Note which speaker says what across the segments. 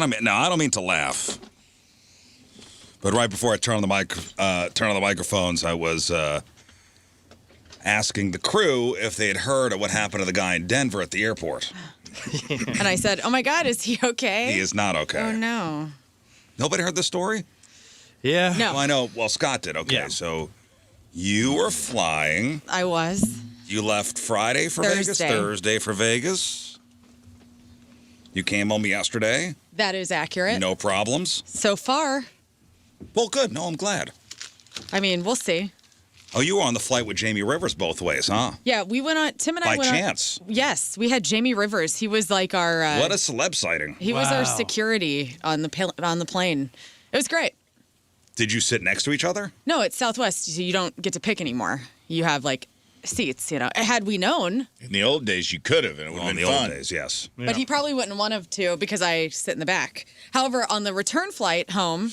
Speaker 1: I don't mean to laugh. But right before I turn on the microphones, I was asking the crew if they had heard of what happened to the guy in Denver at the airport.
Speaker 2: And I said, "Oh my God, is he okay?"
Speaker 1: He is not okay.
Speaker 2: Oh no.
Speaker 1: Nobody heard the story?
Speaker 3: Yeah.
Speaker 2: No.
Speaker 1: Well, I know. Well, Scott did. Okay,
Speaker 3: Yeah.
Speaker 1: so you were flying.
Speaker 2: I was.
Speaker 1: You left Friday for Vegas, Thursday for Vegas. You came home yesterday.
Speaker 2: That is accurate.
Speaker 1: No problems.
Speaker 2: So far.
Speaker 1: Well, good. No, I'm glad.
Speaker 2: I mean, we'll see.
Speaker 1: Oh, you were on the flight with Jamie Rivers both ways, huh?
Speaker 2: Yeah, we went on. Tim and I
Speaker 1: By
Speaker 2: went
Speaker 1: chance.
Speaker 2: on. Yes, we had Jamie Rivers. He was like our.
Speaker 1: What a celeb sighting.
Speaker 2: He was our security on the plane. It was great.
Speaker 1: Did you sit next to each other?
Speaker 2: No, it's Southwest, so you don't get to pick anymore. You have like seats. Had we known.
Speaker 4: In the old days, you could have, and it would have been
Speaker 1: in the
Speaker 4: fun.
Speaker 1: old days, yes.
Speaker 3: Yeah.
Speaker 2: But he probably wouldn't want to because I sit in the back. However, on the return flight home,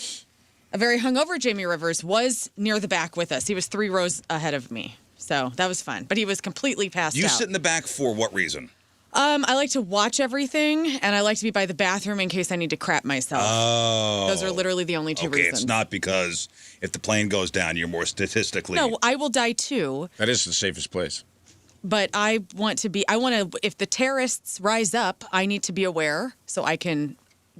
Speaker 2: a very hungover Jamie Rivers was near the back with us. He was 3 rows ahead of me. So that was fun. But he was completely passed
Speaker 1: You
Speaker 2: out.
Speaker 1: sit in the back for what reason?
Speaker 2: I like to watch everything, and I like to be by the bathroom in case I need to crap myself.
Speaker 1: Oh.
Speaker 2: Those are literally the only two reasons.
Speaker 1: It's not because if the plane goes down, you're more statistically...
Speaker 2: No, I will die too.
Speaker 4: That is the safest place.
Speaker 2: But if the terrorists rise up, I need to be aware so I can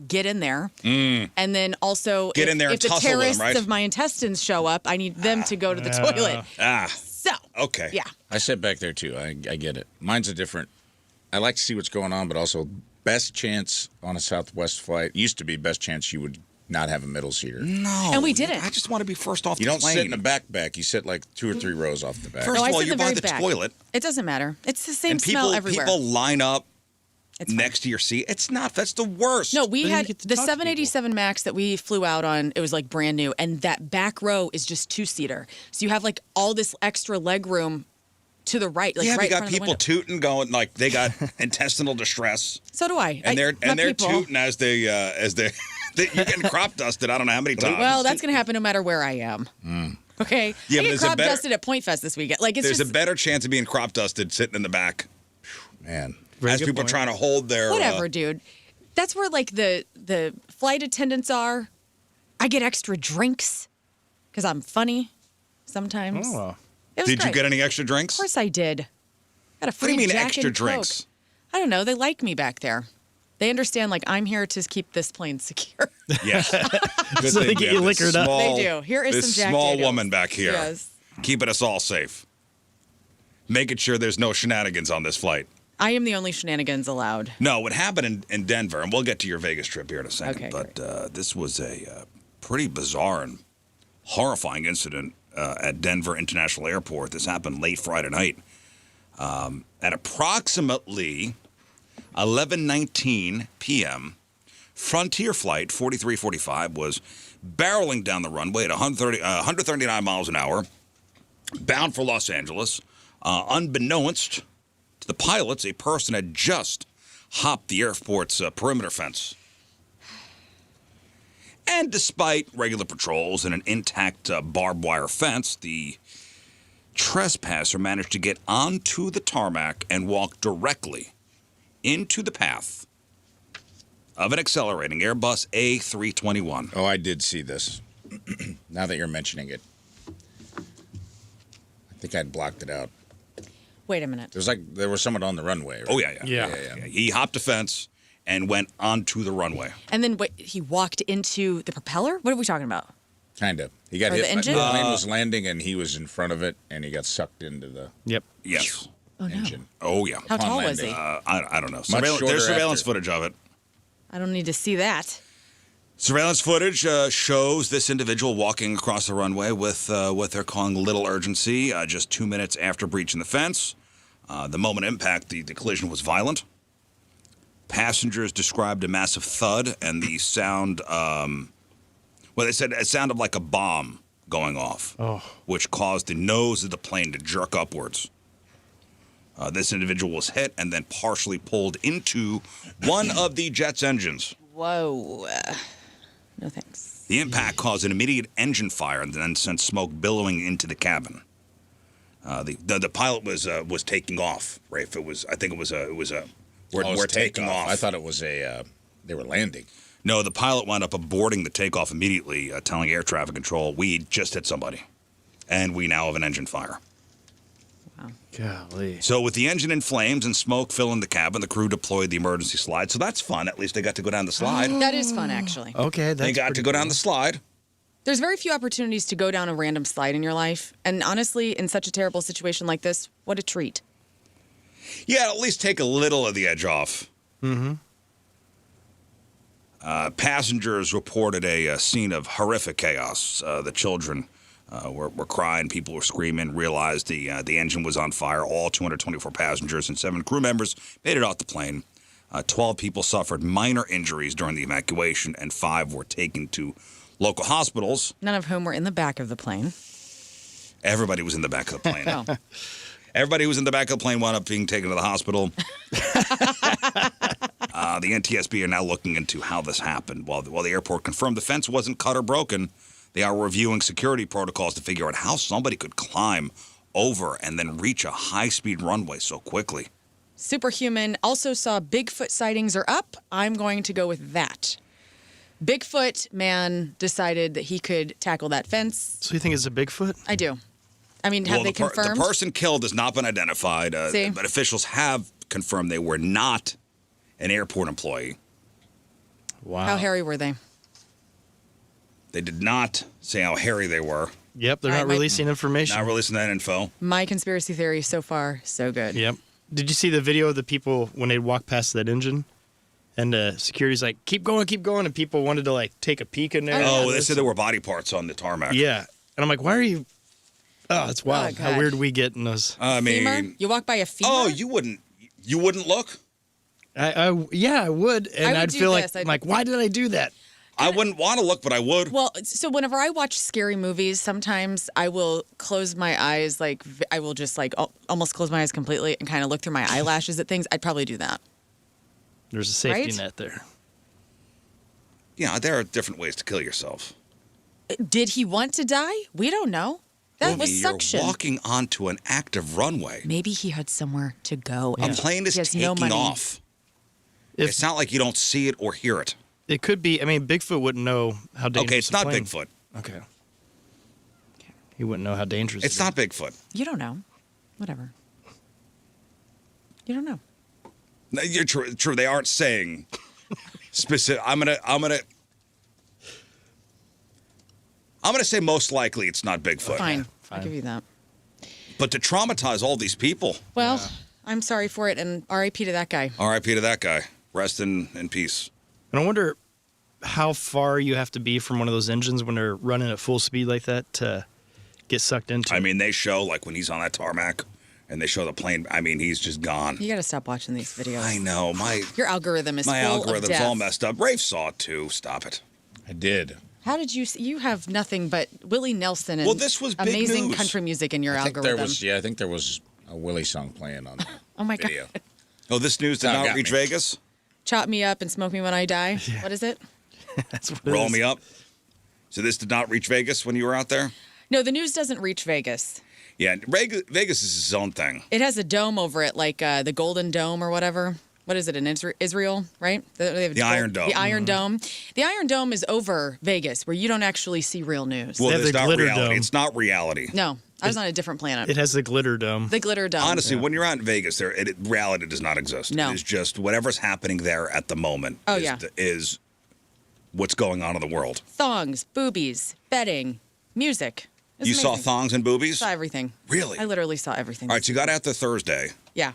Speaker 2: get in there. And then also,
Speaker 1: Get in there and
Speaker 2: if the
Speaker 1: tussle with them,
Speaker 2: terrorists
Speaker 1: right?
Speaker 2: of my intestines show up, I need them to go to the toilet. So,
Speaker 1: Okay.
Speaker 2: yeah.
Speaker 4: I sit back there, too. I get it. Mine's a different... I like to see what's going on, but also best chance on a Southwest flight. Used to be best chance you would not have a middle seater.
Speaker 1: No.
Speaker 2: And we didn't.
Speaker 1: I just want to be first off
Speaker 4: You
Speaker 1: the
Speaker 4: don't
Speaker 1: plane.
Speaker 4: sit in the back. You sit like 2 or 3 rows off the back.
Speaker 1: First
Speaker 2: No, I
Speaker 1: of all,
Speaker 2: sit in
Speaker 1: you're
Speaker 2: the
Speaker 1: by
Speaker 2: very
Speaker 1: the
Speaker 2: back.
Speaker 1: toilet.
Speaker 2: It doesn't matter. It's the same
Speaker 1: And
Speaker 2: smell everywhere.
Speaker 1: people line up
Speaker 2: It's fine.
Speaker 1: next to your seat. It's not. That's the worst.
Speaker 2: No, we
Speaker 3: Then you
Speaker 2: had
Speaker 3: get to
Speaker 2: the
Speaker 3: talk to
Speaker 2: 787 Max that we flew out on. It was like brand new, and that back row is just 2-seater. So you have like all this extra leg room to the right. Like
Speaker 1: yeah,
Speaker 2: right
Speaker 1: we
Speaker 2: in
Speaker 1: got
Speaker 2: front of the
Speaker 1: people
Speaker 2: window.
Speaker 1: tooting, going like they got intestinal distress,
Speaker 2: So do I.
Speaker 1: and they're
Speaker 2: my people-
Speaker 1: tooting as they you're getting crop dusted. I don't know how many times.
Speaker 2: Well, that's going to happen no matter where I am. Okay.
Speaker 1: Yeah, but
Speaker 2: I get
Speaker 1: there's a
Speaker 2: crop
Speaker 1: better-
Speaker 2: dusted at Point Fest this weekend. Like it's
Speaker 1: There's
Speaker 2: just
Speaker 1: a better chance of being crop dusted sitting in the back
Speaker 4: Man.
Speaker 3: Very
Speaker 1: as
Speaker 3: good
Speaker 1: people are
Speaker 3: point.
Speaker 1: trying to hold their
Speaker 2: whatever, dude. That's where like the flight attendants are. I get extra drinks because I'm funny sometimes.
Speaker 3: Oh.
Speaker 2: It was
Speaker 1: Did you
Speaker 2: great.
Speaker 1: get any extra drinks?
Speaker 2: Of course I did. Got a
Speaker 1: What do
Speaker 2: free
Speaker 1: you mean
Speaker 2: Jack
Speaker 1: extra
Speaker 2: and Coke.
Speaker 1: drinks?
Speaker 2: I don't know. They like me back there. They understand like I'm here to keep this plane secure.
Speaker 1: Yes. Good
Speaker 3: So they
Speaker 1: thing
Speaker 3: get
Speaker 1: we
Speaker 3: you
Speaker 1: have this
Speaker 3: liquored up.
Speaker 1: small-
Speaker 2: They do. Here is
Speaker 1: this
Speaker 2: some Jack
Speaker 1: small
Speaker 2: Daniels.
Speaker 1: woman back here,
Speaker 2: Yes.
Speaker 1: keeping us all safe, making sure there's no shenanigans on this flight.
Speaker 2: I am the only shenanigans allowed.
Speaker 1: No, what happened in Denver, and we'll get to your Vegas trip here in a second,
Speaker 2: Okay,
Speaker 1: but this was a pretty bizarre and horrifying incident at Denver International Airport. This happened late Friday night. At approximately 11:19 p.m., Frontier Flight 4345 was barreling down the runway at 139 miles an hour, bound for Los Angeles. Unbeknownst to the pilots, a person had just hopped the airport's perimeter fence. And despite regular patrols and an intact barbed wire fence, the trespasser managed to get onto the tarmac and walk directly into the path of an accelerating Airbus A321.
Speaker 4: Oh, I did see this. Now that you're mentioning it. I think I'd blocked it out.
Speaker 2: Wait a minute.
Speaker 4: There was someone on the runway. Right?
Speaker 1: Oh, yeah.
Speaker 3: Yeah.
Speaker 1: He hopped a fence and went onto the runway.
Speaker 2: And then he walked into the propeller? What are we talking about?
Speaker 4: Kind of. He got
Speaker 2: Or
Speaker 4: hit.
Speaker 2: the engine?
Speaker 4: The plane was landing, and he was in front of it, and he got sucked into the
Speaker 3: Yep.
Speaker 1: Yes.
Speaker 2: Oh, no.
Speaker 4: engine.
Speaker 1: Oh, yeah.
Speaker 2: How
Speaker 4: Upon
Speaker 2: tall was
Speaker 4: landing.
Speaker 2: he?
Speaker 1: I don't know.
Speaker 4: shorter
Speaker 1: There's surveillance
Speaker 4: after.
Speaker 1: footage of it.
Speaker 2: I don't need to see that.
Speaker 1: Surveillance footage shows this individual walking across the runway with what they're calling little urgency, just 2 minutes after breaching the fence. The moment of impact, the collision was violent. Passengers described a massive thud and the sound, well, they said it sounded like a bomb going off, which caused the nose of the plane to jerk upwards. This individual was hit and then partially pulled into one of the jet's engines.
Speaker 2: Whoa. No thanks.
Speaker 1: The impact caused an immediate engine fire and then sent smoke billowing into the cabin. The pilot was taking off. Rafe, I think it was a. We're taking off.
Speaker 4: I thought it was they were landing.
Speaker 1: No, the pilot wound up aborting the takeoff immediately, telling air traffic control, we just hit somebody, and we now have an engine fire.
Speaker 2: Wow.
Speaker 3: Golly.
Speaker 1: So with the engine in flames and smoke filling the cabin, the crew deployed the emergency slide. So that's fun. At least they got to go down the slide.
Speaker 2: That is fun, actually.
Speaker 3: Okay, that's
Speaker 1: They got to
Speaker 3: pretty
Speaker 1: go down
Speaker 3: cool.
Speaker 1: the slide.
Speaker 2: There's very few opportunities to go down a random slide in your life. And honestly, in such a terrible situation like this, what a treat.
Speaker 1: Yeah, at least take a little of the edge off.
Speaker 3: Mm-hmm.
Speaker 1: Passengers reported a scene of horrific chaos. The children were crying, people were screaming, realized the engine was on fire. All 224 passengers and 7 crew members made it off the plane. 12 people suffered minor injuries during the evacuation, and 5 were taken to local hospitals.
Speaker 2: None of whom were in the back of the plane.
Speaker 1: Everybody was in the back of the plane.
Speaker 2: Oh.
Speaker 1: Everybody who was in the back of the plane wound up being taken to the hospital. The NTSB are now looking into how this happened. While the airport confirmed the fence wasn't cut or broken, they are reviewing security protocols to figure out how somebody could climb over and then reach a high-speed runway so quickly.
Speaker 2: Superhuman also saw Bigfoot sightings are up. I'm going to go with that. Bigfoot man decided that he could tackle that fence.
Speaker 3: So you think it's a Bigfoot?
Speaker 2: I do. I mean, have
Speaker 1: Well,
Speaker 2: they confirmed?
Speaker 1: the person killed has not been identified,
Speaker 2: See?
Speaker 1: but officials have confirmed they were not an airport employee.
Speaker 3: Wow.
Speaker 2: How hairy were they?
Speaker 1: They did not say how hairy they were.
Speaker 3: Yep, they're
Speaker 2: All
Speaker 3: not
Speaker 2: right,
Speaker 3: releasing information.
Speaker 1: Not releasing that info.
Speaker 2: My conspiracy theory so far, so good.
Speaker 3: Yep. Did you see the video of the people when they'd walk past that engine? And security's like, keep going, and people wanted to like take a peek in there.
Speaker 1: Oh, they said there were body parts on the tarmac.
Speaker 3: Yeah. And I'm like, why are you? Oh, it's wild.
Speaker 2: God.
Speaker 3: How weird we get in those.
Speaker 1: I mean,
Speaker 2: Femur? You walk by a femur?
Speaker 1: oh, you wouldn't look?
Speaker 3: Yeah, I would. And
Speaker 2: would
Speaker 3: I'd
Speaker 2: do
Speaker 3: feel
Speaker 2: this.
Speaker 3: like, I'm like, why did I do that?
Speaker 1: I wouldn't want to look, but I would.
Speaker 2: Well, so whenever I watch scary movies, sometimes I will close my eyes, like I will just like almost close my eyes completely and kind of look through my eyelashes at things. I'd probably do that.
Speaker 3: There's a safety
Speaker 2: Right?
Speaker 3: net there.
Speaker 1: Yeah, there are different ways to kill yourself.
Speaker 2: Did he want to die? We don't know. That was
Speaker 1: You're
Speaker 2: suction.
Speaker 1: walking onto an active runway.
Speaker 2: Maybe he had somewhere to go.
Speaker 1: A
Speaker 2: and
Speaker 1: plane is
Speaker 2: he has
Speaker 1: taking
Speaker 2: no money.
Speaker 1: off.
Speaker 3: If
Speaker 1: It's not like you don't see it or hear it.
Speaker 3: it could be, I mean, Bigfoot wouldn't know how dangerous.
Speaker 1: Okay, it's
Speaker 3: a
Speaker 1: not
Speaker 3: plane-
Speaker 1: Bigfoot.
Speaker 3: Okay. He wouldn't know how dangerous.
Speaker 1: It's
Speaker 3: it is.
Speaker 1: not Bigfoot.
Speaker 2: You don't know. Whatever. You don't know.
Speaker 1: No, you're true. They aren't saying specific. I'm gonna say most likely it's not Bigfoot.
Speaker 2: Fine.
Speaker 3: fine.
Speaker 2: I'll give you that.
Speaker 1: But to traumatize all these people,
Speaker 2: Well, I'm sorry for it, and R.I.P. to that guy.
Speaker 1: R.I.P. to that guy. Rest in peace.
Speaker 3: And I wonder how far you have to be from one of those engines when they're running at full speed like that to get sucked into.
Speaker 1: I mean, they show like when he's on that tarmac, and they show the plane. I mean, he's just gone.
Speaker 2: You got to stop watching these videos.
Speaker 1: I know
Speaker 2: Your algorithm is
Speaker 1: my
Speaker 2: full of
Speaker 1: algorithm's
Speaker 2: death.
Speaker 1: all messed up. Rafe saw it too. Stop it.
Speaker 4: I did.
Speaker 2: How did you? You have nothing but Willie Nelson and
Speaker 1: Well, this was big
Speaker 2: amazing
Speaker 1: news.
Speaker 2: country music in your
Speaker 4: I think
Speaker 2: algorithm.
Speaker 4: I think there was a Willie song playing on the
Speaker 2: Oh my
Speaker 4: video.
Speaker 2: God!
Speaker 1: Oh, this news did
Speaker 4: Oh,
Speaker 1: not
Speaker 4: got
Speaker 1: reach
Speaker 4: me.
Speaker 1: Vegas.
Speaker 2: Chop me up and smoke me when I die. What is it?
Speaker 3: That's what it
Speaker 1: Roll
Speaker 3: is.
Speaker 1: me up. So this did not reach Vegas when you were out there.
Speaker 2: No, the news doesn't reach Vegas.
Speaker 1: Yeah, Vegas is his own thing.
Speaker 2: It has a dome over it, like the Golden Dome or whatever. What is it in Israel, right? They have
Speaker 1: The Iron Dome.
Speaker 2: The Iron Dome. The Iron Dome is over Vegas, where you don't actually see real news.
Speaker 1: Well,
Speaker 3: They have
Speaker 1: it's
Speaker 3: the
Speaker 1: not
Speaker 3: glitter
Speaker 1: reality.
Speaker 3: dome.
Speaker 1: It's not reality.
Speaker 2: No, I was on a different planet.
Speaker 3: It has the glitter dome.
Speaker 2: The Glitter Dome.
Speaker 1: Honestly, when you're out in Vegas, reality does not exist.
Speaker 2: No.
Speaker 1: It's just whatever's happening there at the moment
Speaker 2: Oh,
Speaker 1: is,
Speaker 2: yeah.
Speaker 1: is what's going on in the world.
Speaker 2: Thongs, boobies, betting, music. It was
Speaker 1: You saw
Speaker 2: amazing.
Speaker 1: thongs and boobies?
Speaker 2: I saw everything.
Speaker 1: Really?
Speaker 2: I literally saw everything.
Speaker 1: All right, so you got out there Thursday.
Speaker 2: Yeah.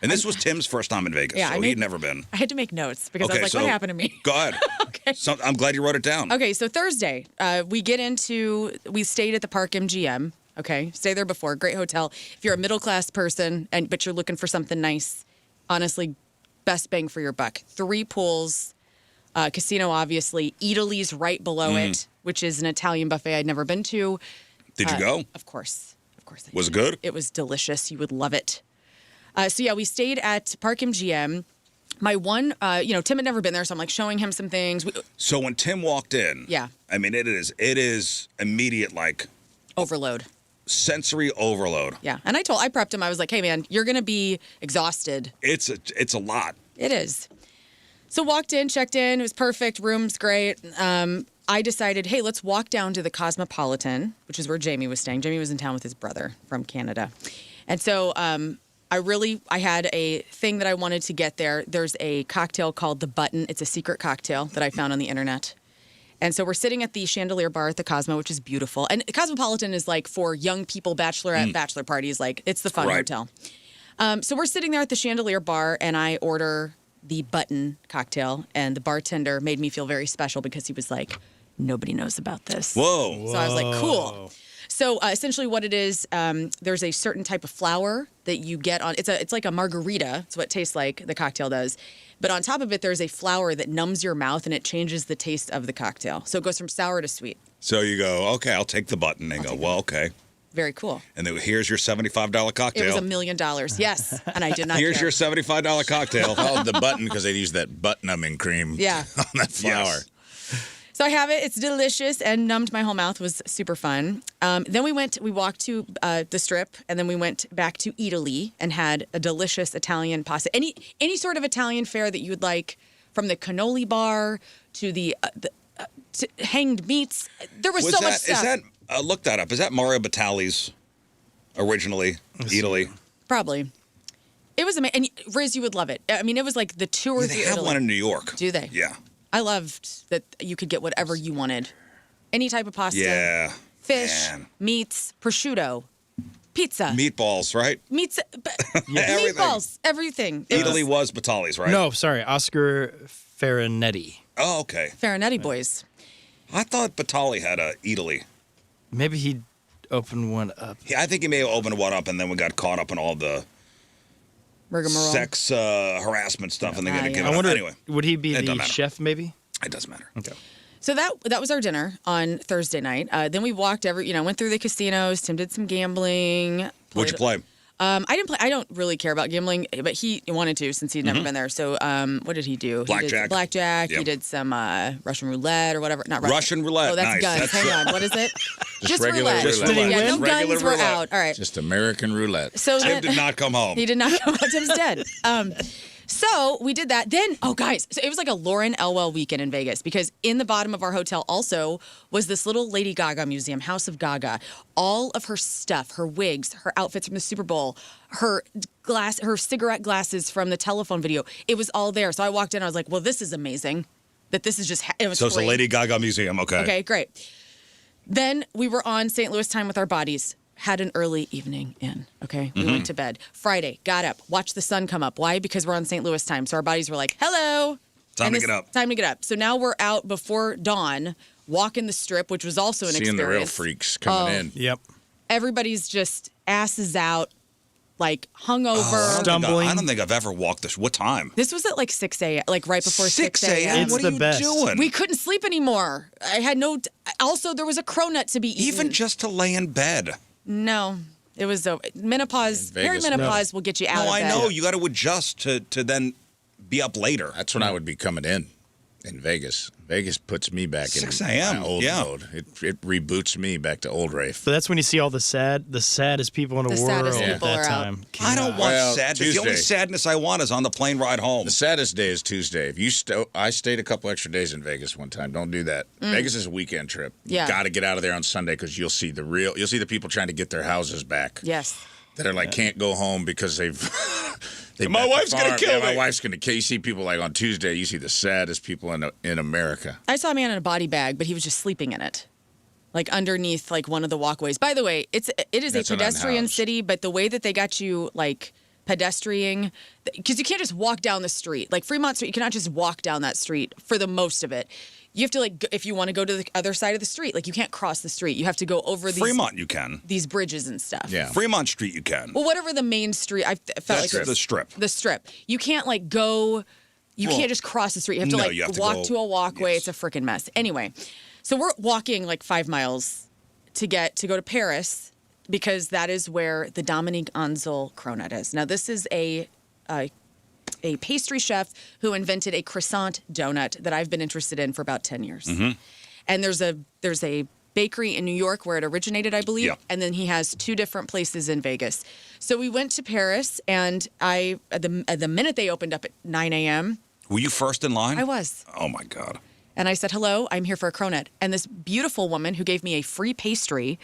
Speaker 1: And this was Tim's first time in Vegas,
Speaker 2: Yeah,
Speaker 1: so
Speaker 2: I made-
Speaker 1: he'd never been.
Speaker 2: I had to make notes because I
Speaker 1: Okay,
Speaker 2: was like,
Speaker 1: so
Speaker 2: what happened to me?
Speaker 1: Go ahead.
Speaker 2: Okay.
Speaker 1: I'm glad you wrote it down.
Speaker 2: Okay, so Thursday, we stayed at the Park MGM. Okay, stay there before. Great hotel. If you're a middle class person but you're looking for something nice, honestly, best bang for your buck. 3 pools, casino obviously, Italy's right below it, which is an Italian buffet I'd never been to.
Speaker 1: Did you go?
Speaker 2: Of course, I did.
Speaker 1: Was it good?
Speaker 2: It was delicious. You would love it. So yeah, we stayed at Park MGM. My one, Tim had never been there, so I'm like showing him some things.
Speaker 1: So when Tim walked in,
Speaker 2: Yeah.
Speaker 1: I mean, it is immediate, like,
Speaker 2: Overload.
Speaker 1: sensory overload.
Speaker 2: Yeah, and I prepped him. I was like, hey man, you're gonna be exhausted.
Speaker 1: It's a lot.
Speaker 2: It is. So walked in, checked in. It was perfect. Room's great. I decided, hey, let's walk down to the Cosmopolitan, which is where Jamie was staying. Jamie was in town with his brother from Canada. And so I had a thing that I wanted to get there. There's a cocktail called The Button. It's a secret cocktail that I found on the internet. And so we're sitting at the Chandelier Bar at the Cosmo, which is beautiful. And Cosmopolitan is like for young people, bachelorette, bachelor parties. Like, it's the fun hotel. So we're sitting there at the Chandelier Bar, and I order the Button cocktail. And the bartender made me feel very special because he was like, nobody knows about this.
Speaker 1: Whoa.
Speaker 2: So I was like, cool. So essentially what it is, there's a certain type of flour that you get on. It's like a margarita. It's what it tastes like, the cocktail does. But on top of it, there's a flour that numbs your mouth, and it changes the taste of the cocktail. So it goes from sour to sweet.
Speaker 1: So you go, okay, I'll take the Button. They go, well, okay.
Speaker 2: Very cool.
Speaker 1: And then here's your $75 cocktail.
Speaker 2: It was $1 million. Yes. And I did not
Speaker 1: Here's
Speaker 2: care.
Speaker 1: your $75 cocktail.
Speaker 4: Called the Button because they use that butt numbing cream
Speaker 2: Yeah.
Speaker 4: on that flour.
Speaker 1: Yes.
Speaker 2: So I have it. It's delicious and numbed my whole mouth. Was super fun. Then we walked to the Strip, and then we went back to Italy and had a delicious Italian pasta. Any sort of Italian fare that you would like, from the cannoli bar to the to hanged meats. There was so much stuff.
Speaker 1: Look that up. Is that Mario Batali's originally Italy?
Speaker 2: Probably. It was amazing. And Rizz, you would love it. I mean, it was like the tour
Speaker 1: They
Speaker 2: through
Speaker 1: have
Speaker 2: Italy.
Speaker 1: one in New York.
Speaker 2: Do they?
Speaker 1: Yeah.
Speaker 2: I loved that you could get whatever you wanted. Any type of pasta.
Speaker 1: Yeah.
Speaker 2: Fish,
Speaker 1: Man.
Speaker 2: meats, prosciutto, pizza.
Speaker 1: Meatballs, right?
Speaker 2: Meats,
Speaker 1: Everything.
Speaker 2: meatballs, everything.
Speaker 1: Italy was Batali's, right?
Speaker 3: No, sorry, Oscar Farinetti.
Speaker 1: Oh, okay.
Speaker 2: Farinetti boys.
Speaker 1: I thought Batali had a Italy.
Speaker 3: Maybe he opened one up.
Speaker 1: Yeah, I think he may have opened one up, and then we got caught up in all the
Speaker 2: Rigmarole.
Speaker 1: sex harassment stuff, and they got to
Speaker 2: yeah.
Speaker 1: give it
Speaker 3: I
Speaker 1: up.
Speaker 3: wonder,
Speaker 1: Anyway,
Speaker 3: would he be
Speaker 1: it
Speaker 3: the
Speaker 1: don't matter.
Speaker 3: chef maybe?
Speaker 1: It doesn't matter.
Speaker 3: Okay.
Speaker 2: So that was our dinner on Thursday night. Then we walked went through the casinos. Tim did some gambling.
Speaker 1: What'd you play?
Speaker 2: I didn't play. I don't really care about gambling, but he wanted to since he'd never been there. So what did he do?
Speaker 1: Blackjack.
Speaker 2: He did blackjack.
Speaker 1: Yep.
Speaker 2: He did some Russian roulette or whatever. Not
Speaker 1: Russian roulette.
Speaker 2: Oh, that's
Speaker 1: Nice.
Speaker 2: guns.
Speaker 1: That's
Speaker 2: Hang on. What is it? Just
Speaker 4: regular
Speaker 2: roulette.
Speaker 4: roulette.
Speaker 1: Just roulette.
Speaker 2: Yeah, no
Speaker 1: Just regular
Speaker 2: guns were
Speaker 1: roulette.
Speaker 2: out. All right.
Speaker 4: Just American roulette.
Speaker 2: So
Speaker 1: Tim
Speaker 2: then,
Speaker 1: did not come home.
Speaker 2: he did not come out. Tim's dead. So we did that. Then, oh, guys, so it was like a Lauren Elwell weekend in Vegas because in the bottom of our hotel also was this little Lady Gaga museum, House of Gaga. All of her stuff, her wigs, her outfits from the Super Bowl, her cigarette glasses from the telephone video. It was all there. So I walked in. I was like, well, this is amazing that this is just, it was
Speaker 1: So it's a
Speaker 2: free.
Speaker 1: Lady Gaga museum. Okay.
Speaker 2: Okay, great. Then we were on St. Louis time with our bodies. Had an early evening in, okay? We went to bed. Friday, got up, watched the sun come up. Why? Because we're on St. Louis time. So our bodies were like, hello.
Speaker 1: Time to get up.
Speaker 2: Time to get up. So now we're out before dawn, walking the Strip, which was also an
Speaker 4: Seeing
Speaker 2: experience.
Speaker 4: the real freaks coming in.
Speaker 3: Yep.
Speaker 2: Everybody's just asses out, like hungover.
Speaker 3: Stumbling.
Speaker 1: I don't think I've ever walked this. What time?
Speaker 2: This was at like 6 a.m., like right before 6 a.m.
Speaker 3: It's
Speaker 1: What
Speaker 3: the
Speaker 1: are you
Speaker 3: best.
Speaker 1: doing?
Speaker 2: We couldn't sleep anymore. I had no. Also, there was a cronut to be eaten.
Speaker 1: Even just to lay in bed.
Speaker 2: No. It was menopause.
Speaker 4: In Vegas,
Speaker 2: Perimenopause will get you out
Speaker 1: No,
Speaker 2: of
Speaker 1: I
Speaker 2: bed.
Speaker 1: know. You got to adjust to then be up later.
Speaker 4: That's when I would be coming in Vegas. Vegas puts me back
Speaker 1: 6
Speaker 4: in
Speaker 1: a.m.,
Speaker 4: my old
Speaker 1: yeah.
Speaker 4: mode. It reboots me back to old Rafe.
Speaker 3: So that's when you see all the saddest people in the,
Speaker 2: The
Speaker 3: world
Speaker 2: saddest
Speaker 3: at
Speaker 2: people
Speaker 3: that
Speaker 2: are out.
Speaker 3: time.
Speaker 1: I don't want
Speaker 4: Well,
Speaker 1: sadness. The only
Speaker 4: Tuesday.
Speaker 1: sadness I want is on the plane ride home.
Speaker 4: The saddest day is Tuesday. If you I stayed a couple extra days in Vegas one time. Don't do that. Vegas is a weekend trip.
Speaker 2: Yeah.
Speaker 4: You got to get out of there on Sunday because you'll see the people trying to get their houses back.
Speaker 2: Yes.
Speaker 4: That are like can't go home because they've.
Speaker 1: My wife's gonna kill me.
Speaker 4: My wife's gonna kill. You see people like on Tuesday. You see the saddest people in America.
Speaker 2: I saw a man in a body bag, but he was just sleeping in it, like underneath like one of the walkways. By the way, it is
Speaker 4: That's
Speaker 2: a
Speaker 4: an
Speaker 2: pedestrian
Speaker 4: unhoused.
Speaker 2: city, but the way that they got you like pedestrianing, because you can't just walk down the street. Like Fremont Street, you cannot just walk down that street for the most of it. You have to like if you want to go to the other side of the street, like you can't cross the street. You have to go over
Speaker 1: Fremont, you can.
Speaker 2: these bridges and stuff.
Speaker 4: Yeah.
Speaker 1: Fremont Street, you can.
Speaker 2: Well, whatever the main street, I felt
Speaker 1: That's
Speaker 2: like
Speaker 1: the Strip.
Speaker 2: The Strip. You can't like go. You
Speaker 1: Well,
Speaker 2: can't just cross the street. You have to
Speaker 1: no,
Speaker 2: like
Speaker 1: you have to
Speaker 2: walk
Speaker 1: go-
Speaker 2: to a walkway.
Speaker 1: yes.
Speaker 2: It's a freaking mess. Anyway, so we're walking like 5 miles to go to Paris because that is where the Dominique Ansel cronut is. Now this is a pastry chef who invented a croissant donut that I've been interested in for about 10 years. And there's a bakery in New York where it originated, I believe,
Speaker 1: Yeah.
Speaker 2: and then he has 2 different places in Vegas. So we went to Paris, and at the minute they opened up at 9 a.m.,
Speaker 1: Were you first in line?
Speaker 2: I was.
Speaker 1: Oh, my God.
Speaker 2: And I said, hello, I'm here for a cronut. And this beautiful woman who gave me a free pastry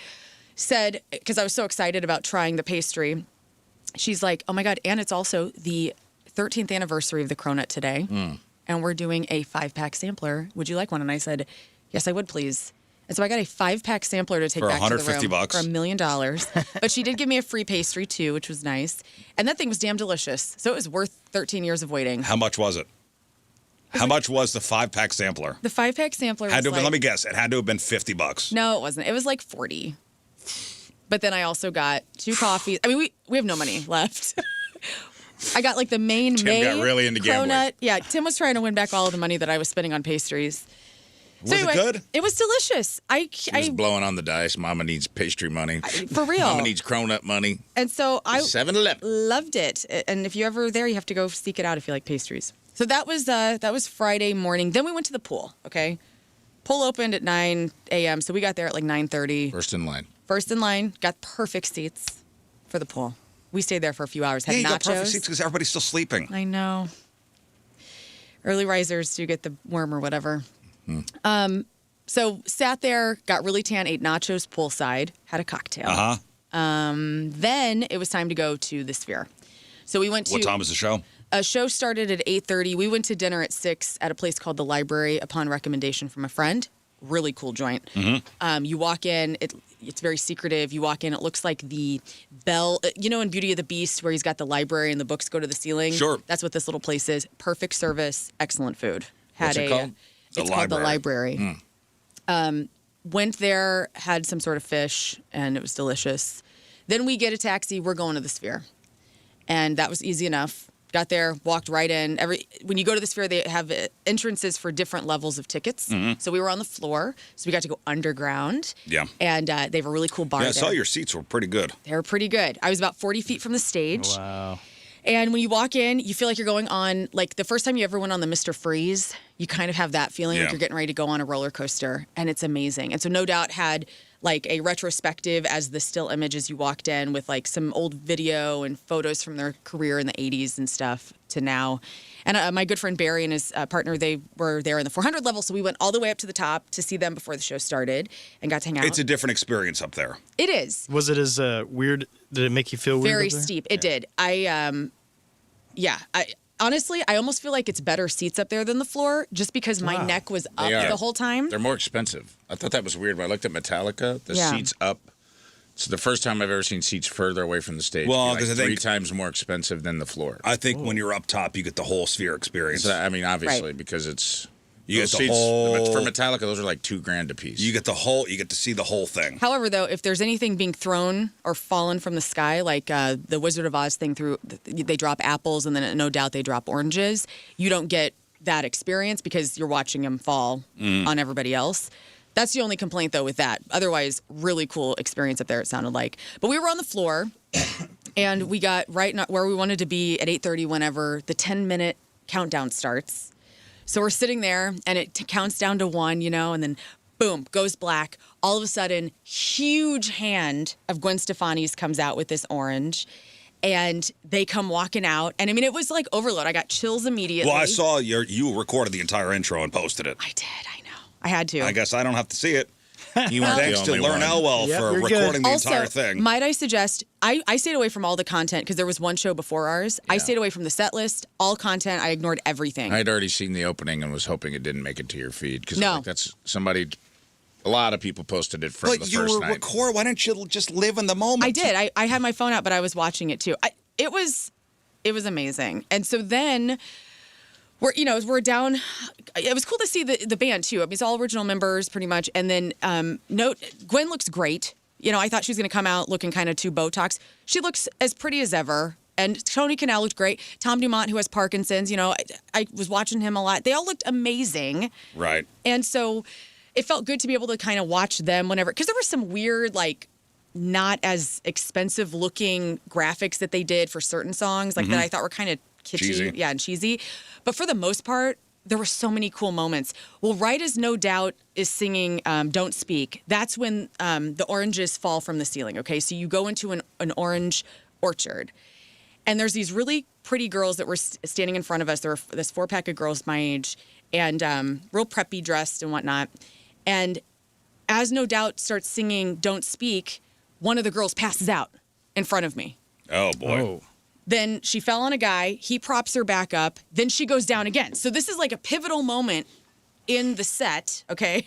Speaker 2: said, because I was so excited about trying the pastry, she's like, oh my God, and it's also the 13th anniversary of the cronut today. And we're doing a 5-pack sampler. Would you like one? And I said, yes, I would, please. And so I got a 5-pack sampler to take
Speaker 1: For
Speaker 2: back to the room.
Speaker 1: $150.
Speaker 2: For $1 million. But she did give me a free pastry too, which was nice. And that thing was damn delicious. So it was worth 13 years of waiting.
Speaker 1: How much was it? How much was the 5-pack sampler?
Speaker 2: The 5-pack sampler was
Speaker 1: Let me guess. It had to have been $50.
Speaker 2: No, it wasn't. It was like 40. But then I also got 2 coffees. I mean, we have no money left. I got like the main
Speaker 4: Tim got really into gambling.
Speaker 2: cronut. Yeah, Tim was trying to win back all of the money that I was spending on pastries.
Speaker 1: Was it good?
Speaker 2: It was delicious.
Speaker 4: He was blowing on the dice. Mama needs pastry money.
Speaker 2: For real.
Speaker 4: Mama needs cronut money.
Speaker 2: And so I
Speaker 4: 7-Eleven.
Speaker 2: loved it. And if you're ever there, you have to go seek it out if you like pastries. So that was Friday morning. Then we went to the pool, okay? Pool opened at 9 a.m., so we got there at like 9:30.
Speaker 4: First in line.
Speaker 2: First in line, got perfect seats for the pool. We stayed there for a few hours, had
Speaker 1: Yeah, you
Speaker 2: nachos.
Speaker 1: got perfect seats because everybody's still sleeping.
Speaker 2: I know. Early risers do get the worm or whatever. So sat there, got really tan, ate nachos poolside, had a cocktail.
Speaker 1: Uh-huh.
Speaker 2: Then it was time to go to the Sphere. So we went to...
Speaker 1: What time was the show?
Speaker 2: A show started at 8:30. We went to dinner at 6 at a place called The Library upon recommendation from a friend. Really cool joint. You walk in, it's very secretive. You walk in, it looks like the bell, you know, in Beauty of the Beast where he's got the library and the books go to the ceiling?
Speaker 1: Sure.
Speaker 2: That's what this little place is. Perfect service, excellent food.
Speaker 4: What's it called?
Speaker 2: It's called The Library. Went there, had some sort of fish, and it was delicious. Then we get a taxi. We're going to the Sphere. And that was easy enough. Got there, walked right in. When you go to the Sphere, they have entrances for different levels of tickets. So we were on the floor, so we got to go underground.
Speaker 1: Yeah.
Speaker 2: And they have a really cool bar
Speaker 1: Yeah, I
Speaker 2: there.
Speaker 1: saw your seats were pretty good.
Speaker 2: They were pretty good. I was about 40 feet from the stage.
Speaker 3: Wow.
Speaker 2: And when you walk in, you feel like you're going on, like the first time you ever went on the Mr. Freeze, you kind of have that feeling like
Speaker 1: Yeah.
Speaker 2: you're getting ready to go on a roller coaster. And it's amazing. And so No Doubt had like a retrospective as the still image as you walked in with like some old video and photos from their career in the 80s and stuff to now. And my good friend Barry and his partner, they were there in the 400 level. So we went all the way up to the top to see them before the show started and got to hang out.
Speaker 1: It's a different experience up there.
Speaker 2: It is.
Speaker 3: Was it as weird? Did it make you feel weird?
Speaker 2: Very
Speaker 3: up there?
Speaker 2: steep. It did. Honestly, I almost feel like it's better seats up there than the floor just because my neck was up
Speaker 4: They are.
Speaker 2: the whole time.
Speaker 4: They're more expensive. I thought that was weird. When I looked at Metallica, the
Speaker 2: Yeah.
Speaker 4: seats up. It's the first time I've ever seen seats further away from the stage.
Speaker 1: Well,
Speaker 4: be
Speaker 1: 'cause I
Speaker 4: like 3
Speaker 1: think-
Speaker 4: times more expensive than the floor.
Speaker 1: I think when you're up top, you get the whole Sphere experience.
Speaker 4: So, I mean, obviously,
Speaker 2: Right.
Speaker 4: because it's
Speaker 1: You
Speaker 4: those
Speaker 1: get the
Speaker 4: seats,
Speaker 1: whole-
Speaker 4: for Metallica. Those are like $2,000 a piece.
Speaker 1: You get to see the whole thing.
Speaker 2: However, though, if there's anything being thrown or fallen from the sky, like the Wizard of Oz thing they drop apples and then No Doubt they drop oranges, you don't get that experience because you're watching them fall on everybody else. That's the only complaint, though, with that. Otherwise, really cool experience up there, it sounded like. But we were on the floor, and we got right where we wanted to be at 8:30 whenever the 10-minute countdown starts. So we're sitting there, and it counts down to 1, you know, and then boom, goes black. All of a sudden, huge hand of Gwen Stefani's comes out with this orange, and they come walking out. And I mean, it was like overload. I got chills immediately.
Speaker 1: Well, I saw you recorded the entire intro and posted it.
Speaker 2: I did, I know. I had to.
Speaker 1: I guess I don't have to see it.
Speaker 4: You weren't
Speaker 1: Thanks
Speaker 4: the
Speaker 1: to
Speaker 4: only
Speaker 1: Learn
Speaker 4: one.
Speaker 1: Elwell
Speaker 3: Yep,
Speaker 1: for
Speaker 3: you're good.
Speaker 1: recording the
Speaker 2: Also,
Speaker 1: entire thing.
Speaker 2: might I suggest, I stayed away from all the content because there was one show before ours. I stayed away from the set list, all content. I ignored everything.
Speaker 4: I had already seen the opening and was hoping it didn't make it to your feed because
Speaker 2: No.
Speaker 4: that's somebody. A lot of people posted it from the
Speaker 1: But you
Speaker 4: first
Speaker 1: were
Speaker 4: night.
Speaker 1: record. Why didn't you just live in the moment?
Speaker 2: I did. I had my phone out, but I was watching it too. It was amazing. And so then we're down. It was cool to see the band too. I mean, it's all original members pretty much. And then Gwen looks great. You know, I thought she was going to come out looking kind of too Botox. She looks as pretty as ever. And Tony Canal looked great. Tom Dumont, who has Parkinson's, you know, I was watching him a lot. They all looked amazing.
Speaker 1: Right.
Speaker 2: And so it felt good to be able to kind of watch them whenever, because there were some weird, like, not as expensive looking graphics that they did for certain songs, like that I thought were kind of kitschy.
Speaker 1: Cheesy.
Speaker 2: Yeah, and cheesy. But for the most part, there were so many cool moments. Well, right as No Doubt is singing Don't Speak, that's when the oranges fall from the ceiling, okay? So you go into an orange orchard. And there's these really pretty girls that were standing in front of us. There were this 4-pack of girls my age and real preppy dressed and whatnot. And as No Doubt starts singing Don't Speak, one of the girls passes out in front of me.
Speaker 1: Oh, boy.
Speaker 3: Oh.
Speaker 2: Then she fell on a guy. He props her back up. Then she goes down again. So this is like a pivotal moment in the set, okay?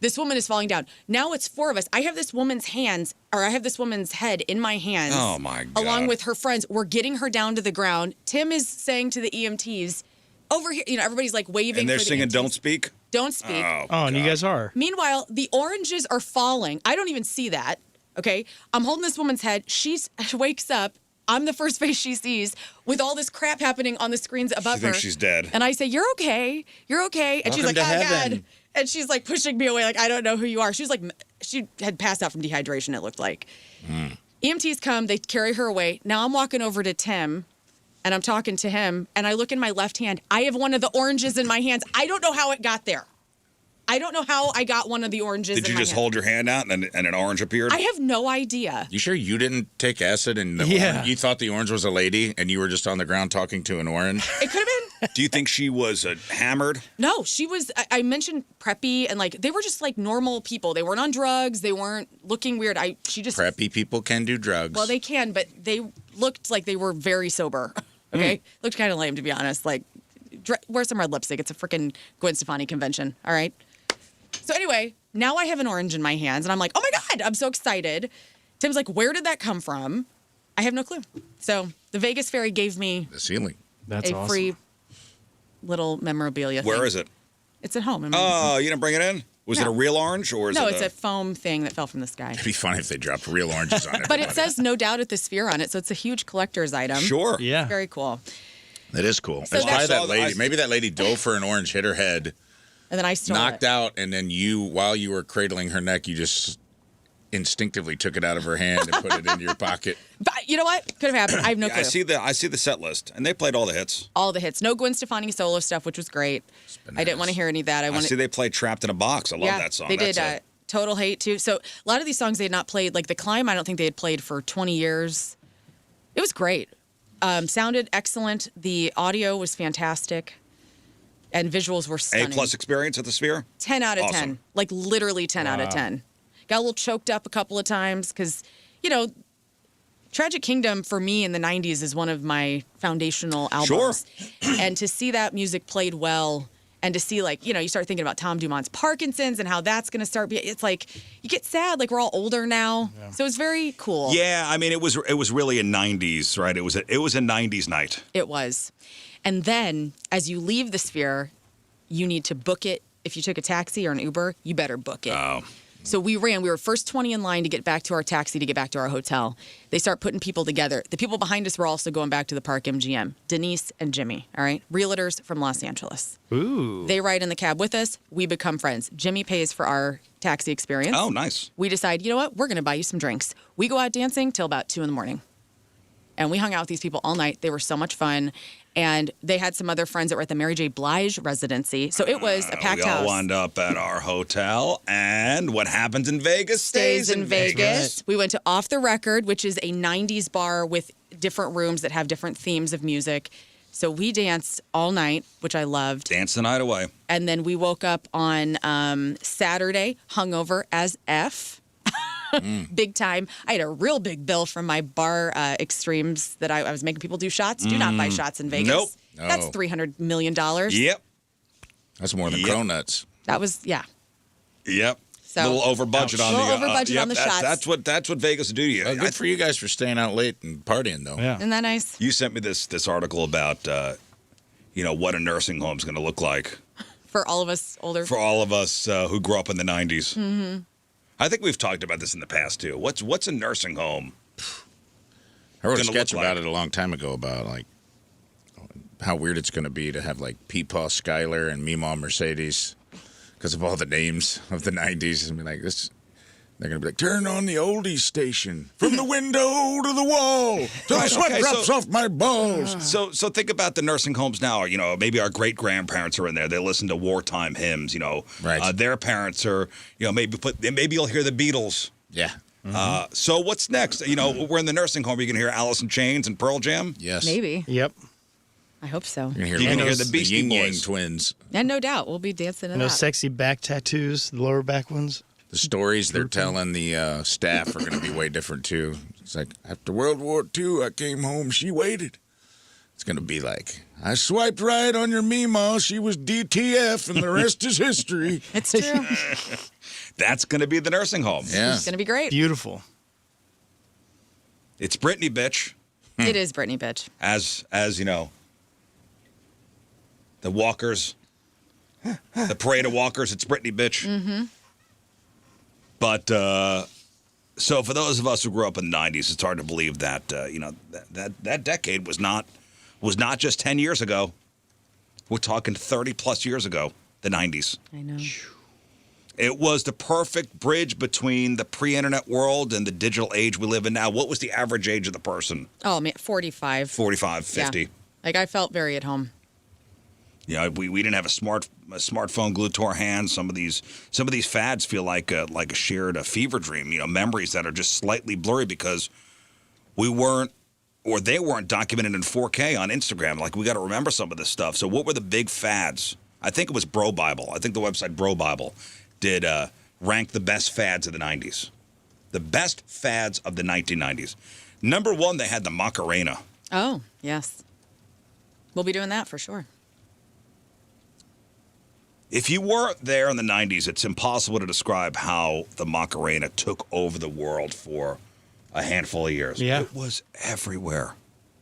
Speaker 2: This woman is falling down. Now it's 4 of us. I have this woman's head in my hands.
Speaker 1: Oh, my God.
Speaker 2: Along with her friends. We're getting her down to the ground. Tim is saying to the EMTs, over here, everybody's like waving.
Speaker 1: And they're
Speaker 2: for the
Speaker 1: singing
Speaker 2: EMTs.
Speaker 1: Don't Speak?
Speaker 2: Don't Speak.
Speaker 3: Oh, and you guys are.
Speaker 2: Meanwhile, the oranges are falling. I don't even see that, okay? I'm holding this woman's head. She wakes up. I'm the first face she sees with all this crap happening on the screens above her.
Speaker 1: She thinks she's dead.
Speaker 2: And I say, you're okay. You're okay. And she's like,
Speaker 4: Welcome
Speaker 2: oh,
Speaker 4: to heaven.
Speaker 2: God. And she's like pushing me away like, I don't know who you are. She was like, she had passed out from dehydration, it looked like. EMTs come. They carry her away. Now I'm walking over to Tim, and I'm talking to him, and I look in my left hand. I have one of the oranges in my hands. I don't know how it got there. I don't know how I got one of the oranges in my
Speaker 1: Did you just
Speaker 2: hand.
Speaker 1: hold your hand out and an orange appeared?
Speaker 2: I have no idea.
Speaker 4: You sure you didn't take acid and you thought the orange was a lady and you were just on the ground talking to an orange?
Speaker 2: It could have been.
Speaker 1: Do you think she was hammered?
Speaker 2: No, she was, I mentioned preppy, and like, they were just like normal people. They weren't on drugs. They weren't looking weird. She just.
Speaker 4: Preppy people can do drugs.
Speaker 2: Well, they can, but they looked like they were very sober. Okay? Looked kind of lame, to be honest. Like, wear some red lipstick. It's a freaking Gwen Stefani convention. All right? So anyway, now I have an orange in my hands, and I'm like, oh my God, I'm so excited. Tim's like, where did that come from? I have no clue. So the Vegas Ferry gave me
Speaker 4: the ceiling.
Speaker 3: That's
Speaker 2: a
Speaker 3: awesome.
Speaker 2: free little memorabilia
Speaker 1: Where
Speaker 2: thing.
Speaker 1: is it?
Speaker 2: It's at home.
Speaker 1: Oh, you didn't bring it in? Was it
Speaker 2: No.
Speaker 1: a real orange or is
Speaker 2: No,
Speaker 1: it
Speaker 2: it's a foam thing that fell from the sky.
Speaker 4: It'd be funny if they dropped real oranges on it.
Speaker 2: But it says No Doubt at the Sphere on it, so it's a huge collector's item.
Speaker 1: Sure.
Speaker 3: Yeah.
Speaker 2: Very cool.
Speaker 4: That is cool.
Speaker 2: So
Speaker 4: It's
Speaker 2: that's-
Speaker 4: probably that lady. Maybe that lady dove for an orange, hit her head,
Speaker 2: And then I stole
Speaker 4: knocked
Speaker 2: it.
Speaker 4: out, and then while you were cradling her neck, you just instinctively took it out of her hand and put it in your pocket.
Speaker 2: But you know what? Could have happened. I have no clue.
Speaker 1: I see the set list, and they played all the hits.
Speaker 2: All the hits. No Gwen Stefani solo stuff, which was great. I didn't want to hear any of that.
Speaker 1: I see they played Trapped in a Box. I love that song.
Speaker 2: They
Speaker 1: That's
Speaker 2: did Total Hate, too. So a lot of these songs they had not played. Like The Climb, I don't think they had played for 20 years. It was great. Sounded excellent. The audio was fantastic. And visuals were stunning.
Speaker 1: A+ experience at the Sphere?
Speaker 2: 10 out of 10.
Speaker 1: Awesome.
Speaker 2: Like literally 10 out of 10. Got a little choked up a couple of times because, Tragic Kingdom for me in the 90s is one of my foundational albums. Sure. And to see that music played well and to see you start thinking about Tom Dumont's Parkinson's and how that's going to start it's like you get sad, like we're all older now. Yeah. So it's very cool.
Speaker 1: Yeah, I mean it was really a 90s, right? It was a 90s night.
Speaker 2: It was. And then as you leave the Sphere, you need to book it. If you took a taxi or an Uber, you better book it.
Speaker 1: Oh.
Speaker 2: So we were first 20 in line to get back to our taxi, to get back to our hotel. They start putting people together. The people behind us were also going back to the park MGM. Denise and Jimmy, all right? Realtors from Los Angeles.
Speaker 3: Ooh.
Speaker 2: They ride in the cab with us. We become friends. Jimmy pays for our taxi experience.
Speaker 1: Oh, nice.
Speaker 2: We decide, you know what? We're going to buy you some drinks. We go out dancing till about 2 a.m. And we hung out with these people all night. They were so much fun. And they had some other friends that were at the Mary J. Blige residency. So it was a packed house.
Speaker 1: We all wound up at our hotel. And what happens in Vegas
Speaker 2: stays in Vegas.
Speaker 3: Right.
Speaker 2: We went to Off the Record, which is a 90s bar with different rooms that have different themes of music. So we danced all night, which I loved.
Speaker 1: Dance the night away.
Speaker 2: And then we woke up on Saturday, hungover as F. Big time. I had a real big bill from my bar extremes that I was making people do shots. Do not buy shots in Vegas.
Speaker 1: Nope.
Speaker 2: That's $300 million.
Speaker 1: Yep.
Speaker 4: That's more than cronuts.
Speaker 2: That was, yeah.
Speaker 1: Yep.
Speaker 2: So,
Speaker 1: a little over budget on the
Speaker 2: little over budget on the shots.
Speaker 1: That's what Vegas will do to you.
Speaker 4: Good for you guys for staying out late and partying, though.
Speaker 3: Yeah.
Speaker 2: Isn't that nice?
Speaker 1: You sent me this article about what a nursing home's going to look like
Speaker 2: For all of us older.
Speaker 1: for all of us who grew up in the 90s. Mm-hmm. I think we've talked about this in the past too. What's a nursing home?
Speaker 4: I wrote a
Speaker 1: Gonna
Speaker 4: sketch
Speaker 1: look
Speaker 4: about
Speaker 1: like?
Speaker 4: it a long time ago about how weird it's going to be to have Peepaw Skylar and Meemaw Mercedes because of all the names of the 90s. I mean, this. They're going to be like, turn on the oldies station from the window to the wall till the sweat drops off my balls.
Speaker 1: So think about the nursing homes now. Maybe our great grandparents are in there. They listen to wartime hymns.
Speaker 4: Right.
Speaker 1: Their parents are. Maybe you'll hear the Beatles.
Speaker 4: Yeah.
Speaker 1: So what's next? You know, we're in the nursing home. You're going to hear Alice in Chains and Pearl Jam?
Speaker 4: Yes.
Speaker 2: Maybe.
Speaker 3: Yep.
Speaker 2: I hope so.
Speaker 4: You're
Speaker 1: You're gonna hear the Beastie
Speaker 4: Yin Yang
Speaker 1: Boys.
Speaker 4: Twins.
Speaker 2: And no doubt, we'll be dancing to
Speaker 3: And
Speaker 2: that.
Speaker 3: those sexy back tattoos, the lower back ones.
Speaker 4: The stories they're telling the staff are going to be way different, too. It's like, after World War II, I came home, she waited. It's going to be like, I swiped right on your Meemaw, she was DTF, and the rest is history.
Speaker 2: It's true.
Speaker 1: That's going to be the nursing home.
Speaker 4: Yeah.
Speaker 2: It's going to be great.
Speaker 3: Beautiful.
Speaker 1: It's Britney, bitch.
Speaker 2: It is Britney, bitch.
Speaker 1: As you know, the walkers, the parade of walkers, it's Britney, bitch. Mm-hmm. But, so for those of us who grew up in the 90s, it's hard to believe that, you know, that decade was not just 10 years ago. We're talking 30 plus years ago, the 90s.
Speaker 2: I know.
Speaker 1: It was the perfect bridge between the pre-internet world and the digital age we live in now. What was the average age of the person?
Speaker 2: Oh, man, 45.
Speaker 1: 45, 50.
Speaker 2: Yeah. Like, I felt very at home.
Speaker 1: Yeah, we didn't have a smartphone glued to our hands. Some of these fads feel like a shared fever dream. You know, memories that are just slightly blurry because we weren't, or they weren't documented in 4K on Instagram. Like, we got to remember some of this stuff. So what were the big fads? I think it was Bro Bible. I think the website Bro Bible did rank the best fads of the 90s. The best fads of the 1990s. Number one, they had the Macarena.
Speaker 2: Oh, yes. We'll be doing that for sure.
Speaker 1: If you weren't there in the 90s, it's impossible to describe how the Macarena took over the world for a handful of years.
Speaker 3: Yeah.
Speaker 1: It was everywhere.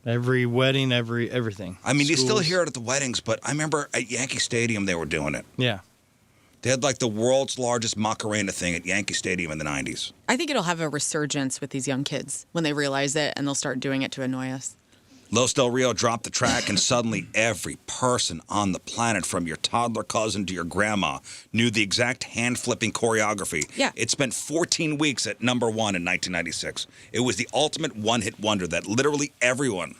Speaker 3: Every wedding, everything.
Speaker 1: I mean, you still
Speaker 3: Schools.
Speaker 1: hear it at the weddings, but I remember at Yankee Stadium they were doing it.
Speaker 3: Yeah.
Speaker 1: They had like the world's largest Macarena thing at Yankee Stadium in the 90s.
Speaker 2: I think it'll have a resurgence with these young kids when they realize it and they'll start doing it to annoy us.
Speaker 1: Los Del Rio dropped the track, and suddenly every person on the planet, from your toddler cousin to your grandma, knew the exact hand-flipping choreography.
Speaker 2: Yeah.
Speaker 1: It spent 14 weeks at number one in 1996. It was the ultimate one-hit wonder that literally everyone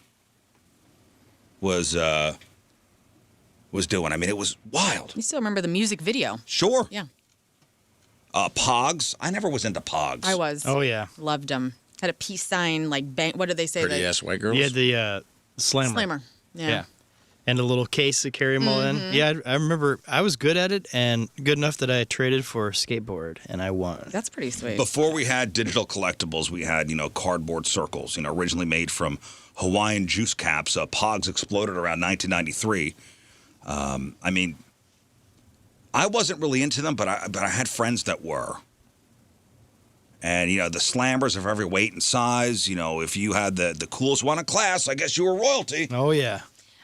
Speaker 1: was doing. I mean, it was wild.
Speaker 2: You still remember the music video?
Speaker 1: Sure.
Speaker 2: Yeah.
Speaker 1: Pogs. I never was into Pogs.
Speaker 2: I was.
Speaker 3: Oh, yeah.
Speaker 2: Loved them. Had a peace sign, like, bang, what did they say?
Speaker 4: Pretty
Speaker 2: The
Speaker 4: ass white girls.
Speaker 3: You had the slammer.
Speaker 2: slammer. Yeah.
Speaker 3: And a little case to carry them all in. Yeah, I remember I was good at it and good enough that I traded for a skateboard, and I won.
Speaker 2: That's pretty sweet.
Speaker 1: Before we had digital collectibles, we had, cardboard circles, originally made from Hawaiian juice caps. Pogs exploded around 1993. I mean, I wasn't really into them, but I had friends that were. And, the slammers of every weight and size. If you had the coolest one in class, I guess you were royalty.
Speaker 3: Oh, yeah.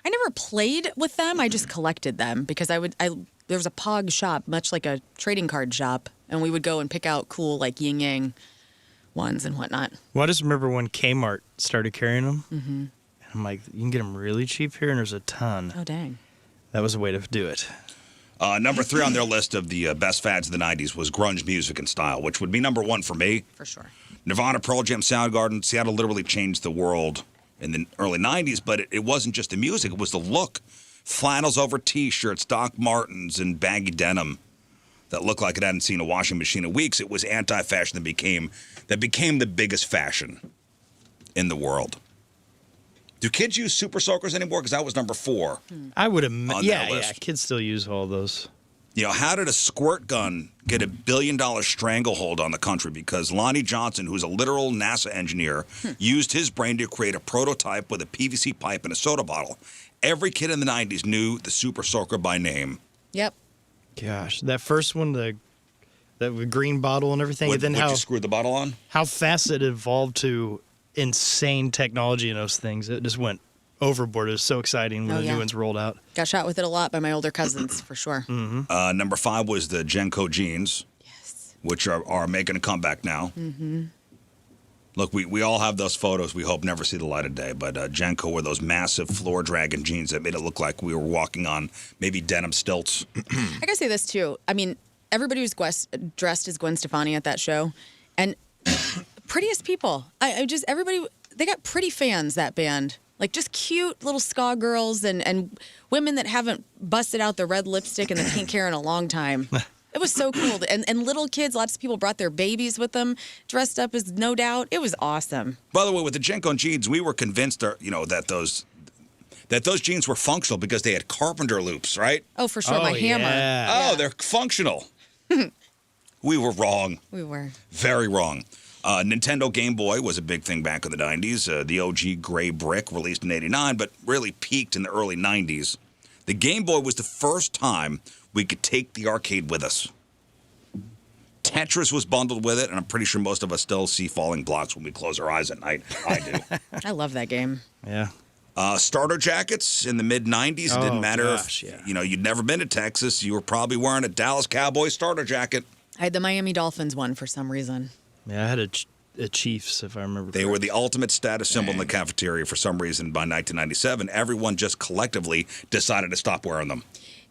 Speaker 2: I never played with them. I just collected them because there was a Pog shop, much like a trading card shop, and we would go and pick out cool, like, yin yang ones and whatnot.
Speaker 3: Well, I just remember when Kmart started carrying them. Mm-hmm. And I'm like, you can get them really cheap here, and there's a ton.
Speaker 2: Oh, dang.
Speaker 3: That was a way to do it.
Speaker 1: Number 3 on their list of the best fads of the 90s was grunge music and style, which would be number 1 for me.
Speaker 2: For sure.
Speaker 1: Nirvana, Pearl Jam, Soundgarden. Seattle literally changed the world in the early 90s, but it wasn't just the music, it was the look. Flannels over T-shirts, Doc Martens, and baggy denim that looked like it hadn't seen a washing machine in weeks. It was anti-fashion that became the biggest fashion in the world. Do kids use Super Soakers anymore? Because that was number 4.
Speaker 3: I would
Speaker 1: On
Speaker 3: have.
Speaker 1: their
Speaker 3: Yeah,
Speaker 1: list.
Speaker 3: kids still use all those.
Speaker 1: How did a squirt gun get $1 billion stranglehold on the country? Because Lonnie Johnson, who's a literal NASA engineer, used his brain to create a prototype with a PVC pipe and a soda bottle. Every kid in the 90s knew the Super Soaker by name.
Speaker 2: Yep.
Speaker 3: Gosh, that first one, the green bottle and everything, and then
Speaker 1: What you screwed the bottle on?
Speaker 3: how fast it evolved to insane technology in those things. It just went overboard. It was so exciting when
Speaker 2: Oh,
Speaker 3: the
Speaker 2: yeah.
Speaker 3: new ones rolled out.
Speaker 2: Got shot with it a lot by my older cousins, for sure.
Speaker 1: Number 5 was the Genco jeans,
Speaker 2: Yes.
Speaker 1: which are making a comeback now. Mm-hmm. Look, we all have those photos we hope never see the light of day, but Genco were those massive floor dragging jeans that made it look like we were walking on maybe denim stilts.
Speaker 2: I gotta say this, too. I mean, everybody was dressed as Gwen Stefani at that show, and prettiest people. Everybody, they got pretty fans, that band. Like, just cute little ska girls and women that haven't busted out the red lipstick and the pink hair in a long time. It was so cool. And little kids, lots of people brought their babies with them, dressed up as No Doubt. It was awesome.
Speaker 1: By the way, with the Jenko jeans, we were convinced, that those jeans were functional because they had carpenter loops, right?
Speaker 2: Oh, for sure. My hammer.
Speaker 1: Oh, they're functional. We were wrong.
Speaker 2: We were.
Speaker 1: Very wrong. Nintendo Game Boy was a big thing back in the 90s. The OG gray brick, released in 89, but really peaked in the early 90s. The Game Boy was the first time we could take the arcade with us. Tetris was bundled with it, and I'm pretty sure most of us still see falling blocks when we close our eyes at night. I do.
Speaker 2: I love that game.
Speaker 3: Yeah.
Speaker 1: Starter jackets in the mid-90s. It didn't matter if you'd never been to Texas. You were probably wearing a Dallas Cowboys starter jacket.
Speaker 2: I had the Miami Dolphins one for some reason.
Speaker 3: Yeah, I had a Chiefs, if I remember
Speaker 1: They were the ultimate status symbol in the cafeteria for some reason. By 1997, everyone just collectively decided to stop wearing them.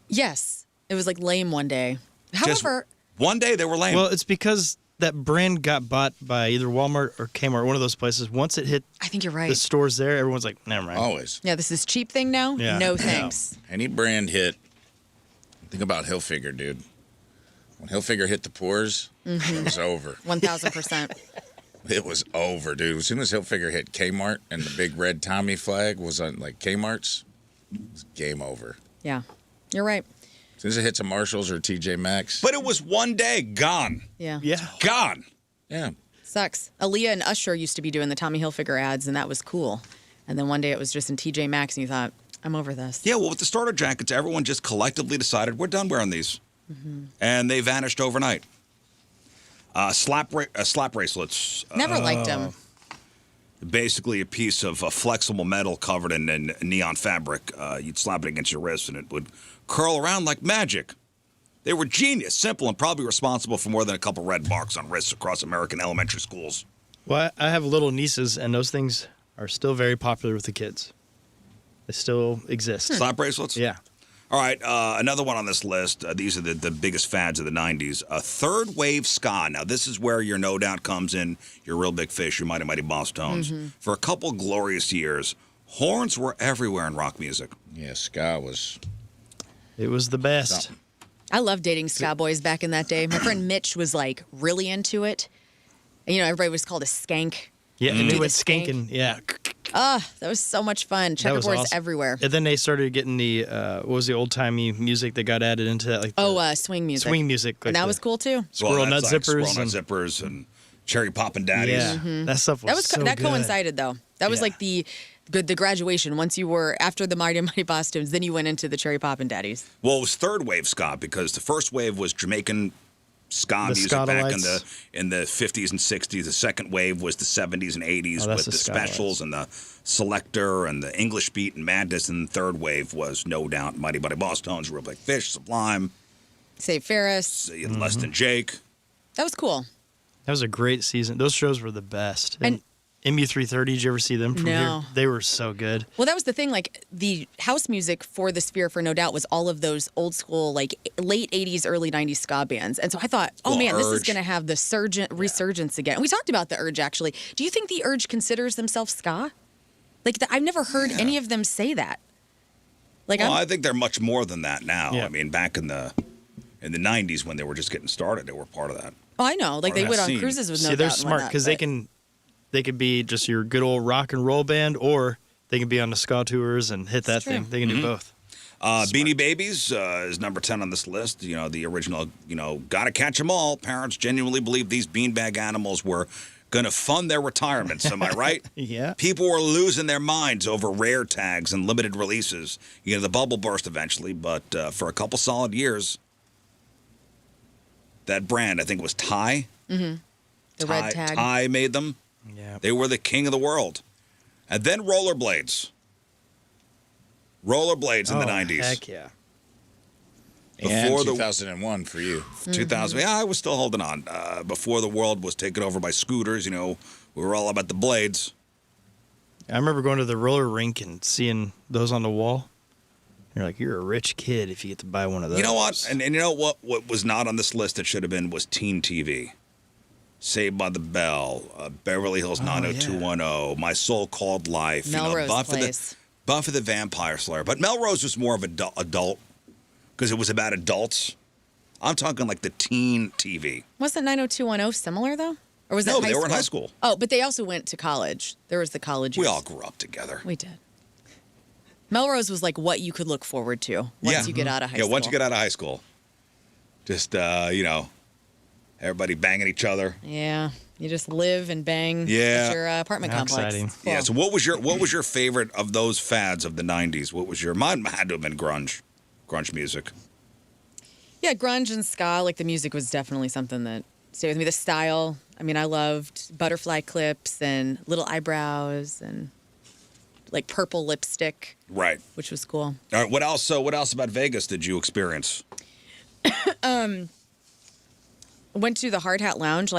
Speaker 2: Yes. It was like lame one day. However,
Speaker 1: one day they were lame.
Speaker 3: Well, it's because that brand got bought by either Walmart or Kmart, one of those places. Once it hit
Speaker 2: I think you're right.
Speaker 3: the stores there, everyone's like, never mind.
Speaker 4: Always.
Speaker 2: Yeah, this is cheap thing now?
Speaker 3: Yeah.
Speaker 2: No thanks.
Speaker 4: Any brand hit. Think about Hilfiger, dude. When Hilfiger hit the pores, it was over.
Speaker 2: 1,000%.
Speaker 4: It was over, dude. As soon as Hilfiger hit Kmart and the big red Tommy flag was on like Kmart's, it was game over.
Speaker 2: Yeah, you're right.
Speaker 4: As soon as it hits a Marshalls or a TJ Maxx.
Speaker 1: But it was one day gone.
Speaker 2: Yeah.
Speaker 3: Yeah.
Speaker 1: Gone.
Speaker 4: Yeah.
Speaker 2: Sucks. Aaliyah and Usher used to be doing the Tommy Hilfiger ads, and that was cool. And then one day it was just in TJ Maxx, and you thought, I'm over this.
Speaker 1: Yeah, well, with the starter jackets, everyone just collectively decided, we're done wearing these. And they vanished overnight. Slap bracelets.
Speaker 2: Never liked them.
Speaker 1: Basically a piece of flexible metal covered in neon fabric. You'd slap it against your wrist, and it would curl around like magic. They were genius, simple, and probably responsible for more than a couple red marks on wrists across American elementary schools.
Speaker 3: Well, I have little nieces, and those things are still very popular with the kids. They still exist.
Speaker 1: Slap bracelets?
Speaker 3: Yeah.
Speaker 1: All right, another one on this list. These are the biggest fads of the 90s. Third wave ska. Now, this is where your No Doubt comes in, your Real Big Fish, your Mighty Mighty Boss Tones. For a couple glorious years, horns were everywhere in rock music.
Speaker 4: Yeah, ska was...
Speaker 3: It was the best.
Speaker 4: Something.
Speaker 2: I loved dating ska boys back in that day. My friend Mitch was like really into it. And, everybody was called a skank.
Speaker 3: Yeah, and
Speaker 2: Do
Speaker 3: they
Speaker 2: the
Speaker 3: went
Speaker 2: skank.
Speaker 3: skanking. Yeah.
Speaker 2: That was so much fun.
Speaker 3: That was
Speaker 2: Checkerboards
Speaker 3: awesome.
Speaker 2: everywhere.
Speaker 3: And then they started getting the, what was the old-timey music that got added into that? Like
Speaker 2: Swing music.
Speaker 3: swing music. Like
Speaker 2: And that was cool too.
Speaker 3: Squirrel nut
Speaker 1: that's like
Speaker 3: zippers.
Speaker 1: Squirrel nut zippers and cherry poppin' daddies.
Speaker 3: Yeah, that stuff was
Speaker 2: That was
Speaker 3: so
Speaker 2: that
Speaker 3: good.
Speaker 2: coincided though. That was
Speaker 3: Yeah.
Speaker 2: like the graduation. Once you were after the Mighty Mighty Boss Tones, then you went into the Cherry Poppin' Daddies.
Speaker 1: Well, it was third wave ska because the first wave was Jamaican ska
Speaker 3: The
Speaker 1: music back
Speaker 3: Scotalites.
Speaker 1: in the 50s and 60s. The second wave was the 70s and 80s
Speaker 3: Oh,
Speaker 1: with
Speaker 3: that's
Speaker 1: the
Speaker 3: the
Speaker 1: specials
Speaker 3: Scotalites.
Speaker 1: and the selector and the English beat and madness. And the third wave was No Doubt, Mighty Mighty Boss Tones, Real Big Fish, Sublime,
Speaker 2: Save Ferris.
Speaker 1: Less Than Jake.
Speaker 2: That was cool.
Speaker 3: That was a great season. Those shows were the best.
Speaker 2: And-
Speaker 3: MU330, did you ever see them from
Speaker 2: No.
Speaker 3: here? They were so good.
Speaker 2: Well, that was the thing. Like the house music for the Sphere, for No Doubt, was all of those old school, like late '80s, early '90s ska bands. And so I thought, oh
Speaker 1: Well,
Speaker 2: man, this is
Speaker 1: Urge.
Speaker 2: going to have the resurgence again. And we talked about the Urge actually. Do you think the Urge considers themselves ska? Like I've never heard any of them say that. Like
Speaker 1: Well, I think they're much more than that now.
Speaker 3: Yeah.
Speaker 1: I mean, back in the 90s when they were just getting started, they were part of that.
Speaker 2: oh, I know. Like
Speaker 1: Or
Speaker 2: they
Speaker 1: that
Speaker 2: went on
Speaker 1: scene.
Speaker 2: cruises with No
Speaker 3: See, they're
Speaker 2: Doubt and
Speaker 3: smart
Speaker 2: whatnot,
Speaker 3: because
Speaker 2: but-
Speaker 3: they could be just your good old rock and roll band, or they can be on the ska tours and hit that
Speaker 2: true.
Speaker 3: thing. They can do both.
Speaker 1: Beanie Babies is number 10 on this list. The original, Gotta Catch 'Em All. Parents genuinely believed these beanbag animals were going to fund their retirements. Am I right?
Speaker 3: Yeah.
Speaker 1: People were losing their minds over rare tags and limited releases. The bubble burst eventually, but for a couple solid years, that brand, I think it was Thai.
Speaker 2: the red tag.
Speaker 1: Thai made them.
Speaker 3: Yeah.
Speaker 1: They were the king of the world. And then rollerblades. Rollerblades in the 90s.
Speaker 3: Heck yeah.
Speaker 4: And
Speaker 1: Before the
Speaker 4: 2001 for you.
Speaker 1: 2000. Yeah, I was still holding on. Before the world was taken over by scooters, we were all about the blades.
Speaker 3: I remember going to the roller rink and seeing those on the wall. You're like, you're a rich kid if you get to buy one of those.
Speaker 1: You know what? And you know what? What was not on this list that should have been was Teen TV. Saved by the Bell, Beverly Hills 90210, My So-Called Life,
Speaker 2: Melrose
Speaker 1: Buffy
Speaker 2: Place.
Speaker 1: Buffy the Vampire Slayer. But Melrose was more of adult because it was about adults. I'm talking like the teen TV.
Speaker 2: Wasn't 90210 similar, though? Or was that
Speaker 1: No,
Speaker 2: high
Speaker 1: they were in
Speaker 2: school?
Speaker 1: high school.
Speaker 2: Oh, but they also went to college. There was the college
Speaker 1: We
Speaker 2: years.
Speaker 1: all grew up together.
Speaker 2: We did. Melrose was like what you could look forward to once you get out of high school.
Speaker 1: Yeah, once you get out of high school. Just, everybody banging each other.
Speaker 2: Yeah. You just live and bang at your apartment
Speaker 3: How
Speaker 2: complex.
Speaker 3: exciting.
Speaker 2: It's cool.
Speaker 1: Yeah, so what was your favorite of those fads of the 90s? What was mine had to have been grunge music.
Speaker 2: Yeah, grunge and ska, like the music was definitely something that stayed with me. The style, I mean, I loved butterfly clips and little eyebrows and like purple lipstick,
Speaker 1: Right.
Speaker 2: which was cool.
Speaker 1: All right, what else? So what else about Vegas did you experience?
Speaker 2: Went to the Hard Hat Lounge.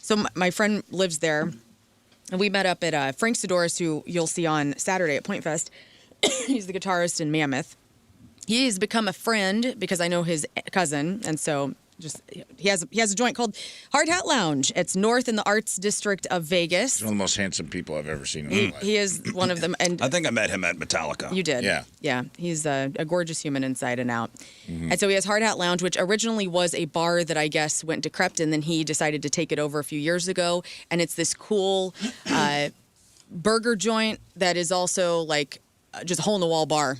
Speaker 2: So my friend lives there, and we met up at Frank Sidoris, who you'll see on Saturday at Point Fest. He's the guitarist in Mammoth. He's become a friend because I know his cousin, and so he has a joint called Hard Hat Lounge. It's north in the Arts District of Vegas.
Speaker 4: He's one of the most handsome people I've ever seen in my life.
Speaker 2: He is one of them, and
Speaker 1: I think I met him at Metallica.
Speaker 2: you did.
Speaker 4: Yeah.
Speaker 2: He's a gorgeous human inside and out. And so he has Hard Hat Lounge, which originally was a bar that I guess went decrepit, and then he decided to take it over a few years ago. And it's this cool burger joint that is also like just a hole in the wall bar,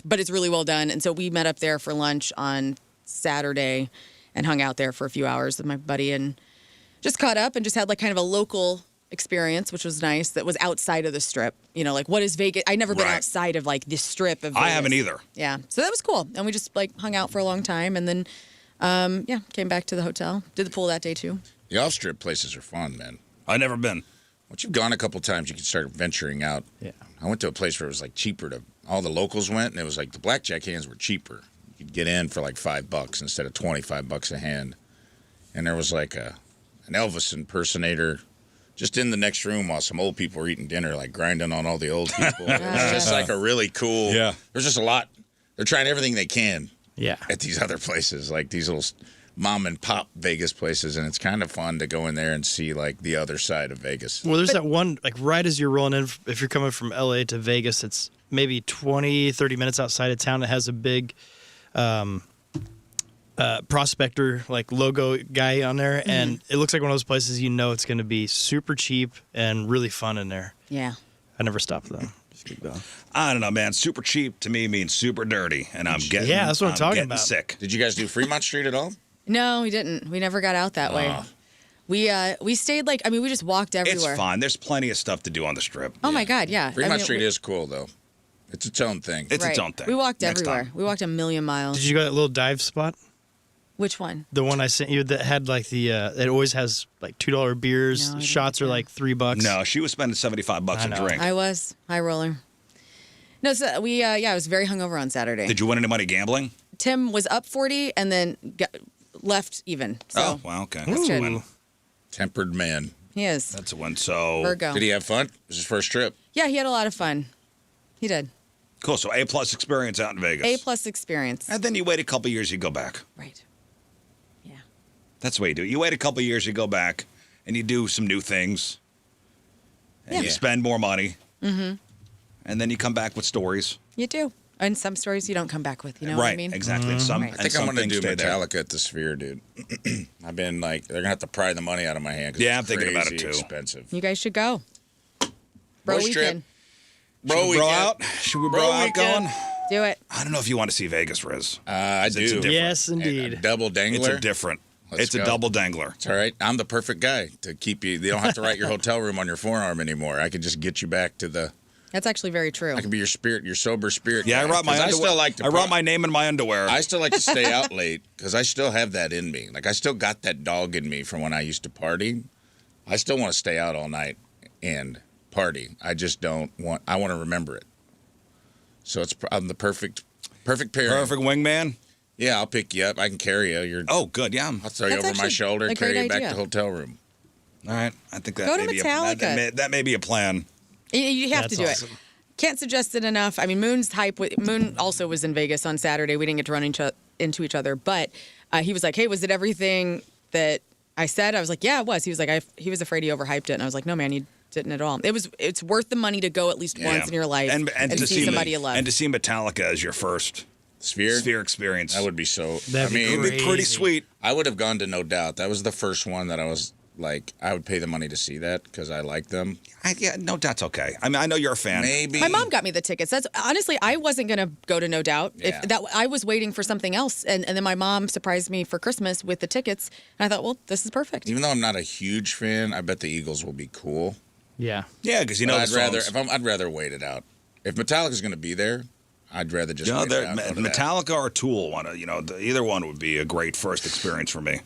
Speaker 2: but it's really well done. And so we met up there for lunch on Saturday and hung out there for a few hours with my buddy and just caught up and just had like kind of a local experience, which was nice. That was outside of the strip. Like what is Vegas? I'd never been
Speaker 1: Right.
Speaker 2: outside of like this strip of Vegas.
Speaker 1: I haven't either.
Speaker 2: Yeah. So that was cool. And we just like hung out for a long time and then, came back to the hotel. Did the pool that day too.
Speaker 4: The off-strip places are fun, man.
Speaker 1: I've never been.
Speaker 4: Once you've gone a couple times, you can start venturing out.
Speaker 3: Yeah.
Speaker 4: I went to a place where it was like cheaper all the locals went, and it was like the blackjack hands were cheaper. You could get in for like $5 instead of $25 a hand. And there was like an Elvis impersonator just in the next room while some old people were eating dinner, like grinding on all the old people. It was just like a really cool.
Speaker 1: Yeah.
Speaker 4: There's just a lot. They're trying everything they can
Speaker 3: Yeah.
Speaker 4: at these other places, like these little mom and pop Vegas places, and it's kind of fun to go in there and see like the other side of Vegas.
Speaker 3: Well, there's that one, like right as you're rolling in, if you're coming from LA to Vegas, it's maybe 20, 30 minutes outside of town. It has a big prospector like logo guy on there, and it looks like one of those places it's going to be super cheap and really fun in there.
Speaker 2: Yeah.
Speaker 3: I never stopped though. Just keep going.
Speaker 1: I don't know, man. Super cheap to me means super dirty, and I'm getting
Speaker 3: that's what I'm talking
Speaker 1: getting
Speaker 3: about.
Speaker 1: sick.
Speaker 4: Did you guys do Fremont Street at all?
Speaker 2: No, we didn't. We never got out that way. We stayed we just walked everywhere.
Speaker 1: It's fine. There's plenty of stuff to do on the strip.
Speaker 2: Oh my God, yeah.
Speaker 4: Fremont Street is cool though. It's its own thing.
Speaker 1: It's its own thing.
Speaker 2: We walked
Speaker 1: Next
Speaker 2: everywhere.
Speaker 1: time.
Speaker 2: We walked a million miles.
Speaker 3: Did you go to that little dive spot?
Speaker 2: Which one?
Speaker 3: The one I sent you that had like it always has like $2 beers.
Speaker 2: No, I didn't
Speaker 3: Shots
Speaker 2: get
Speaker 3: are
Speaker 2: that.
Speaker 3: like $3.
Speaker 1: No, she was spending $75
Speaker 3: I
Speaker 1: a
Speaker 3: know.
Speaker 1: drink.
Speaker 2: I was high roller. No, so I was very hungover on Saturday.
Speaker 1: Did you win any money gambling?
Speaker 2: Tim was up 40 and then left even. So
Speaker 1: Oh, well, okay.
Speaker 2: That's good.
Speaker 3: Ooh.
Speaker 4: Tempered man.
Speaker 2: he is.
Speaker 1: That's a win. So
Speaker 2: Virgo.
Speaker 4: Did he have fun? It was his first trip.
Speaker 2: Yeah, he had a lot of fun. He did.
Speaker 1: cool. So A+ experience out in Vegas.
Speaker 2: A+ experience.
Speaker 1: And then you wait a couple years, you go back.
Speaker 2: Right. Yeah.
Speaker 1: That's the way you do it. You wait a couple years, you go back, and you do some new things. And you
Speaker 4: Yeah.
Speaker 1: spend more money. Mm-hmm. And then you come back with stories.
Speaker 2: You do. And some stories you don't come back with, you know
Speaker 1: right,
Speaker 2: what I mean?
Speaker 1: exactly. And some,
Speaker 2: Right.
Speaker 4: I
Speaker 1: and
Speaker 4: think
Speaker 1: some
Speaker 4: I'm going to
Speaker 1: things
Speaker 4: do
Speaker 1: stay there.
Speaker 4: Metallica at the Sphere, dude. I've been like, they're going to have to pry the money out of my hand. 'Cause
Speaker 1: Yeah,
Speaker 4: it's
Speaker 1: I'm thinking about it,
Speaker 4: crazy
Speaker 1: too.
Speaker 4: Expensive.
Speaker 2: You guys should go. Bro
Speaker 4: Road trip.
Speaker 2: weekend.
Speaker 1: Should we bro
Speaker 4: weekend.
Speaker 1: out? Should we bro,
Speaker 4: Bro
Speaker 1: out
Speaker 4: weekend.
Speaker 1: going?
Speaker 2: Do it.
Speaker 1: I don't know if you want to see Vegas, Riz.
Speaker 4: I
Speaker 1: It's a
Speaker 4: do.
Speaker 1: different-
Speaker 3: Yes,
Speaker 4: And
Speaker 3: indeed.
Speaker 4: a double dangler.
Speaker 1: It's a different.
Speaker 4: Let's
Speaker 1: it's a
Speaker 4: go.
Speaker 1: double dangler.
Speaker 4: It's all right. I'm the perfect guy to keep you. They don't have to write your hotel room on your forearm anymore. I can just get you back to the.
Speaker 2: That's actually very true.
Speaker 4: I can be your spirit, your sober spirit.
Speaker 1: Yeah, I
Speaker 4: guy.
Speaker 1: wrote my
Speaker 4: 'Cause
Speaker 1: underwear.
Speaker 4: I still like to.
Speaker 1: I wrote my name in my underwear.
Speaker 4: I still like to stay out late because I still have that in me. Like I still got that dog in me from when I used to party. I still want to stay out all night and party. I just don't want. I want to remember it. So I'm the perfect pairing.
Speaker 1: Perfect wingman.
Speaker 4: Yeah, I'll pick you up. I can carry you.
Speaker 1: Oh, good. Yeah.
Speaker 4: I'll throw you
Speaker 2: That's
Speaker 4: over my
Speaker 2: actually
Speaker 4: shoulder,
Speaker 2: a
Speaker 4: carry
Speaker 2: great
Speaker 4: you back
Speaker 2: idea.
Speaker 4: to the hotel room.
Speaker 1: All right. I think that
Speaker 2: Go
Speaker 1: may
Speaker 2: to
Speaker 1: be
Speaker 2: Metallica.
Speaker 1: that may be a plan.
Speaker 2: You have
Speaker 3: That's
Speaker 2: to do
Speaker 3: awesome.
Speaker 2: it. Can't suggest it enough. I mean, Moon also was in Vegas on Saturday. We didn't get to run into each other, but he was like, "Hey, was it everything that I said?" I was like, "Yeah, it was." He was like, "He was afraid he overhyped it," and I was like, "No, man, you didn't at all. It's worth the money to go at least once in your life and to see somebody you love."
Speaker 1: And to see Metallica as your first
Speaker 4: Sphere
Speaker 1: experience.
Speaker 4: That would be so.
Speaker 3: That'd be
Speaker 1: It'd be pretty
Speaker 3: crazy.
Speaker 1: sweet.
Speaker 4: I would have gone to No Doubt. That was the first one that I was like, I would pay the money to see that because I like them.
Speaker 1: Yeah, no, that's okay. I mean, I know you're a fan.
Speaker 4: Maybe.
Speaker 2: My mom got me the tickets. That's honestly, I wasn't gonna go to No Doubt.
Speaker 4: Yeah.
Speaker 2: If that, I was waiting for something else, and then my mom surprised me for Christmas with the tickets, and I thought, well, this is perfect.
Speaker 4: Even though I'm not a huge fan, I bet the Eagles will be cool.
Speaker 3: Yeah.
Speaker 1: Yeah, because you know
Speaker 4: But
Speaker 1: the
Speaker 4: I'd rather wait it out. If Metallica's going to be there, I'd rather just wait it out. Go to that.
Speaker 1: Metallica or Tool, either one would be a great first experience for me.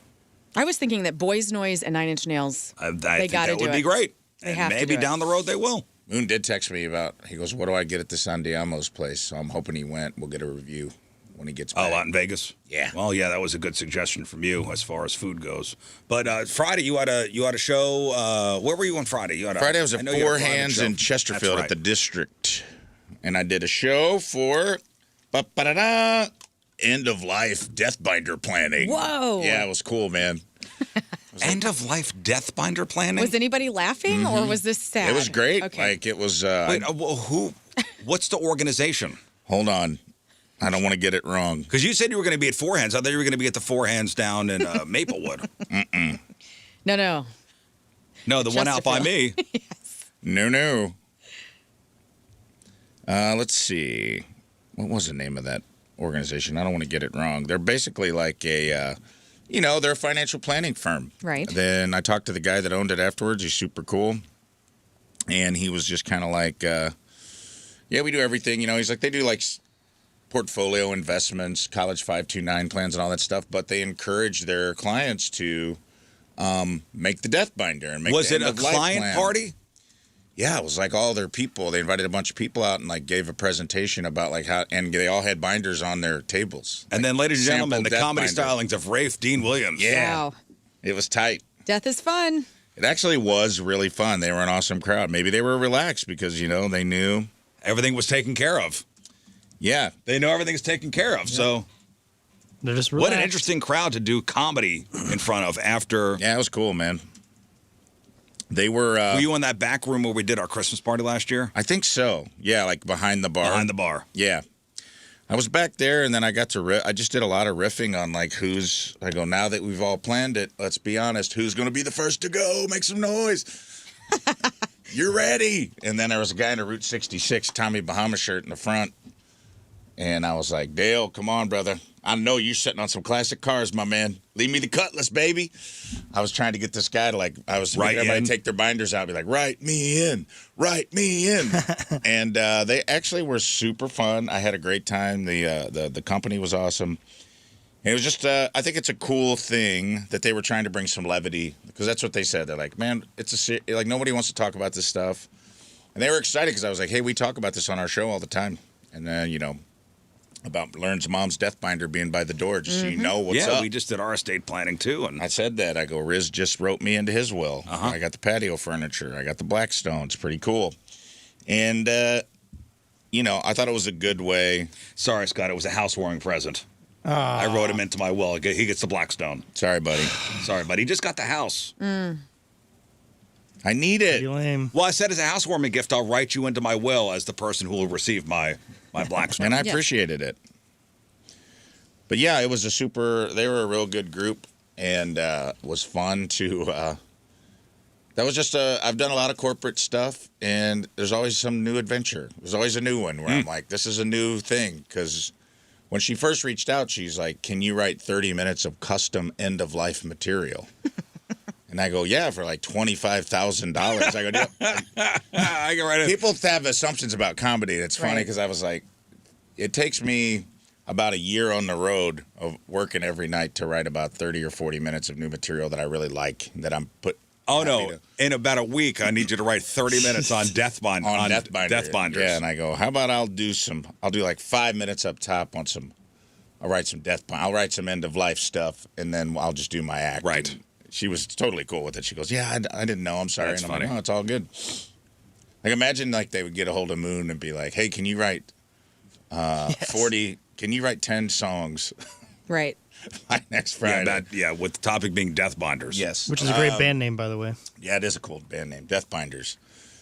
Speaker 2: I was thinking that Boys Noise and Nine Inch Nails,
Speaker 1: I
Speaker 2: they
Speaker 1: think
Speaker 2: got to
Speaker 1: that
Speaker 2: do
Speaker 1: would
Speaker 2: it.
Speaker 1: be great.
Speaker 2: They
Speaker 1: And
Speaker 2: have to
Speaker 1: maybe
Speaker 2: do it.
Speaker 1: down the road they will.
Speaker 4: Moon did text me he goes, what do I get at the San Diamo's place? So I'm hoping he went. We'll get a review when he gets back.
Speaker 1: Oh, out in Vegas.
Speaker 4: Yeah.
Speaker 1: Well, yeah, that was a good suggestion from you as far as food goes. But Friday, you had a show. Where were you on Friday?
Speaker 4: Friday I was at
Speaker 1: know you had
Speaker 4: Four
Speaker 1: a private
Speaker 4: Hands
Speaker 1: show.
Speaker 4: in Chesterfield
Speaker 1: That's
Speaker 4: at the District, and I did a show for end of life Deathbinder planning.
Speaker 2: Whoa.
Speaker 4: Yeah, it was cool, man.
Speaker 1: End of life Deathbinder planning.
Speaker 2: Was anybody laughing, or was this sad?
Speaker 4: It was great.
Speaker 2: Okay.
Speaker 4: Like it was.
Speaker 1: Wait, well, who? What's the organization?
Speaker 4: Hold on, I don't want to get it wrong.
Speaker 1: Because you said you were going to be at Four Hands. I thought you were going to be at the Four Hands down in Maplewood.
Speaker 2: No.
Speaker 1: No, the one out by me.
Speaker 4: No. Let's see. What was the name of that organization? I don't want to get it wrong. They're basically like a, they're a financial planning firm.
Speaker 2: Right.
Speaker 4: Then I talked to the guy that owned it afterwards. He's super cool. And he was just kind of like, we do everything. He's like, they do like portfolio investments, college 529 plans and all that stuff. But they encourage their clients to make the Deathbinder and make
Speaker 1: Was
Speaker 4: the
Speaker 1: it a
Speaker 4: end-of-life
Speaker 1: client
Speaker 4: plan.
Speaker 1: party?
Speaker 4: Yeah, it was like all their people. They invited a bunch of people out and like gave a presentation about like how, and they all had binders on their tables.
Speaker 1: And then, ladies and gentlemen, the
Speaker 4: sample
Speaker 1: comedy
Speaker 4: Deathbinder.
Speaker 1: stylings of Rafe Dean Williams.
Speaker 4: Yeah.
Speaker 2: Wow.
Speaker 4: It was tight.
Speaker 2: Death is fun.
Speaker 4: It actually was really fun. They were an awesome crowd. Maybe they were relaxed because, they knew.
Speaker 1: Everything was taken care of.
Speaker 4: Yeah.
Speaker 1: They know everything's taken care of. So,
Speaker 3: They're just
Speaker 1: what an
Speaker 3: relaxed.
Speaker 1: interesting crowd to do comedy in front of after.
Speaker 4: Yeah, it was cool, man. They were.
Speaker 1: Were you in that back room where we did our Christmas party last year?
Speaker 4: I think so. Yeah, like behind the bar.
Speaker 1: Behind the bar.
Speaker 4: Yeah. I was back there, and then I got to I just did a lot of riffing on like I go, now that we've all planned it, let's be honest, who's going to be the first to go? Make some noise. You're ready. And then there was a guy in a Route 66 Tommy Bahama shirt in the front. And I was like, Dale, come on, brother. I know you're sitting on some classic cars, my man. Leave me the cutlass, baby. I was trying to get this guy to
Speaker 1: Write
Speaker 4: everybody
Speaker 1: in.
Speaker 4: take their binders out and be like, write me in. And they actually were super fun. I had a great time. The company was awesome. And it was just, I think it's a cool thing that they were trying to bring some levity because that's what they said. They're like, man, like nobody wants to talk about this stuff. And they were excited because I was like, hey, we talk about this on our show all the time. And then, about Learn's mom's Deathbinder being by the door, just so you know what's
Speaker 1: Yeah,
Speaker 4: up.
Speaker 1: we just did our estate planning too. And
Speaker 4: I said that. I go, Rizz just wrote me into his will. I got the patio furniture. I got the Blackstone. It's pretty cool. And, I thought it was a good way.
Speaker 1: sorry, Scott, it was a housewarming present. I wrote him into my will. He gets the Blackstone.
Speaker 4: Sorry, buddy.
Speaker 1: Sorry, but he just got the house.
Speaker 4: I need
Speaker 3: Pretty
Speaker 4: it.
Speaker 3: lame.
Speaker 1: Well, I said as a housewarming gift, I'll write you into my will as the person who will receive my Blackstone.
Speaker 4: And I
Speaker 2: Yeah.
Speaker 4: appreciated it. But yeah, it was they were a real good group and was fun to, that was just I've done a lot of corporate stuff and there's always some new adventure. There's always a new one where I'm like, this is a new thing. Because when she first reached out, she's like, can you write 30 minutes of custom end-of-life material? And I go, yeah, for like $25,000. I go, yeah.
Speaker 1: I can write it.
Speaker 4: People have assumptions about comedy. And it's funny
Speaker 2: Right.
Speaker 4: because I was like, it takes me about a year on the road of working every night to write about 30 or 40 minutes of new material that I really like that I'm
Speaker 1: Oh, no.
Speaker 4: happy
Speaker 1: In about a week, I need you to write 30 minutes on Deathbinder.
Speaker 4: on Deathbinder.
Speaker 1: Deathbinders.
Speaker 4: Yeah, and I go, how about I'll do like 5 minutes up top on I'll write some I'll write some end of life stuff and then I'll just do my act.
Speaker 1: Right.
Speaker 4: And she was totally cool with it. She goes, yeah, I didn't know. I'm sorry.
Speaker 1: That's
Speaker 4: and I'm
Speaker 1: funny.
Speaker 4: like, oh, it's all good. Like imagine like they would get a hold of Moon and be like, hey, can you write 40, can you write 10 songs
Speaker 2: Right.
Speaker 4: by next Friday?
Speaker 1: With the topic being Deathbinders.
Speaker 4: Yes.
Speaker 3: Which is a great band name, by the way.
Speaker 4: Yeah, it is a cool band name, Deathbinders.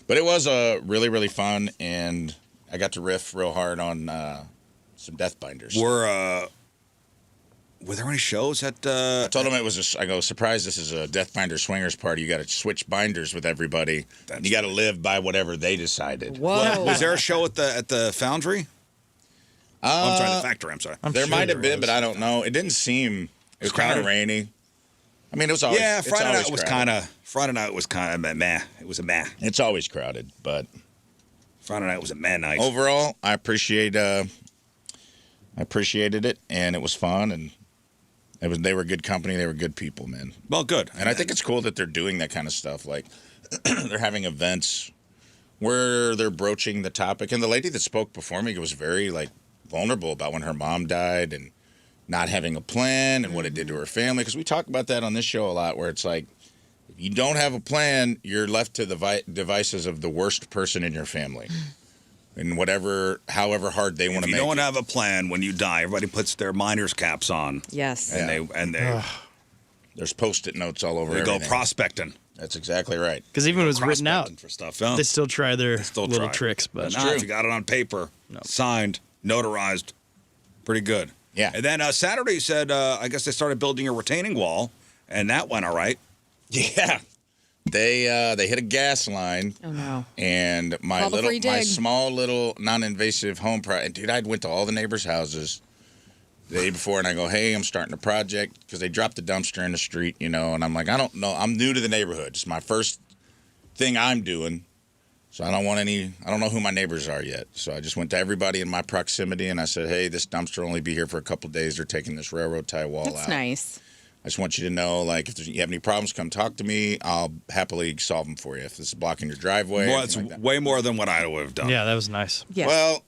Speaker 4: But it was really, really fun, and I got to riff real hard on some Deathbinders.
Speaker 1: Were there any shows at?
Speaker 4: I told him it was. I go, surprise! This is a Deathbinder swingers party. You got to switch binders with everybody. And you got to live by whatever they decided.
Speaker 2: Whoa.
Speaker 1: Was there a show at the Foundry? I'm sorry, the factory. I'm sorry.
Speaker 4: There might have been, but I don't know. It didn't seem. It was kind of rainy. I mean, it was always.
Speaker 1: Yeah, Friday night was
Speaker 4: crowded.
Speaker 1: Friday night was kind of meh. It was a meh.
Speaker 4: It's always crowded, but
Speaker 1: Friday night was a meh night.
Speaker 4: Overall, I appreciated it, and it was fun, and they were good company. They were good people, man.
Speaker 1: Well, good.
Speaker 4: And I think it's cool that they're doing that kind of stuff. Like they're having events where they're broaching the topic. And the lady that spoke before me was very like vulnerable about when her mom died and not having a plan and what it did to her family. Because we talk about that on this show a lot, where it's like, if you don't have a plan, you're left to the devices of the worst person in your family. And however hard they want to make it.
Speaker 1: If you don't have a plan when you die, everybody puts their miner's caps on.
Speaker 2: Yes.
Speaker 1: And they
Speaker 4: there's Post-it notes all over
Speaker 1: they
Speaker 4: everything.
Speaker 1: go prospecting.
Speaker 4: That's exactly right.
Speaker 3: Because even when it was written out,
Speaker 1: for stuff, yeah.
Speaker 3: they still try their little tricks. But
Speaker 1: Nah, if you got it on paper, signed, notarized, pretty good.
Speaker 4: Yeah.
Speaker 1: And then Saturday you said, I guess they started building a retaining wall, and that went all right.
Speaker 4: Yeah. They hit a gas line.
Speaker 2: Oh no!
Speaker 4: And my small little non-invasive home project. Dude, I went to all the neighbors' houses the day before, and I go, "Hey, I'm starting a project," because they dropped the dumpster in the street, and I'm like, I don't know, I'm new to the neighborhood. It's my first thing I'm doing, so I don't know who my neighbors are yet. So I just went to everybody in my proximity, and I said, "Hey, this dumpster will only be here for a couple of days. They're taking this railroad tie wall out.
Speaker 2: That's nice.
Speaker 4: I just want you to know, like, if you have any problems, come talk to me. I'll happily solve them for you. If this is blocking your driveway."
Speaker 1: Well, it's way more than what I would have done.
Speaker 3: Yeah, that was nice.
Speaker 2: Yes.
Speaker 4: Well,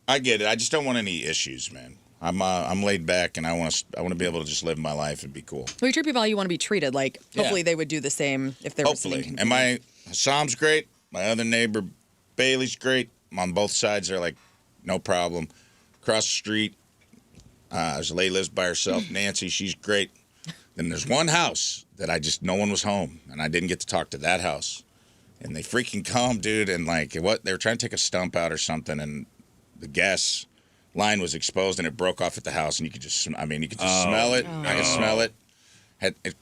Speaker 4: I get it. I just don't want any issues, man. I'm laid back, and I want to be able to just live my life and be cool.
Speaker 2: Well, you treat people how you want to be treated. Like, hopefully they would do the same if they were
Speaker 4: Hopefully. And my Hassam's great. My other neighbor, Bailey's great. On both sides, they're like, no problem. Across the street, there's a lady lives by herself, Nancy. She's great. Then there's one house that no one was home, and I didn't get to talk to that house. And they freaking come, dude, and like, they were trying to take a stump out or something, and the gas line was exposed, and it broke off at the house, and you could just smell it. I could smell it.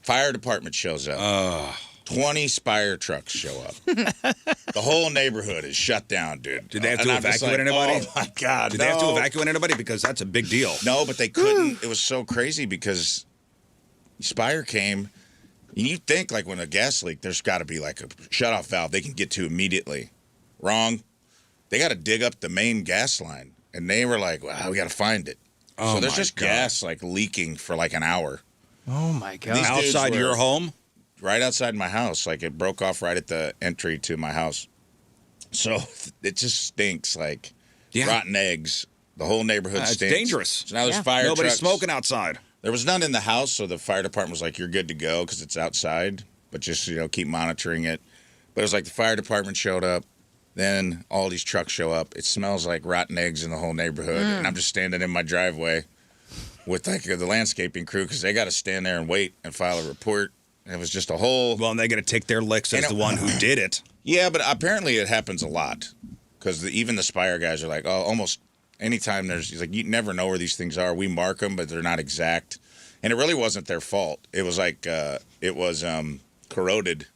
Speaker 4: Fire department shows up. 20 Spire trucks show up. The whole neighborhood is shut down, dude.
Speaker 1: Did they have to evacuate anybody?
Speaker 4: Oh, my God.
Speaker 1: Did they have to evacuate anybody? Because that's a big deal.
Speaker 4: No, but they couldn't. It was so crazy because Spire came. You think, like, when a gas leak, there's got to be, like, a shutoff valve they can get to immediately. Wrong. They got to dig up the main gas line. And they were like, wow, we got to find it. So there's just gas, like, leaking for, like, an hour.
Speaker 3: Oh, my God.
Speaker 1: Outside your home?
Speaker 4: Right outside my house. Like, it broke off right at the entry to my house. So it just stinks, like rotten eggs. The whole neighborhood stinks.
Speaker 1: It's dangerous.
Speaker 4: So now there's fire trucks.
Speaker 1: Nobody's smoking outside.
Speaker 4: There was none in the house, so the fire department was like, you're good to go because it's outside. But just, keep monitoring it. But it was like the fire department showed up. Then all these trucks show up. It smells like rotten eggs in the whole neighborhood. And I'm just standing in my driveway with like the landscaping crew because they got to stand there and wait and file a report. And it was just a whole...
Speaker 1: Well, and they got to take their licks as the one who did it.
Speaker 4: Yeah, but apparently it happens a lot. Because even the Spire guys are like, almost anytime he's like, you never know where these things are. We mark them, but they're not exact. And it really wasn't their fault. It was like, it was corroded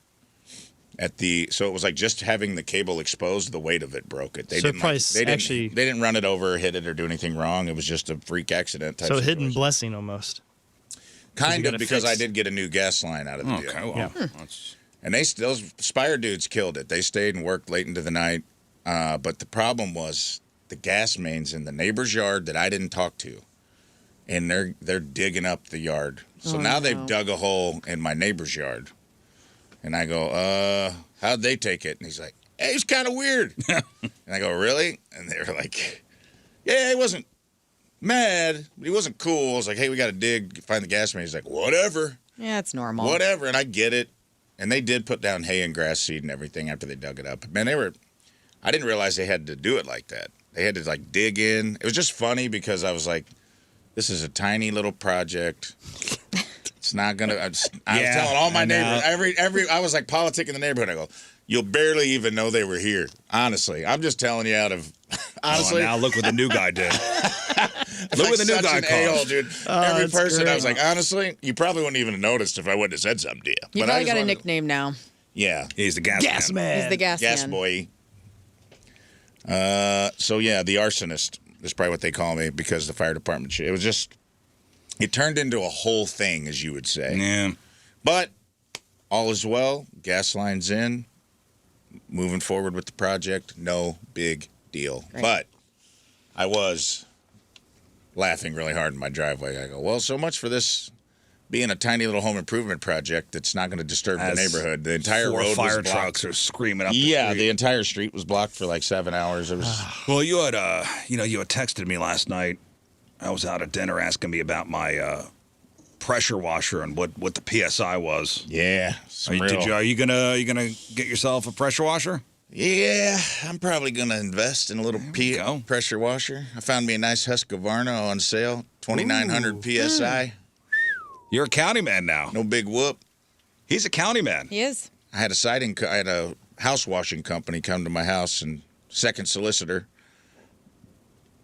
Speaker 4: so it was like just having the cable exposed, the weight of it broke it. They didn't run it over, hit it, or do anything wrong. It was just a freak accident type situation.
Speaker 3: Hidden blessing almost.
Speaker 4: Kind of, because I did get a new gas line out of the deal.
Speaker 1: Okay, well,
Speaker 4: and those Spire dudes killed it. They stayed and worked late into the night. But the problem was the gas mains in the neighbor's yard that I didn't talk to. And they're digging up the yard. So now they've dug a hole in my neighbor's yard. And I go, how'd they take it? And he's like, hey, it's kind of weird. And I go, really? And they were like, yeah, he wasn't mad, but he wasn't cool. I was like, hey, we got to find the gas main. He's like, whatever.
Speaker 2: Yeah, it's normal.
Speaker 4: Whatever. And I get it. And they did put down hay and grass seed and everything after they dug it up. Man, I didn't realize they had to do it like that. They had to, like, dig in. It was just funny because I was like, this is a tiny little project. It's not going to... I was telling all my neighbors, I was like politicking the neighborhood. I go, you'll barely even know they were here. Honestly. I'm just telling you out of... Honestly.
Speaker 1: Now look what the new guy did. Louis the new guy
Speaker 4: an a-hole, dude. Every
Speaker 3: that's
Speaker 4: person,
Speaker 3: great.
Speaker 4: I was like, honestly, you probably wouldn't even have noticed if I wouldn't have said something to you.
Speaker 2: You
Speaker 4: But I
Speaker 2: probably
Speaker 4: just
Speaker 2: got a
Speaker 4: wanted-
Speaker 2: nickname now.
Speaker 4: Yeah.
Speaker 1: He's the gas man.
Speaker 2: He's the gas man.
Speaker 4: boy. So yeah, the arsonist is probably what they call me because the fire department shit. It was just, it turned into a whole thing, as you would say.
Speaker 1: Yeah.
Speaker 4: But all is well. Gas line's in. Moving forward with the project. No big deal.
Speaker 2: Right.
Speaker 4: But I was laughing really hard in my driveway. I go, well, so much for this being a tiny little home improvement project that's not going to disturb the
Speaker 1: As
Speaker 4: neighborhood. The entire
Speaker 1: Four
Speaker 4: road
Speaker 1: fire
Speaker 4: was blocked.
Speaker 1: trucks are screaming up the
Speaker 4: Yeah,
Speaker 1: street.
Speaker 4: the entire street was blocked for like 7 hours. It was
Speaker 1: Well, you had you had texted me last night. I was out at dinner asking me about my pressure washer and what the PSI was.
Speaker 4: yeah.
Speaker 1: Are you gonna get yourself a pressure washer?
Speaker 4: Yeah, I'm probably going to invest in a little
Speaker 1: go.
Speaker 4: pressure washer. I found me a nice Husqvarna on sale, 2,900 PSI.
Speaker 1: You're a county man now.
Speaker 4: No big whoop.
Speaker 1: He's a county man.
Speaker 2: He is.
Speaker 4: I had a house washing company come to my house and second solicitor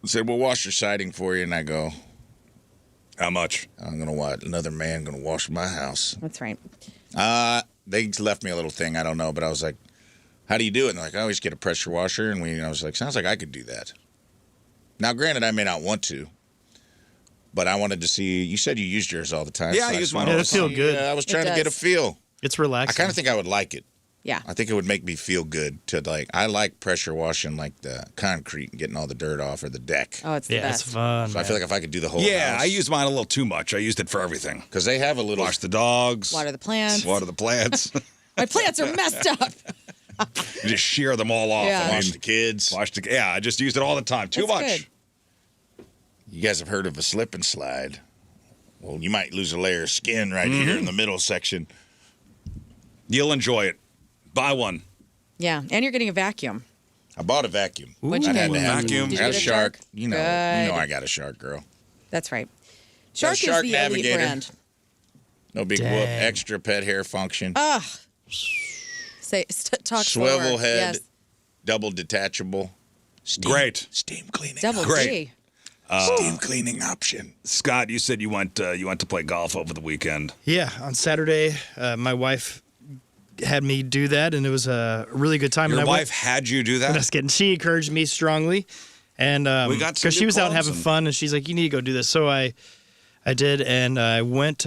Speaker 4: said, we'll wash your siding for you. And I go,
Speaker 1: How much?
Speaker 4: I'm going to what? Another man going to wash my house.
Speaker 2: That's right.
Speaker 4: They left me a little thing. I don't know. But I was like, how do you do it? And they're like, I always get a pressure washer. And I was like, sounds like I could do that. Now, granted, I may not want to. But I wanted to see. You said you used yours all the time.
Speaker 1: Yeah, I
Speaker 4: just
Speaker 1: use mine
Speaker 4: wanted
Speaker 1: all
Speaker 3: the
Speaker 4: to
Speaker 3: time.
Speaker 4: see,
Speaker 3: Feel good.
Speaker 4: I was trying to get a
Speaker 2: does.
Speaker 4: feel.
Speaker 3: It's
Speaker 4: I
Speaker 3: relaxing.
Speaker 4: kind of think I would like it.
Speaker 2: Yeah.
Speaker 4: I think it would make me feel good to I like pressure washing like the concrete and getting all the dirt off or the deck.
Speaker 2: Oh, it's the
Speaker 3: Yeah, it's
Speaker 2: best.
Speaker 3: fun.
Speaker 4: So I feel like if I could do the whole
Speaker 1: Yeah,
Speaker 4: house.
Speaker 1: I used mine a little too much. I used it for everything.
Speaker 4: Because they have a little.
Speaker 1: Wash the dogs.
Speaker 2: Water the plants.
Speaker 1: Water the plants.
Speaker 2: My plants are messed up.
Speaker 1: Just shear them all off.
Speaker 2: Yeah.
Speaker 1: I mean,
Speaker 4: Wash the kids.
Speaker 1: yeah, I just used it all the time. Too
Speaker 2: That's
Speaker 1: much.
Speaker 2: good.
Speaker 4: You guys have heard of a slip and slide. Well, you might lose a layer of skin right here in the middle section.
Speaker 1: You'll enjoy it. Buy one.
Speaker 2: Yeah, and you're getting a vacuum.
Speaker 4: I bought a vacuum.
Speaker 2: What'd you
Speaker 4: I
Speaker 2: get?
Speaker 4: had to have
Speaker 1: Vacuum.
Speaker 4: it.
Speaker 2: Did
Speaker 4: I
Speaker 2: you
Speaker 4: got
Speaker 2: get
Speaker 4: a
Speaker 2: a
Speaker 4: shark.
Speaker 2: Shark?
Speaker 4: You know
Speaker 2: Good.
Speaker 4: I got a shark, girl.
Speaker 2: That's right.
Speaker 4: Got a
Speaker 2: Shark is
Speaker 4: Shark
Speaker 2: the
Speaker 4: Navigator.
Speaker 2: elite brand.
Speaker 4: No big whoop.
Speaker 3: Dang.
Speaker 4: Extra pet hair function.
Speaker 2: Talk
Speaker 4: Swivel
Speaker 2: slower.
Speaker 4: head.
Speaker 2: Yes.
Speaker 4: Double detachable.
Speaker 1: Great.
Speaker 4: Steam cleaning.
Speaker 2: Double
Speaker 1: Great.
Speaker 2: D.
Speaker 4: Steam cleaning option.
Speaker 1: Scott, you said you went to play golf over the weekend.
Speaker 3: Yeah, on Saturday, my wife had me do that, and it was a really good time.
Speaker 1: Your
Speaker 3: and
Speaker 1: wife had you do that?
Speaker 3: Just kidding. She encouraged me strongly, and
Speaker 1: We got some
Speaker 3: because she
Speaker 1: good
Speaker 3: was out
Speaker 1: clubs
Speaker 3: having
Speaker 1: and-
Speaker 3: fun, and she's like, "You need to go do this." So I did, and I went.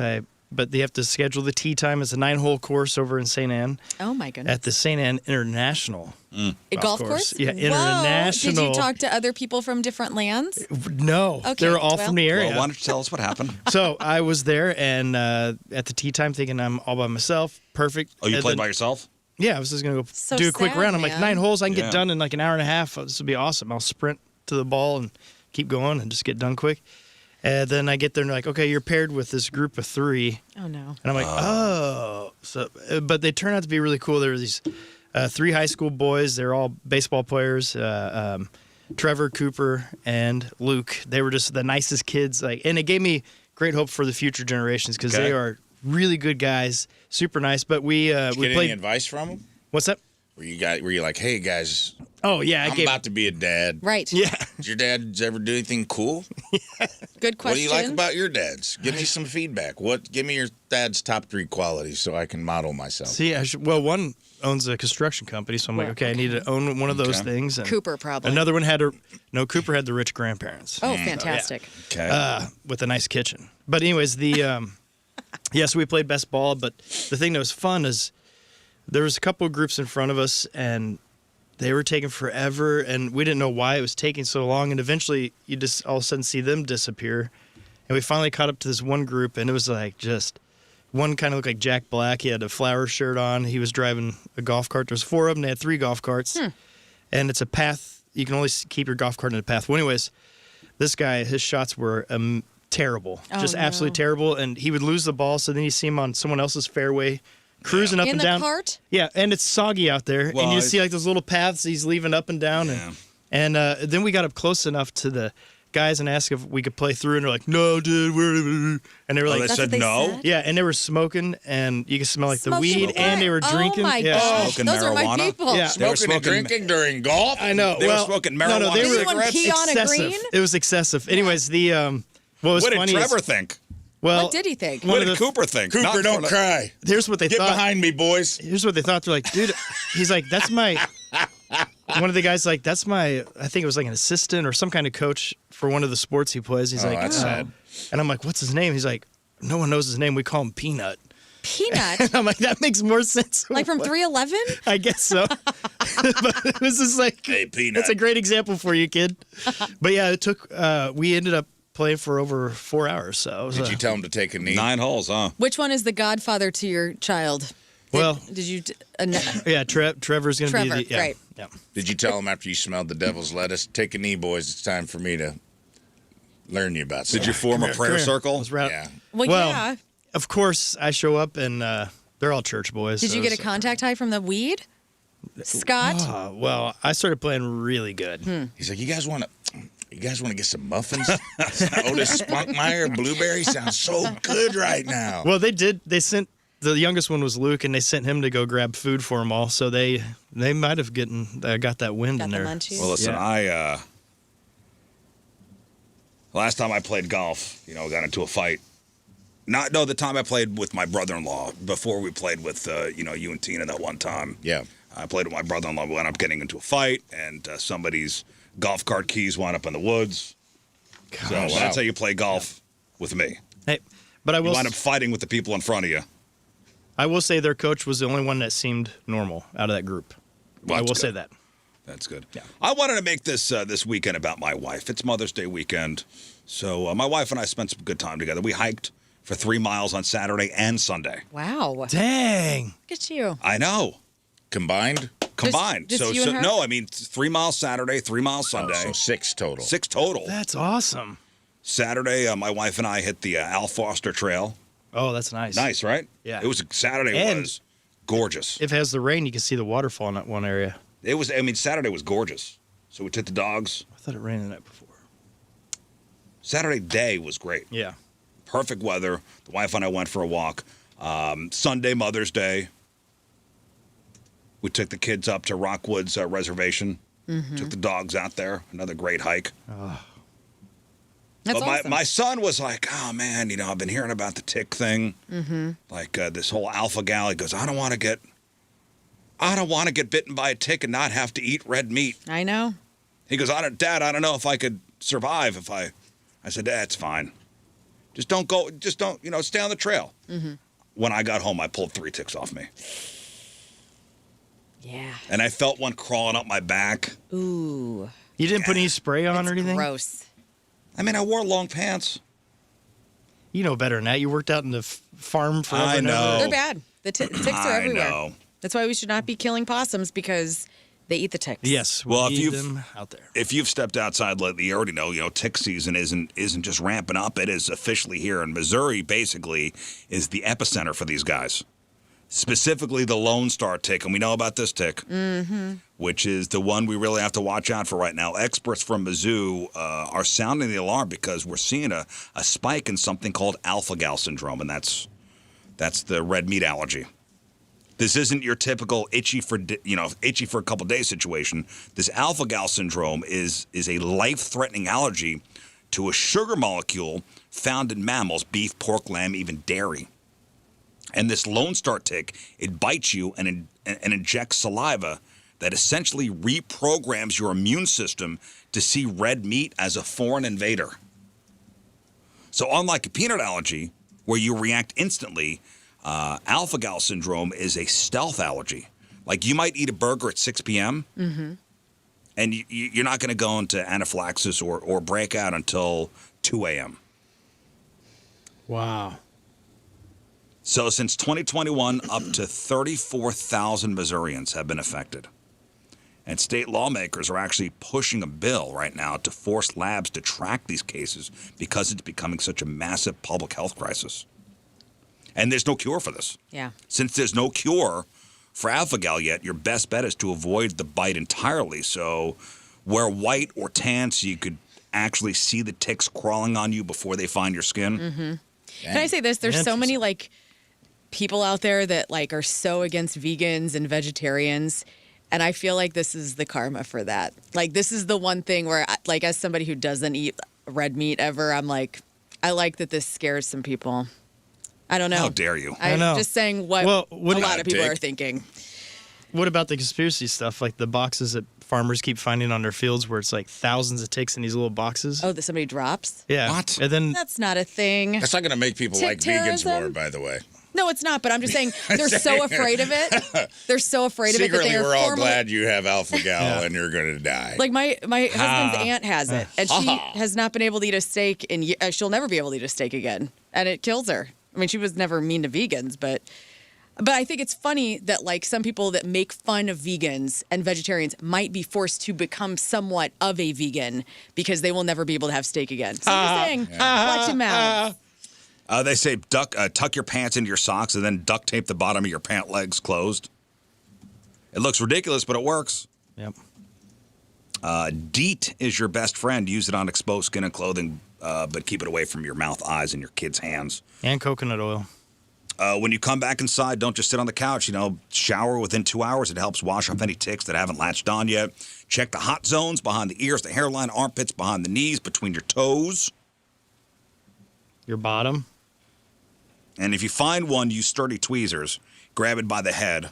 Speaker 3: But they have to schedule the tee time. It's a 9-hole course over in St. Anne
Speaker 2: Oh my goodness.
Speaker 3: at the St. Anne International.
Speaker 2: A golf course?
Speaker 3: Yeah,
Speaker 2: Whoa.
Speaker 3: international.
Speaker 2: Did you talk to other people from different lands?
Speaker 3: No,
Speaker 2: Okay,
Speaker 3: they were all
Speaker 2: well-
Speaker 3: from the area.
Speaker 1: Well, why don't you tell us what happened?
Speaker 3: So I was there, and at the tee time, thinking I'm all by myself. Perfect.
Speaker 1: Oh, you
Speaker 3: And
Speaker 1: played
Speaker 3: then-
Speaker 1: by yourself?
Speaker 3: Yeah, I was just gonna go
Speaker 2: So
Speaker 3: do a quick
Speaker 2: sad,
Speaker 3: round. I'm like,
Speaker 2: man.
Speaker 3: 9 holes, I can
Speaker 1: Yeah.
Speaker 3: get done in like an hour and a half. This would be awesome. I'll sprint to the ball and keep going and just get done quick. And then I get there and they're like, okay, you're paired with this group of 3.
Speaker 2: Oh no.
Speaker 3: And I'm like, oh. So, but they turned out to be really cool. There were these 3 high school boys. They're all baseball players. Trevor, Cooper, and Luke. They were just the nicest kids. And it gave me great hope for the future generations because
Speaker 1: Okay.
Speaker 3: they are really good guys, super nice. But we
Speaker 4: Did you
Speaker 3: we
Speaker 4: get
Speaker 3: played.
Speaker 4: any advice from them?
Speaker 3: What's that?
Speaker 4: Were you like, hey guys,
Speaker 3: Oh yeah, I
Speaker 4: I'm
Speaker 3: gave.
Speaker 4: about to be a dad.
Speaker 2: Right.
Speaker 3: Yeah.
Speaker 4: Did your dad ever do anything cool?
Speaker 2: Good question.
Speaker 4: What do you like about your dads? Give me some feedback. Give me your dad's top 3 qualities so I can model myself.
Speaker 3: See, well, one owns a construction company, so I'm like,
Speaker 2: Well,
Speaker 3: okay, I need to own one of those
Speaker 1: Okay.
Speaker 3: things. And
Speaker 2: Cooper probably.
Speaker 3: Another one Cooper had the rich grandparents.
Speaker 2: Oh, fantastic.
Speaker 1: Okay.
Speaker 3: With a nice kitchen. But anyways, so we played best ball. But the thing that was fun is there was a couple of groups in front of us, and they were taking forever, and we didn't know why it was taking so long. And eventually, you just all of a sudden see them disappear. And we finally caught up to this one group, and it was like just one kind of looked like Jack Black. He had a flower shirt on. He was driving a golf cart. There's 4 of them. They had 3 golf carts, and it's a path. You can only keep your golf cart in a path. Well, anyways, this guy, his shots were terrible,
Speaker 2: Oh,
Speaker 3: just
Speaker 2: no.
Speaker 3: absolutely terrible. And he would lose the ball, so then you see him on someone else's fairway, cruising up
Speaker 2: In
Speaker 3: and
Speaker 2: the
Speaker 3: down.
Speaker 2: cart?
Speaker 3: Yeah, and it's soggy out there,
Speaker 1: Well,
Speaker 3: and you
Speaker 1: I-
Speaker 3: see like those little paths he's leaving up and down.
Speaker 1: Yeah.
Speaker 3: And then we got up close enough to the guys and asked if we could play through, and they're like, "No, dude, we're," and they were like,
Speaker 1: they
Speaker 2: That's
Speaker 1: said
Speaker 2: what they
Speaker 1: no.
Speaker 2: said?
Speaker 3: "Yeah," and they were smoking, and you could smell like the
Speaker 2: Smoking
Speaker 3: weed,
Speaker 2: what?
Speaker 3: and they were drinking.
Speaker 2: Oh my
Speaker 3: yeah.
Speaker 2: gosh,
Speaker 1: Smoking
Speaker 2: those are my
Speaker 1: marijuana?
Speaker 2: people.
Speaker 3: Yeah.
Speaker 1: They were
Speaker 4: Smoking and
Speaker 1: smoking-
Speaker 4: drinking during golf?
Speaker 3: I know.
Speaker 1: They were
Speaker 3: well,
Speaker 1: smoking
Speaker 3: no,
Speaker 1: marijuana
Speaker 3: they were
Speaker 2: Anyone pee on a
Speaker 3: excessive.
Speaker 2: green?
Speaker 3: It was excessive. Anyways, the what was
Speaker 1: What did
Speaker 3: funny
Speaker 1: Trevor
Speaker 3: is,
Speaker 1: think?
Speaker 3: well,
Speaker 2: What did he think?
Speaker 3: One
Speaker 1: What
Speaker 3: of
Speaker 1: did
Speaker 3: the-
Speaker 1: Cooper think?
Speaker 4: Cooper,
Speaker 1: Not
Speaker 4: don't
Speaker 1: for-
Speaker 4: cry.
Speaker 3: here's what they
Speaker 4: Get
Speaker 3: thought.
Speaker 4: behind me, boys.
Speaker 3: Here's what they thought. They're like, dude, he's like, that's my. One of the guys like, that's my. I think it was like an assistant or some kind of coach for one of the sports he plays. He's
Speaker 4: Oh,
Speaker 3: like,
Speaker 4: that's sad.
Speaker 3: And I'm like, what's his name? He's like, no one knows his name. We call him Peanut.
Speaker 2: Peanut?
Speaker 3: I'm like, that makes more sense.
Speaker 2: Like from 311?
Speaker 3: I guess so. But it was just like,
Speaker 4: Hey, Peanut.
Speaker 3: that's a great example for you, kid. But yeah, it took. We ended up playing for over 4 hours. So it was,
Speaker 4: Did you tell him to take a knee?
Speaker 1: 9 holes, huh?
Speaker 2: Which one is the godfather to your child?
Speaker 3: Well,
Speaker 2: Did you...
Speaker 3: yeah, Trevor's gonna
Speaker 2: Trevor,
Speaker 3: be the
Speaker 2: right.
Speaker 3: Yeah.
Speaker 4: Did you tell him after you smelled the devil's lettuce, take a knee, boys, it's time for me to learn you about something?
Speaker 1: Did you form a prayer
Speaker 3: Come here.
Speaker 1: circle?
Speaker 3: Let's wrap-
Speaker 4: Yeah.
Speaker 2: Well,
Speaker 3: Well,
Speaker 2: yeah.
Speaker 3: Of course, I show up and they're all church boys.
Speaker 2: Did
Speaker 3: so
Speaker 2: you get a
Speaker 3: it's-
Speaker 2: contact high from the weed? Scott?
Speaker 3: Well, I started playing really good.
Speaker 4: He's like, you guys want to get some muffins? Otis Spunkmeyer blueberry sounds so good right now.
Speaker 3: Well, they did. They sent the youngest one was Luke, and they sent him to go grab food for them all. So they might have got that wind
Speaker 2: Got
Speaker 3: in
Speaker 2: the
Speaker 3: there.
Speaker 2: munchies?
Speaker 1: Well, listen,
Speaker 3: Yeah.
Speaker 1: last time I played golf, got into a fight. The time I played with my brother-in-law before we played with, you and Tina that one time.
Speaker 4: Yeah.
Speaker 1: I played with my brother-in-law. We wound up getting into a fight, and somebody's golf cart keys wound up in the woods. So
Speaker 4: wow.
Speaker 1: that's how you play golf with me.
Speaker 3: Hey, but I
Speaker 1: You
Speaker 3: will.
Speaker 1: wind up fighting with the people in front of you.
Speaker 3: I will say their coach was the only one that seemed normal out of that group.
Speaker 1: Well,
Speaker 3: I will
Speaker 1: that's
Speaker 3: say
Speaker 1: good.
Speaker 3: that.
Speaker 1: That's good.
Speaker 3: Yeah.
Speaker 1: I wanted to make this this weekend about my wife. It's Mother's Day weekend. So my wife and I spent some good time together. We hiked for 3 miles on Saturday and Sunday.
Speaker 2: Wow.
Speaker 3: Dang.
Speaker 2: Look at you.
Speaker 1: I know.
Speaker 4: Combined?
Speaker 1: Combined.
Speaker 2: Just
Speaker 1: so
Speaker 2: you and her?
Speaker 1: no, I mean 3 miles Saturday, 3 miles Sunday.
Speaker 4: So 6 total.
Speaker 1: 6 total.
Speaker 3: That's awesome.
Speaker 1: Saturday, my wife and I hit the Al Foster Trail.
Speaker 3: Oh, that's nice.
Speaker 1: Nice, right?
Speaker 3: Yeah.
Speaker 1: It was Saturday
Speaker 3: And-
Speaker 1: was gorgeous.
Speaker 3: If it has the rain, you can see the waterfall in that one area.
Speaker 1: Saturday was gorgeous. So we took the dogs.
Speaker 3: I thought it rained the night before.
Speaker 1: Saturday day was great.
Speaker 3: Yeah.
Speaker 1: Perfect weather. The wife and I went for a walk. Sunday, Mother's Day, we took the kids up to Rockwood's reservation. Took the dogs out there. Another great hike.
Speaker 2: That's
Speaker 1: But
Speaker 2: awesome.
Speaker 1: my son was like, oh, man, I've been hearing about the tick thing. Like this whole alpha gal. He goes, I don't want to get bitten by a tick and not have to eat red meat.
Speaker 2: I know.
Speaker 1: He goes, Dad, I don't know if I could survive if I said, Dad, it's fine. Just don't, stay on the trail. When I got home, I pulled 3 ticks off me.
Speaker 2: Yeah.
Speaker 1: And I felt one crawling up my back.
Speaker 2: Ooh.
Speaker 3: You didn't put any spray on
Speaker 2: It's
Speaker 3: or anything?
Speaker 2: gross.
Speaker 1: I mean, I wore long pants.
Speaker 3: You know better than that. You worked out in the farm forever.
Speaker 1: I
Speaker 3: and ever.
Speaker 1: know.
Speaker 2: They're bad. The ticks are
Speaker 1: I
Speaker 2: everywhere.
Speaker 1: know.
Speaker 2: That's why we should not be killing possums because they eat the ticks.
Speaker 3: Yes.
Speaker 1: Well, if
Speaker 3: we need
Speaker 1: you've-
Speaker 3: them out there.
Speaker 1: If you've stepped outside lately, you already know, tick season isn't just ramping up. It is officially here. And Missouri basically is the epicenter for these guys. Specifically the Lone Star tick. And we know about this tick, which is the one we really have to watch out for right now. Experts from Mizzou are sounding the alarm because we're seeing a spike in something called alpha-gal syndrome. And that's the red meat allergy. This isn't your typical itchy for a couple days situation. This alpha-gal syndrome is a life-threatening allergy to a sugar molecule found in mammals, beef, pork, lamb, even dairy. And this Lone Star tick, it bites you and injects saliva that essentially reprograms your immune system to see red meat as a foreign invader. So unlike a peanut allergy, where you react instantly, alpha-gal syndrome is a stealth allergy. Like you might eat a burger at 6 p.m., and you're not going to go into anaphylaxis or break out until 2 a.m.
Speaker 3: Wow.
Speaker 1: So since 2021, up to 34,000 Missourians have been affected. And state lawmakers are actually pushing a bill right now to force labs to track these cases because it's becoming such a massive public health crisis. And there's no cure for this.
Speaker 2: Yeah.
Speaker 1: Since there's no cure for alpha-gal yet, your best bet is to avoid the bite entirely. So wear white or tan so you could actually see the ticks crawling on you before they find your skin.
Speaker 2: Mm-hmm. Can I say this? There's so many like people out there that like are so against vegans and vegetarians, and I feel like this is the karma for that. Like this is the one thing where, like, as somebody who doesn't eat red meat ever, I'm like, I like that this scares some people. I don't know.
Speaker 1: How dare you?
Speaker 2: I'm just saying what a lot of people are thinking.
Speaker 3: What about the conspiracy stuff, like the boxes that farmers keep finding on their fields where it's like thousands of ticks in these little boxes?
Speaker 2: Oh, that somebody drops?
Speaker 3: Yeah.
Speaker 4: What?
Speaker 3: And then
Speaker 2: That's not a thing.
Speaker 4: That's not going to make people like vegans more, by the way.
Speaker 2: No, it's not, but I'm just saying they're so afraid of it. They're so afraid of it that
Speaker 4: Secretly,
Speaker 2: they're
Speaker 4: we're all glad you have alpha gal and you're going to die.
Speaker 2: Like my husband's aunt has it, and she has not been able to eat a steak, and she'll never be able to eat a steak again, and it kills her. I mean, she was never mean to vegans, but I think it's funny that like some people that make fun of vegans and vegetarians might be forced to become somewhat of a vegan because they will never be able to have steak again. So I'm just saying, watch your mouth.
Speaker 1: They say tuck your pants into your socks and then duct tape the bottom of your pant legs closed. It looks ridiculous, but it works.
Speaker 3: Yep.
Speaker 1: DEET is your best friend. Use it on exposed skin and clothing, but keep it away from your mouth, eyes, and your kids' hands.
Speaker 3: And coconut oil.
Speaker 1: When you come back inside, don't just sit on the couch. Shower within 2 hours. It helps wash off any ticks that haven't latched on yet. Check the hot zones behind the ears, the hairline, armpits, behind the knees, between your toes.
Speaker 3: Your bottom.
Speaker 1: And if you find one, use sturdy tweezers. Grab it by the head,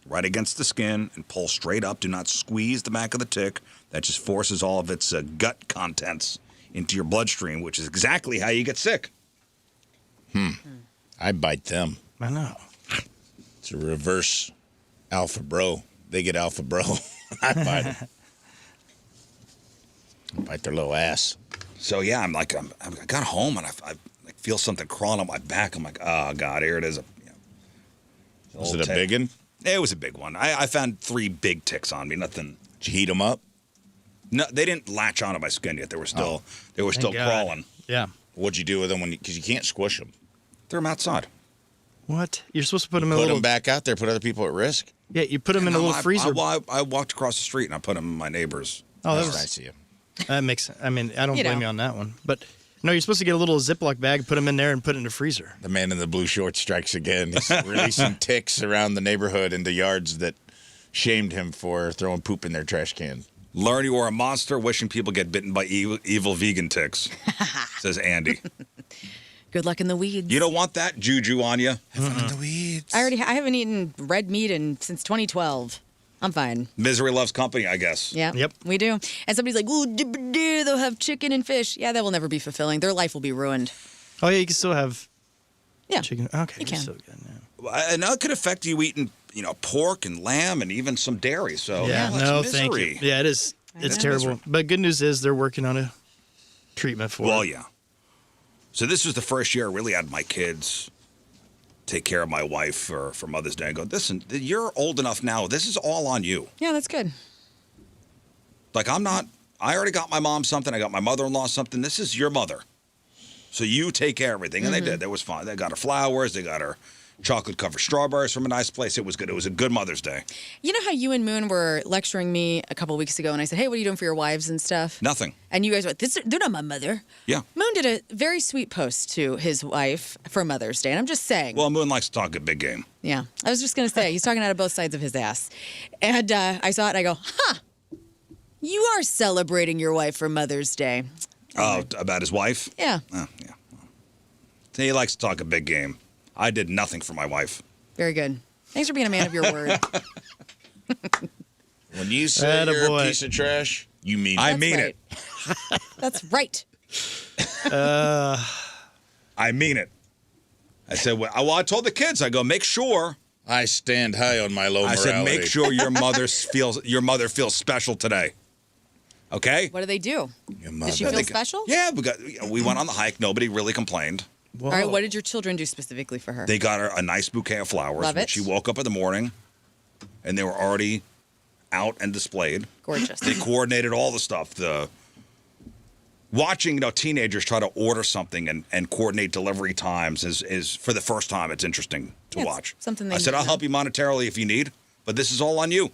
Speaker 1: right against the skin, and pull straight up. Do not squeeze the back of the tick. That just forces all of its gut contents into your bloodstream, which is exactly how you get sick.
Speaker 4: I bite them.
Speaker 3: I know.
Speaker 4: It's a reverse alpha bro. They get alpha bro. I bite them. I bite their little ass.
Speaker 1: So yeah, I got home and I feel something crawling on my back. I'm like, oh God, here it is.
Speaker 4: Was it a big one?
Speaker 1: It was a big one. I found 3 big ticks on me. Nothing.
Speaker 4: Did you heat them up?
Speaker 1: No, they didn't latch onto my skin yet. They were still crawling.
Speaker 3: Yeah.
Speaker 4: What'd you do with them because you can't squish them?
Speaker 1: Threw them outside.
Speaker 3: What? You're supposed to put them in
Speaker 4: Put
Speaker 3: a little...
Speaker 4: them back out there, put other people at risk?
Speaker 3: Yeah, you put them in a little freezer.
Speaker 1: I walked across the street and I put them in my neighbor's.
Speaker 3: Oh,
Speaker 4: That's nice of you.
Speaker 3: That makes sense. I mean, I don't blame you on that one. But no, you're supposed to get a little Ziploc bag, put them in there, and put it in the freezer.
Speaker 4: The man in the blue shorts strikes again. He's releasing ticks around the neighborhood into yards that shamed him for throwing poop in their trash can.
Speaker 1: Learn you are a monster, wishing people get bitten by evil vegan ticks, says Andy.
Speaker 2: Good luck in the weeds.
Speaker 1: You don't want that juju on you.
Speaker 4: Have fun in the weeds.
Speaker 2: I haven't eaten red meat since 2012. I'm fine.
Speaker 1: Misery loves company, I guess.
Speaker 2: Yeah.
Speaker 3: Yep.
Speaker 2: We do. And somebody's like, ooh, they'll have chicken and fish. Yeah, that will never be fulfilling. Their life will be ruined.
Speaker 3: Oh, yeah, you can still have chicken. Okay,
Speaker 2: you can.
Speaker 3: Still good, yeah.
Speaker 1: And that could affect you eating, pork and lamb and even some dairy. So
Speaker 3: Yeah,
Speaker 1: that's
Speaker 3: no,
Speaker 1: misery.
Speaker 3: thank you. Yeah, it is. It's terrible.
Speaker 1: Misery.
Speaker 3: But good news is they're working on a treatment for
Speaker 1: Well,
Speaker 3: it.
Speaker 1: yeah. So this was the first year I really had my kids take care of my wife for Mother's Day. I go, listen, you're old enough now. This is all on you.
Speaker 2: Yeah, that's good.
Speaker 1: Like, I already got my mom something. I got my mother-in-law something. This is your mother. So you take care of everything. And they did. That was fine. They got her flowers. They got her chocolate-covered strawberries from a nice place. It was good. It was a good Mother's Day.
Speaker 2: You know how you and Moon were lecturing me a couple weeks ago, and I said, hey, what are you doing for your wives and stuff?
Speaker 1: Nothing.
Speaker 2: And you guys went, they're not my mother.
Speaker 1: Yeah.
Speaker 2: Moon did a very sweet post to his wife for Mother's Day, and I'm just saying.
Speaker 1: Well, Moon likes to talk a big game.
Speaker 2: Yeah. I was just going to say, he's talking out of both sides of his ass. And I saw it, and I go, you are celebrating your wife for Mother's Day.
Speaker 1: Oh, about his wife?
Speaker 2: Yeah.
Speaker 1: Oh, yeah. He likes to talk a big game. I did nothing for my wife.
Speaker 2: Very good. Thanks for being a man of your word.
Speaker 4: When you say you're
Speaker 3: Attaboy.
Speaker 4: a piece of trash, you mean
Speaker 1: I
Speaker 4: it.
Speaker 1: mean
Speaker 2: right.
Speaker 1: it.
Speaker 2: That's right.
Speaker 1: I mean it. I said, well, I told the kids, I go, make sure.
Speaker 4: I stand high on my low
Speaker 1: I
Speaker 4: morality.
Speaker 1: said, make sure your mother feels special today. Okay?
Speaker 2: What do they do?
Speaker 4: Your
Speaker 2: Did she
Speaker 4: mother.
Speaker 2: feel special?
Speaker 1: Yeah, we went on the hike. Nobody really complained.
Speaker 3: Whoa.
Speaker 2: All right, what did your children do specifically for her?
Speaker 1: They got her a nice bouquet of flowers.
Speaker 2: Love
Speaker 1: When
Speaker 2: it.
Speaker 1: she woke up in the morning, and they were already out and displayed.
Speaker 2: Gorgeous.
Speaker 1: They coordinated all the stuff. Watching teenagers try to order something and coordinate delivery times is for the first time. It's interesting to
Speaker 2: Yeah, it's
Speaker 1: watch.
Speaker 2: something they
Speaker 1: I said,
Speaker 2: need to
Speaker 1: I'll help
Speaker 2: know.
Speaker 1: you monetarily if you need, but this is all on you.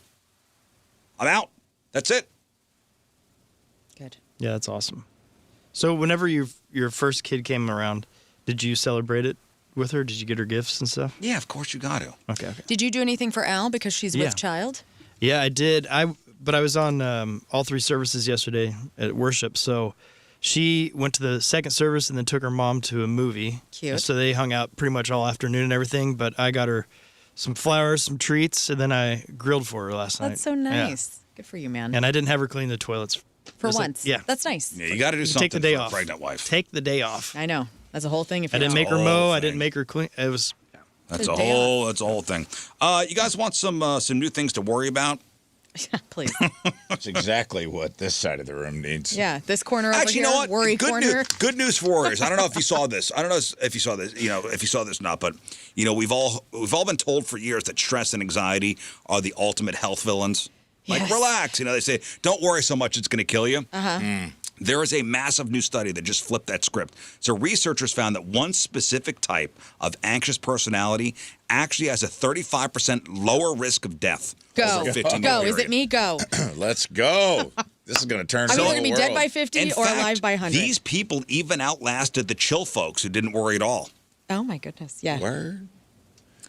Speaker 1: I'm out. That's it.
Speaker 2: Good.
Speaker 3: Yeah, that's awesome. So whenever your first kid came around, did you celebrate it with her? Did you get her gifts and stuff?
Speaker 1: Yeah, of course you got to.
Speaker 3: Okay.
Speaker 2: Did you do anything for Al because she's
Speaker 3: Yeah.
Speaker 2: with child?
Speaker 3: Yeah, I did. But I was on all 3 services yesterday at worship. So she went to the second service and then took her mom to a movie.
Speaker 2: Cute.
Speaker 3: So they hung out pretty much all afternoon and everything. But I got her some flowers, some treats, and then I grilled for her last night.
Speaker 2: That's so nice. Good for you, man.
Speaker 3: And I didn't have her clean the toilets.
Speaker 2: For
Speaker 3: Just like-
Speaker 2: once.
Speaker 3: yeah.
Speaker 2: That's nice.
Speaker 1: Yeah, you got to do
Speaker 3: You
Speaker 1: something
Speaker 3: take the day
Speaker 1: for
Speaker 3: off.
Speaker 1: a pregnant wife.
Speaker 3: Take the day off.
Speaker 2: I know. That's a whole thing. If
Speaker 3: I
Speaker 2: you
Speaker 3: didn't
Speaker 2: don't.
Speaker 3: make her
Speaker 1: whole
Speaker 3: mow. I
Speaker 1: thing.
Speaker 3: didn't make her clean. It was.
Speaker 1: That's
Speaker 2: a
Speaker 1: a
Speaker 2: day
Speaker 1: whole. That's a whole thing. You guys want some new things to worry about?
Speaker 2: Please.
Speaker 4: That's exactly what this side of the room needs.
Speaker 2: Yeah. This corner over
Speaker 1: Actually,
Speaker 2: here.
Speaker 1: you know what?
Speaker 2: Worry
Speaker 1: Good
Speaker 2: corner.
Speaker 1: news. Good news for Warriors. I don't know if you saw this. I don't know if you saw this. If you saw this or not. But we've all been told for years that stress and anxiety are the ultimate health villains. Like
Speaker 2: Yes.
Speaker 1: relax. They say don't worry so much; it's going to kill you.
Speaker 2: Uh-huh.
Speaker 1: There is a massive new study that just flipped that script. So researchers found that one specific type of anxious personality actually has a 35% lower risk of death.
Speaker 2: Go.
Speaker 1: Over a 15-year
Speaker 2: Go. Is
Speaker 1: period.
Speaker 2: it me? Go.
Speaker 4: Let's go. This is going to turn
Speaker 2: I'm
Speaker 4: the
Speaker 2: either
Speaker 4: whole
Speaker 2: going to be
Speaker 4: world.
Speaker 2: dead by 50
Speaker 1: In
Speaker 2: or
Speaker 1: fact,
Speaker 2: alive by 100.
Speaker 1: These people even outlasted the chill folks who didn't worry at all.
Speaker 2: Oh, my goodness. Yeah.
Speaker 4: Word.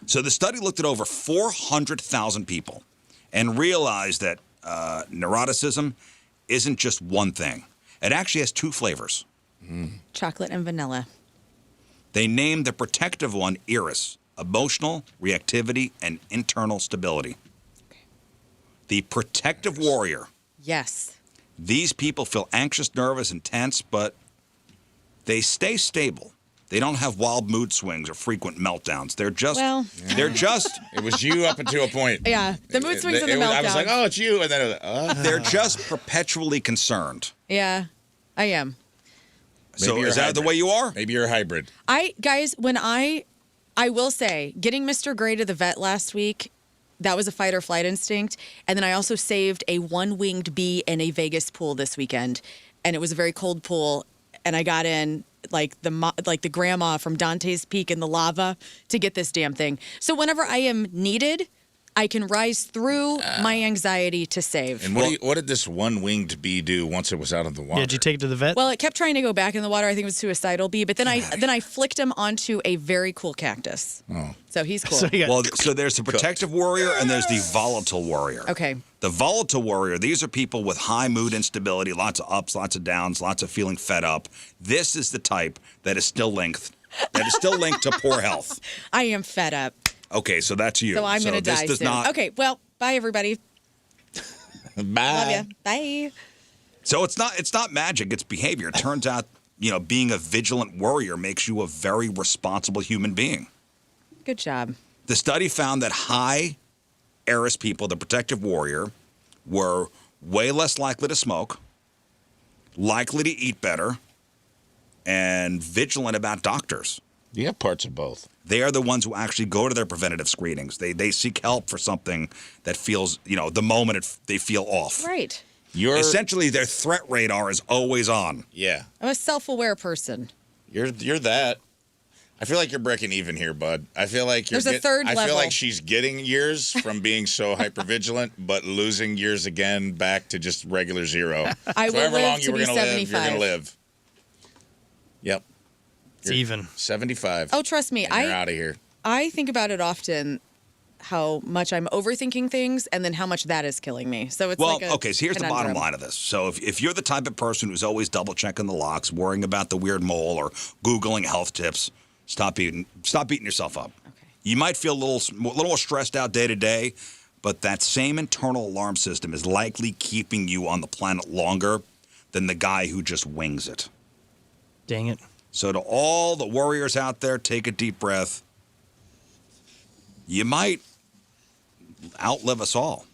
Speaker 1: So the study looked at over 400,000 people and realized that neuroticism isn't just one thing. It actually has 2 flavors.
Speaker 2: Chocolate and vanilla.
Speaker 1: They named the protective one IRIS, emotional reactivity and internal stability. The protective warrior.
Speaker 2: Yes.
Speaker 1: These people feel anxious, nervous, and tense, but they stay stable. They don't have wild mood swings or frequent meltdowns. They're just,
Speaker 4: It was you up until a point.
Speaker 2: Yeah, the mood swings and the
Speaker 4: I was
Speaker 2: meltdowns.
Speaker 4: like, oh, it's you. And then it was
Speaker 1: they're just perpetually concerned.
Speaker 2: Yeah, I am.
Speaker 1: So
Speaker 4: you're
Speaker 1: is that the
Speaker 4: hybrid.
Speaker 1: way you are?
Speaker 4: Maybe you're a hybrid.
Speaker 2: Guys, when I will say, getting Mr. Gray to the vet last week, that was a fight or flight instinct. And then I also saved a one-winged bee in a Vegas pool this weekend. And it was a very cold pool. And I got in like the grandma from Dante's Peak in the lava to get this damn thing. So whenever I am needed, I can rise through my anxiety to save.
Speaker 4: And what did this one-winged bee do once it was out of the water?
Speaker 3: Yeah, did you take it to the vet?
Speaker 2: Well, it kept trying to go back in the water. I think it was suicidal bee. But then I flicked him onto a very cool cactus.
Speaker 4: Oh.
Speaker 2: So he's cool.
Speaker 3: So you got-
Speaker 1: Well, so there's the protective warrior and there's the volatile warrior.
Speaker 2: Okay.
Speaker 1: The volatile warrior, these are people with high mood instability, lots of ups, lots of downs, lots of feeling fed up. This is the type that is still linked to poor health.
Speaker 2: I am fed up.
Speaker 1: Okay, so that's you.
Speaker 2: So I'm going to
Speaker 1: this
Speaker 2: die
Speaker 1: does
Speaker 2: soon.
Speaker 1: not-
Speaker 2: Okay, well, bye, everybody.
Speaker 4: Bye.
Speaker 2: Love you. Bye.
Speaker 1: So it's not magic, it's behavior. It turns out, being a vigilant warrior makes you a very responsible human being.
Speaker 2: Good job.
Speaker 1: The study found that high Eris people, the protective warrior, were way less likely to smoke, likely to eat better, and vigilant about doctors.
Speaker 4: You have parts of both.
Speaker 1: They are the ones who actually go to their preventative screenings. They seek help for something that feels, the moment they feel off.
Speaker 2: Right.
Speaker 1: Essentially, their threat radar is always on.
Speaker 4: Yeah.
Speaker 2: I'm a self-aware person.
Speaker 4: You're that. I feel like you're breaking even here, bud. I feel like
Speaker 2: There's a third
Speaker 4: I
Speaker 2: level.
Speaker 4: feel like she's getting years from being so hypervigilant, but losing years again back to just regular zero.
Speaker 2: I will
Speaker 4: However
Speaker 2: live
Speaker 4: long
Speaker 2: to
Speaker 4: you were
Speaker 2: be
Speaker 4: gonna live, you're
Speaker 2: 75.
Speaker 4: gonna live. Yep.
Speaker 3: it's even.
Speaker 4: 75.
Speaker 2: Oh, trust me.
Speaker 4: And you're out of here.
Speaker 2: I think about it often, how much I'm overthinking things and then how much that is killing me. So it's
Speaker 1: Well,
Speaker 2: like a
Speaker 1: okay, so here's the bottom
Speaker 2: conundrum.
Speaker 1: line of this. So if you're the type of person who's always double-checking the locks, worrying about the weird mole, or Googling health tips, stop beating yourself up.
Speaker 2: Okay.
Speaker 1: You might feel a little more stressed out day to day, but that same internal alarm system is likely keeping you on the planet longer than the guy who just wings it.
Speaker 3: Dang it.
Speaker 1: So to all the warriors out there, take a deep breath. You might outlive us all.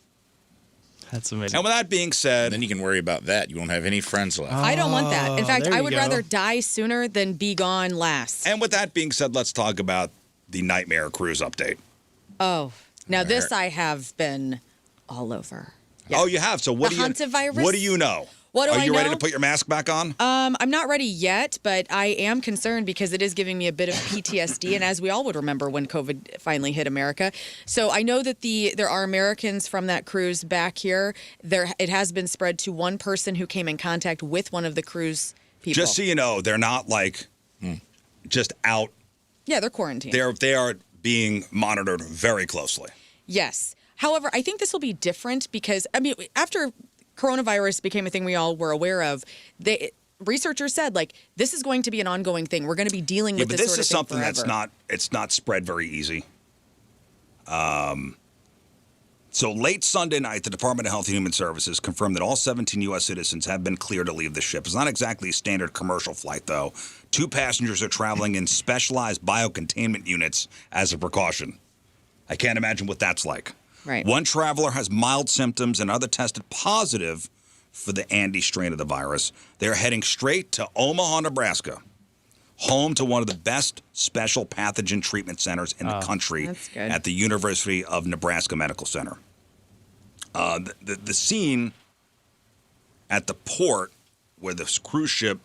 Speaker 3: That's amazing.
Speaker 1: And with that being said,
Speaker 4: Then you can worry about that. You won't have any friends left.
Speaker 2: I don't want that. In fact,
Speaker 3: there
Speaker 2: I
Speaker 3: you
Speaker 2: would
Speaker 3: go.
Speaker 2: rather die sooner than be gone last.
Speaker 1: let's talk about the Nightmare Cruise update.
Speaker 2: Oh, now this I have been all over.
Speaker 1: Oh, you have. So what
Speaker 2: The
Speaker 1: do you?
Speaker 2: hantavirus?
Speaker 1: What do you know?
Speaker 2: What do
Speaker 1: Are
Speaker 2: I
Speaker 1: you ready
Speaker 2: know?
Speaker 1: to put your mask back on?
Speaker 2: I'm not ready yet, but I am concerned because it is giving me a bit of PTSD, and as we all would remember when COVID finally hit America. So I know that there are Americans from that cruise back here. It has been spread to one person who came in contact with one of the cruise people.
Speaker 1: Just so you know, they're not like just out.
Speaker 2: Yeah, they're quarantined.
Speaker 1: They are being monitored very closely.
Speaker 2: Yes. However, I think this will be different because, I mean, after coronavirus became a thing we all were aware of, researchers said, like, this is going to be an ongoing thing. We're going to be dealing with this sort of thing
Speaker 1: this is something
Speaker 2: forever.
Speaker 1: it's not spread very easy. So late Sunday night, the Department of Health and Human Services confirmed that all 17 U.S. citizens have been cleared to leave the ship. It's not exactly a standard commercial flight, though. 2 passengers are traveling in specialized biocontainment units as a precaution. I can't imagine what that's like.
Speaker 2: Right.
Speaker 1: One traveler has mild symptoms and other tested positive for the Andes strain of the virus. They're heading straight to Omaha, Nebraska, home to one of the best special pathogen treatment centers in the country at the University of Nebraska Medical Center. The scene at the port where this cruise ship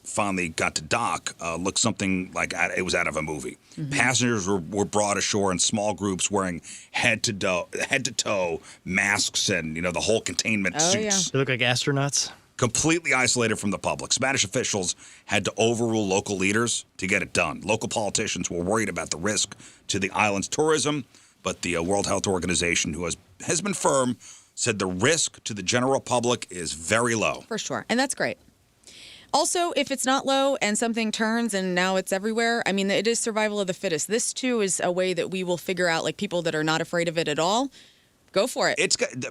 Speaker 1: finally got to dock looked something like it was out of a movie. Mm-hmm. Passengers were brought ashore in small groups wearing head to toe masks and the whole containment suits.
Speaker 2: Yeah.
Speaker 3: They look like astronauts.
Speaker 1: Completely isolated from the public. Spanish officials had to overrule local leaders to get it done. Local politicians were worried about the risk to the island's tourism, but the World Health Organization, who has been firm, said the risk to the general public is very low.
Speaker 2: For sure. And that's great. Also, if it's not low and something turns and now it's everywhere, I mean, it is survival of the fittest. This, too, is a way that we will figure out, like, people that are not afraid of it at all. Go for it.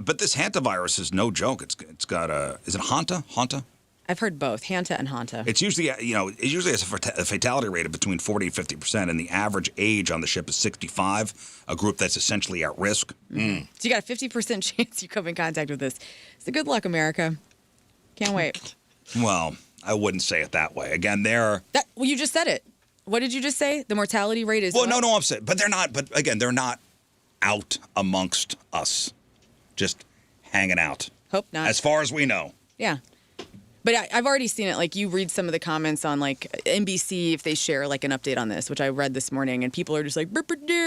Speaker 1: But this hantavirus is no joke. It's got is it Hanta? Hanta?
Speaker 2: I've heard both, Hanta and Hanta.
Speaker 1: It's usually, it usually has a fatality rate of between 40 and 50%, and the average age on the ship is 65, a group that's essentially at risk.
Speaker 2: Mm-hmm. So you got a 50% chance you come in contact with this. So good luck, America. Can't wait.
Speaker 1: Well, I wouldn't say it that way. Again,
Speaker 2: well, you just said it. What did you just say? The mortality rate is what?
Speaker 1: No, I'm saying, but they're not. But again, they're not out amongst us, just hanging out.
Speaker 2: Hope not.
Speaker 1: As far as we know.
Speaker 2: Yeah. But I've already seen it. Like, you read some of the comments on, like, NBC, if they share, like, an update on this, which I read this morning, and people are just like,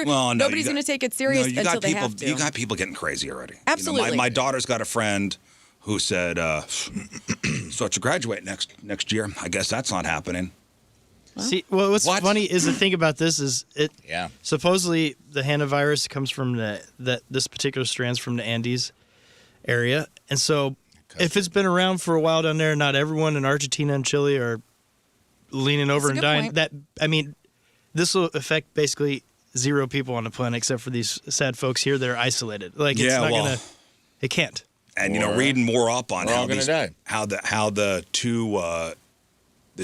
Speaker 1: well,
Speaker 2: nobody's going to take it serious until they have to.
Speaker 1: You got people getting crazy already.
Speaker 2: Absolutely.
Speaker 1: My daughter's got a friend who said, so to graduate next year. I guess that's not happening.
Speaker 3: See, what's funny is the thing about this is supposedly the hantavirus comes from this particular strand's from the Andes area, and so if it's been around for a while down there, not everyone in Argentina and Chile are leaning over and dying.
Speaker 2: Point.
Speaker 3: This will affect basically 0 people on the planet except for these sad folks here that are isolated. Like, it's not gonna. It can't.
Speaker 1: And reading more up on how the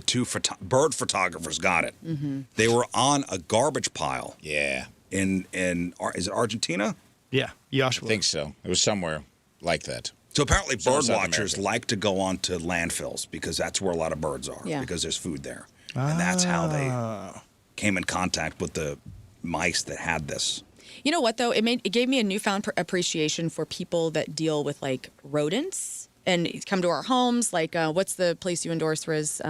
Speaker 1: two bird photographers got it. Mm-hmm. They were on a garbage pile.
Speaker 4: Yeah.
Speaker 1: In is it Argentina?
Speaker 3: Yeah,
Speaker 4: I think so. It was somewhere like that.
Speaker 1: So apparently bird watchers like to go onto landfills because that's where a lot of birds are because there's food there. And that's how they came in contact with the mice that had this.
Speaker 2: You know what, though? It gave me a newfound appreciation for people that deal with, like, rodents and come to our homes. Like, what's the place you endorse, Rizz?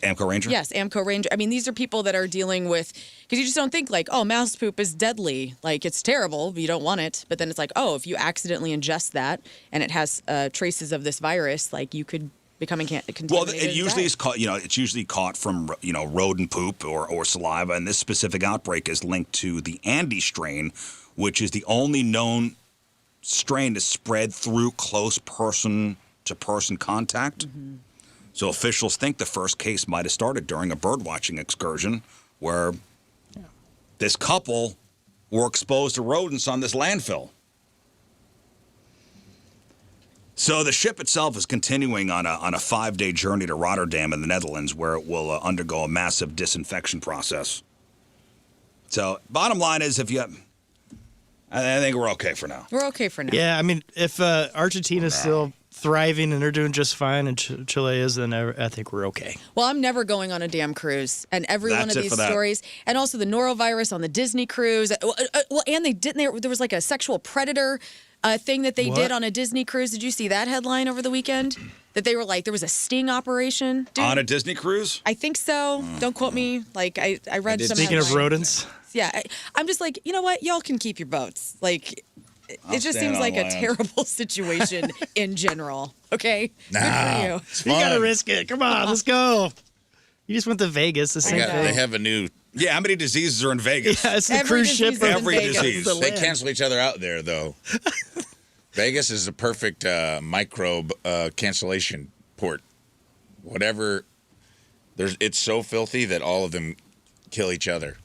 Speaker 1: Amco Ranger?
Speaker 2: Yes, Amco Ranger. I mean, these are people that are dealing with, because you just don't think, like, oh, mouse poop is deadly. Like, it's terrible, but you don't want it. But then it's like, oh, if you accidentally ingest that and it has traces of this virus, like, you could become contaminated.
Speaker 1: Well, it usually is caught. It's usually caught from rodent poop or saliva, and this specific outbreak is linked to the Andes strain, which is the only known strain to spread through close person-to-person contact. Mm-hmm. So officials think the first case might have started during a birdwatching excursion where this couple were exposed to rodents on this landfill. So the ship itself is continuing on a 5-day journey to Rotterdam in the Netherlands, where it will undergo a massive disinfection process. So bottom line is, I think we're okay for now.
Speaker 2: We're okay for now.
Speaker 3: Yeah, I mean, if Argentina's still thriving and they're doing just fine, and Chile is, then I think we're okay.
Speaker 2: Well, I'm never going on a damn cruise, and every one of these stories, and also the norovirus on the Disney cruise. Well, and there was like a sexual predator thing that they did on a Disney cruise. Did you see that headline over the weekend? That they were like, there was a sting operation. Dude,
Speaker 1: on a Disney cruise?
Speaker 2: I think so. Don't quote me. Like, I read some
Speaker 3: Speaking
Speaker 2: headline.
Speaker 3: of rodents.
Speaker 2: Yeah, I'm just like, you know what? Y'all can keep your boats. Like, it just seems like a terrible situation in general. Okay?
Speaker 4: Nah,
Speaker 2: Good for you.
Speaker 4: it's
Speaker 3: You
Speaker 4: fun.
Speaker 3: gotta risk it. Come on, let's go. You just went to Vegas. The same thing.
Speaker 4: They have a new.
Speaker 1: Yeah, how many diseases are in Vegas?
Speaker 3: Yeah, it's the
Speaker 2: Every
Speaker 3: cruise ship.
Speaker 2: disease is in
Speaker 1: Every
Speaker 2: Vegas.
Speaker 1: disease.
Speaker 3: The
Speaker 4: They
Speaker 3: land.
Speaker 4: cancel each other out there, though. Vegas is the perfect microbe cancellation port. Whatever. It's so filthy that all of them kill each other.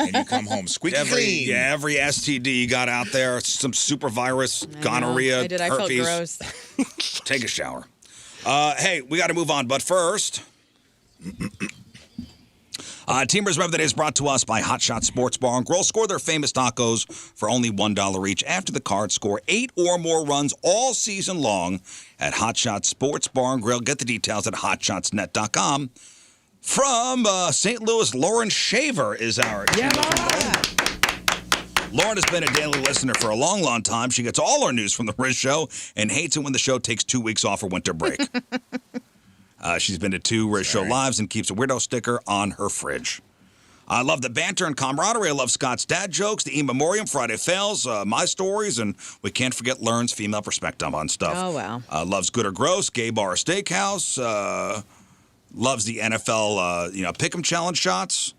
Speaker 4: And you come home squeaky clean.
Speaker 1: Every STD you got out there, some super virus, gonorrhea,
Speaker 2: I did. I felt
Speaker 1: herpes.
Speaker 2: gross.
Speaker 1: Take a shower. Hey, we got to move on, but first, Teamers Remember That is brought to us by Hot Shot Sports Bar and Grill. Score their famous tacos for only $1 each after the card. Score 8 or more runs all season long at Hot Shot Sports Bar and Grill. Get the details at hotshotsnet.com. From St. Louis, Lauren Shaver is our Lauren has been a daily listener for a long, long time. She gets all her news from the Rizz Show and hates it when the show takes 2 weeks off for winter break. She's been to 2 Rizz Show lives and keeps a weirdo sticker on her fridge. I love the banter and camaraderie. I love Scott's dad jokes, the in memoriam, Friday fails, my stories, and we can't forget Learn's female perspective on stuff.
Speaker 2: Oh, wow.
Speaker 1: Loves Good or Gross, Gay Bar Steakhouse. Loves the NFL, pick'em challenge shots.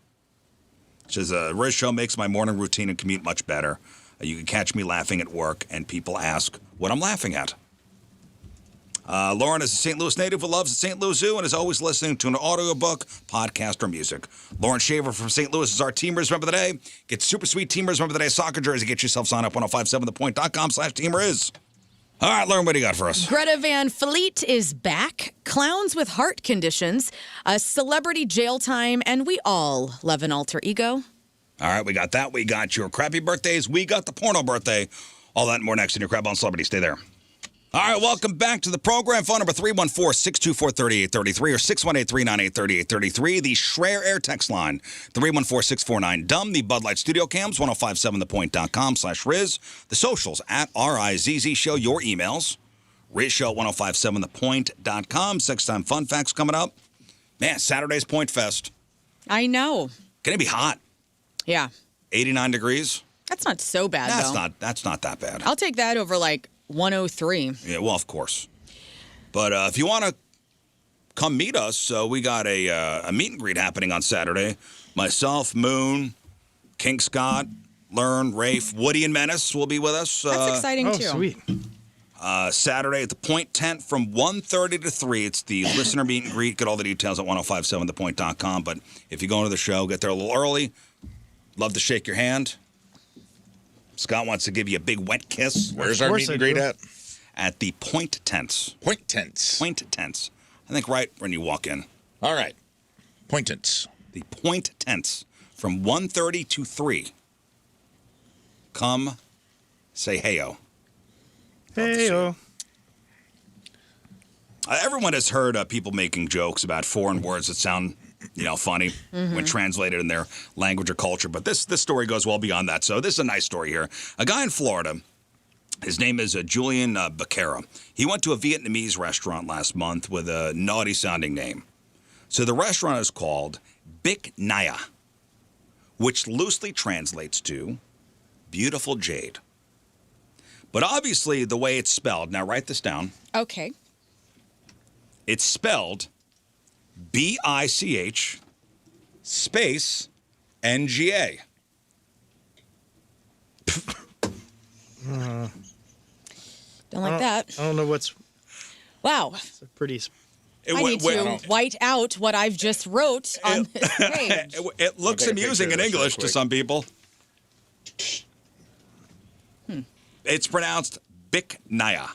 Speaker 1: Says, Rizz Show makes my morning routine and commute much better. You can catch me laughing at work, and people ask what I'm laughing at. Lauren is a St. Louis native who loves the St. Louis Zoo and is always listening to an audiobook, podcast, or music. Lauren Shaver from St. Louis is our Teamers Remember the Day. Get super sweet Teamers Remember the Day soccer jersey. Get yourself signed up 1057thepoint.com/teameriz. All right, Lauren, what do you got for us?
Speaker 2: Greta Van Fleet is back. Clowns with heart conditions, a celebrity jail time, and we all love an alter ego.
Speaker 1: All right, we got that. We got your crappy birthdays. We got the porno birthday. All that and more next in your Crab on Celebrity. Stay there. All right, welcome back to the program. Phone number 314-624-3833 or 618-398-3833. The Schreier Air text line, 314-649-DUMB. The Bud Light Studio Cams, 1057thepoint.com/Rizz. The socials, at RIZZ Show. Your emails, RizzShow1057thepoint.com. 6-time fun facts coming up. Man, Saturday's Point Fest.
Speaker 2: I know.
Speaker 1: Going to be hot.
Speaker 2: Yeah.
Speaker 1: 89 degrees.
Speaker 2: That's not so bad, though.
Speaker 1: That's not that bad.
Speaker 2: I'll take that over, 103.
Speaker 1: Yeah, well, of course. But if you want to come meet us, we got a meet and greet happening on Saturday. Myself, Moon, King Scott, Learn, Rafe, Woody, and Menace will be with us.
Speaker 2: That's exciting, too.
Speaker 3: Sweet.
Speaker 1: Saturday at the Point Tent from 1:30 to 3. It's the listener meet and greet. Get all the details at 1057thepoint.com. But if you go into the show, get there a little early. Love to shake your hand. Scott wants to give you a big wet kiss.
Speaker 4: Where's our meet and greet at?
Speaker 1: At the Point Tents.
Speaker 4: Point Tents.
Speaker 1: Point Tents. I think right when you walk in.
Speaker 4: All right. Point Tents.
Speaker 1: The Point Tents from 1:30 to 3. Come say heyo.
Speaker 3: Hey-o.
Speaker 1: Everyone has heard people making jokes about foreign words that sound, funny when translated in their language or culture. But this story goes well beyond that. So this is a nice story here. A guy in Florida, his name is Julian Becerra. He went to a Vietnamese restaurant last month with a naughty-sounding name. So the restaurant is called Bic Naya, which loosely translates to Beautiful Jade. But obviously the way it's spelled, now write this down.
Speaker 2: Okay.
Speaker 1: It's spelled BICH space NGA.
Speaker 2: Don't like that.
Speaker 3: I don't know what's
Speaker 2: Wow.
Speaker 3: it's a pretty.
Speaker 2: I need to white out what I've just wrote on this page.
Speaker 1: It looks
Speaker 4: I'll take a
Speaker 1: amusing
Speaker 4: picture
Speaker 1: in
Speaker 4: of this real
Speaker 1: English to
Speaker 4: quick.
Speaker 1: some people. It's pronounced Bic Naya.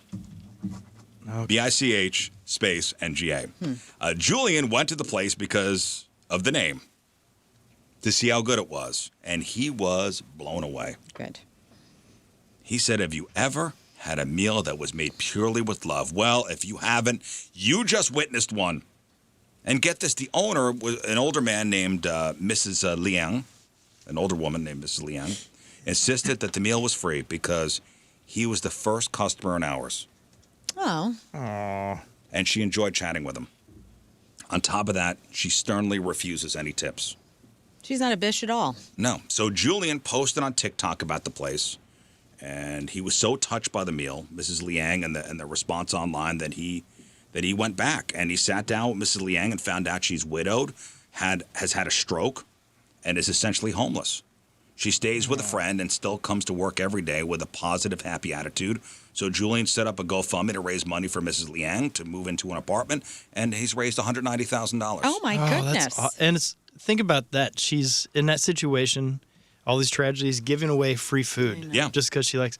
Speaker 1: BICH space NGA. Julian went to the place because of the name to see how good it was, and he was blown away.
Speaker 2: Good.
Speaker 1: He said, have you ever had a meal that was made purely with love? Well, if you haven't, you just witnessed one. And get this, the owner was an older man named Mrs. Liang, an older woman named Mrs. Liang, insisted that the meal was free because he was the first customer in hours.
Speaker 2: Oh.
Speaker 3: Aw.
Speaker 1: And she enjoyed chatting with him. On top of that, she sternly refuses any tips.
Speaker 2: She's not a bish at all.
Speaker 1: No. So Julian posted on TikTok about the place, And he was so touched by the meal, Mrs. Liang, and the response online that he went back and he sat down with Mrs. Liang and found out she's widowed, has had a stroke, and is essentially homeless. She stays with a friend and still comes to work every day with a positive, happy attitude. So Julian set up a GoFundMe to raise money for Mrs. Liang to move into an apartment, and he's raised $190,000.
Speaker 2: Oh, my goodness.
Speaker 3: And think about that. She's in that situation, all these tragedies, giving away free food.
Speaker 1: Yeah.
Speaker 3: Just because she likes,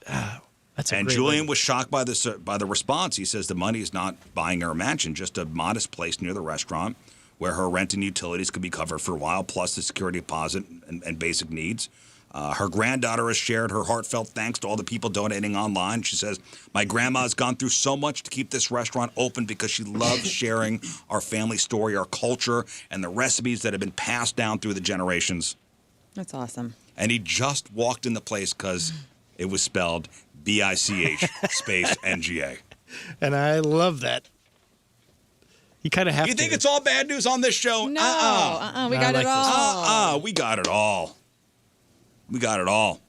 Speaker 3: that's a
Speaker 1: And
Speaker 3: great
Speaker 1: Julian
Speaker 3: lady.
Speaker 1: was shocked by the response. He says the money is not buying her a mansion, just a modest place near the restaurant where her rent and utilities could be covered for a while, plus the security deposit and basic needs. Her granddaughter has shared her heartfelt thanks to all the people donating online. She says, my grandma has gone through so much to keep this restaurant open because she loves sharing our family story, our culture, and the recipes that have been passed down through the generations.
Speaker 2: That's awesome.
Speaker 1: And he just walked in the place because it was spelled BICH space NGA.
Speaker 3: And I love that. You kind of have to.
Speaker 1: You think it's all bad news on this show?
Speaker 2: No. We
Speaker 3: No,
Speaker 2: got
Speaker 3: I
Speaker 2: it
Speaker 3: like
Speaker 2: all.
Speaker 3: this.
Speaker 1: We got it all. We got it all.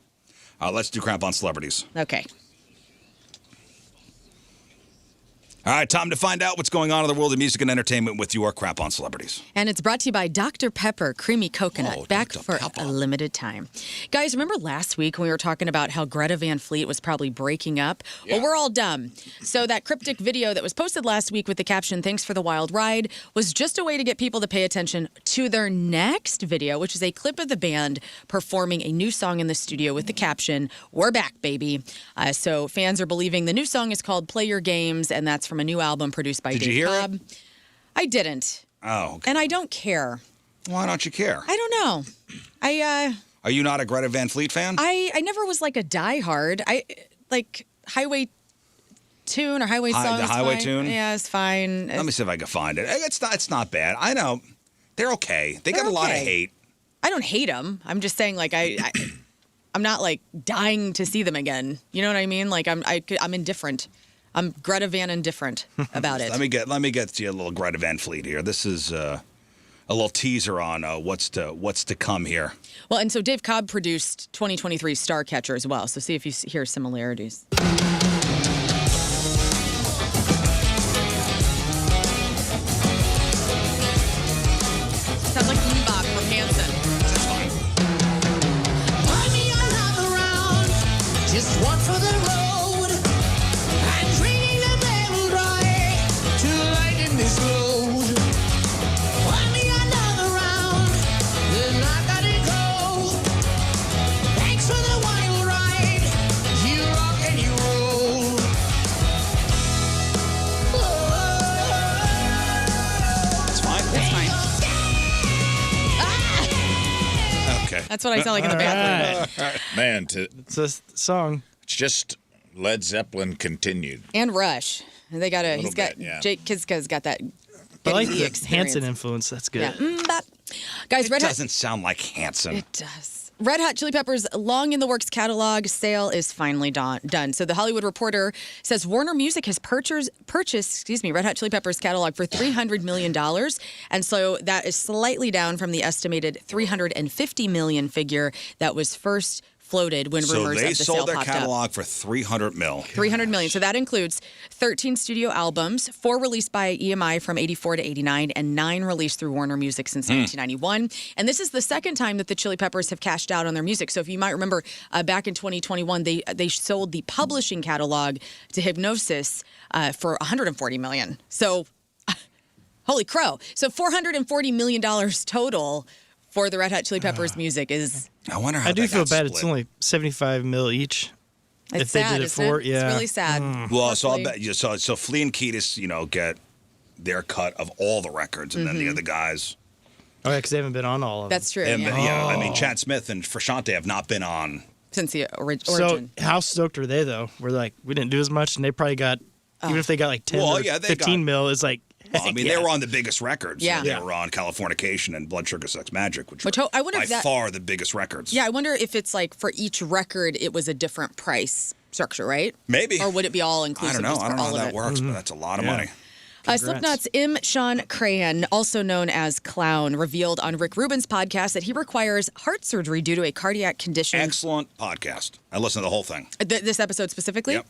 Speaker 1: Let's do crap on celebrities.
Speaker 2: Okay.
Speaker 1: All right, time to find out what's going on in the world of music and entertainment with your crap on celebrities.
Speaker 2: And it's brought to you by Dr. Pepper Creamy Coconut,
Speaker 1: Oh,
Speaker 2: back
Speaker 1: Dr.
Speaker 2: for
Speaker 1: Pepper.
Speaker 2: a limited time. Guys, remember last week when we were talking about how Greta Van Fleet was probably breaking up?
Speaker 1: Yeah.
Speaker 2: Well, we're all dumb. So that cryptic video that was posted last week with the caption, "Thanks for the wild ride," was just a way to get people to pay attention to their next video, which is a clip of the band performing a new song in the studio with the caption, "We're back, baby." So fans are believing the new song is called Play Your Games, and that's from a new album produced by
Speaker 1: Did
Speaker 2: Dave
Speaker 1: you hear it?
Speaker 2: Cobb. I didn't.
Speaker 1: Oh, okay.
Speaker 2: And I don't care.
Speaker 1: Why don't you care?
Speaker 2: I don't know.
Speaker 1: Are you not a Greta Van Fleet fan?
Speaker 2: I never was like a diehard. I like Highway Tune or Highway Song.
Speaker 1: The
Speaker 2: is
Speaker 1: Highway
Speaker 2: fine.
Speaker 1: Tune?
Speaker 2: Yeah, it's fine.
Speaker 1: Let me see if I can find it. It's not bad. I know. They're okay. They got
Speaker 2: They're
Speaker 1: a lot of
Speaker 2: okay.
Speaker 1: hate.
Speaker 2: I don't hate them. I'm just saying, like I'm not like dying to see them again. You know what I mean? Like I'm indifferent. I'm Greta Van indifferent about it.
Speaker 1: Let me get to you a little Greta Van Fleet here. This is a little teaser on what's to come here.
Speaker 2: Well, and so Dave Cobb produced 2023 Starcatcher as well. So see if you hear similarities. Sounds like Bebop from Hanson.
Speaker 1: That's fine.
Speaker 5: Buy me another round, just one for the road. I'm drinking the devil dry to lighten this load. Buy me another round, then I gotta go. Thanks for the wild ride, you rock and you roll.
Speaker 1: It's fine.
Speaker 2: That's fine.
Speaker 1: Okay.
Speaker 2: That's what I sound like in the bathroom.
Speaker 4: Man,
Speaker 3: It's a song.
Speaker 4: it's just Led Zeppelin continued.
Speaker 2: And Rush. They got he's got,
Speaker 4: bit, yeah.
Speaker 2: Jake Kiszka's got that.
Speaker 3: I like
Speaker 2: Getting
Speaker 3: the
Speaker 2: experience.
Speaker 3: Hanson influence. That's good.
Speaker 2: Yeah. Guys,
Speaker 1: It
Speaker 2: Red Hot.
Speaker 1: doesn't sound like Hanson.
Speaker 2: It does. Red Hot Chili Peppers' long in the works catalog sale is finally done. So the Hollywood Reporter says Warner Music has purchased Red Hot Chili Peppers catalog for $300 million. And so that is slightly down from the estimated $350 million figure that was first floated when
Speaker 1: So
Speaker 2: rumors
Speaker 1: they
Speaker 2: of the
Speaker 1: sold
Speaker 2: sale
Speaker 1: their
Speaker 2: popped up.
Speaker 1: catalog for $300 million.
Speaker 2: $300 million. So that includes 13 studio albums, 4 released by EMI from 84 to 89, and 9 released through Warner Music since 1991. And this is the second time that the Chili Peppers have cashed out on their music. So if you might remember, back in 2021, they sold the publishing catalog to Hipgnosis for $140 million. So, holy crow. So $440 million total for the Red Hot Chili Peppers music is...
Speaker 1: I wonder how
Speaker 3: I do
Speaker 1: that
Speaker 3: feel
Speaker 1: got
Speaker 3: bad.
Speaker 1: split.
Speaker 3: It's only 75 mil each.
Speaker 2: It's
Speaker 3: If they
Speaker 2: sad,
Speaker 3: did it
Speaker 2: isn't
Speaker 3: for-
Speaker 2: it?
Speaker 3: yeah.
Speaker 2: It's really sad.
Speaker 1: Well, so I'll
Speaker 2: Hopefully-
Speaker 1: bet you. So Flea and Ketis, get their cut of all the records, and then the other guys.
Speaker 3: Oh, yeah, because they haven't been on all of them.
Speaker 2: That's true.
Speaker 1: And,
Speaker 2: Yeah.
Speaker 1: I mean, Chad Smith and Frusciante have not been on.
Speaker 2: Since the origin.
Speaker 3: So how stoked are they, though? We're like, we didn't do as much, and they probably got, even if they got like 10
Speaker 1: Well,
Speaker 3: or
Speaker 1: yeah, they
Speaker 3: 15
Speaker 1: got-
Speaker 3: mil, it's like,
Speaker 1: Well, I mean,
Speaker 3: yeah.
Speaker 1: they were on the biggest records.
Speaker 2: Yeah.
Speaker 1: They
Speaker 2: Yeah.
Speaker 1: were on Californication and Blood Sugar Sex Magic, which
Speaker 2: Which
Speaker 1: were
Speaker 2: I wonder
Speaker 1: by
Speaker 2: if that-
Speaker 1: far the biggest records.
Speaker 2: Yeah, I wonder if it's like for each record, it was a different price structure, right?
Speaker 1: Maybe.
Speaker 2: Or would it be all
Speaker 1: I
Speaker 2: inclusive?
Speaker 1: don't know.
Speaker 2: just
Speaker 1: I
Speaker 2: for
Speaker 1: don't know
Speaker 2: all
Speaker 1: how
Speaker 2: of
Speaker 1: that
Speaker 2: it?
Speaker 1: works, but that's a lot of
Speaker 3: Yeah.
Speaker 1: money.
Speaker 2: Slipknot's Sean Crahan, also known as Clown, revealed on Rick Rubin's podcast that he requires heart surgery due to a cardiac condition.
Speaker 1: Excellent podcast. I listened to the whole thing.
Speaker 2: This episode specifically?
Speaker 1: Yep.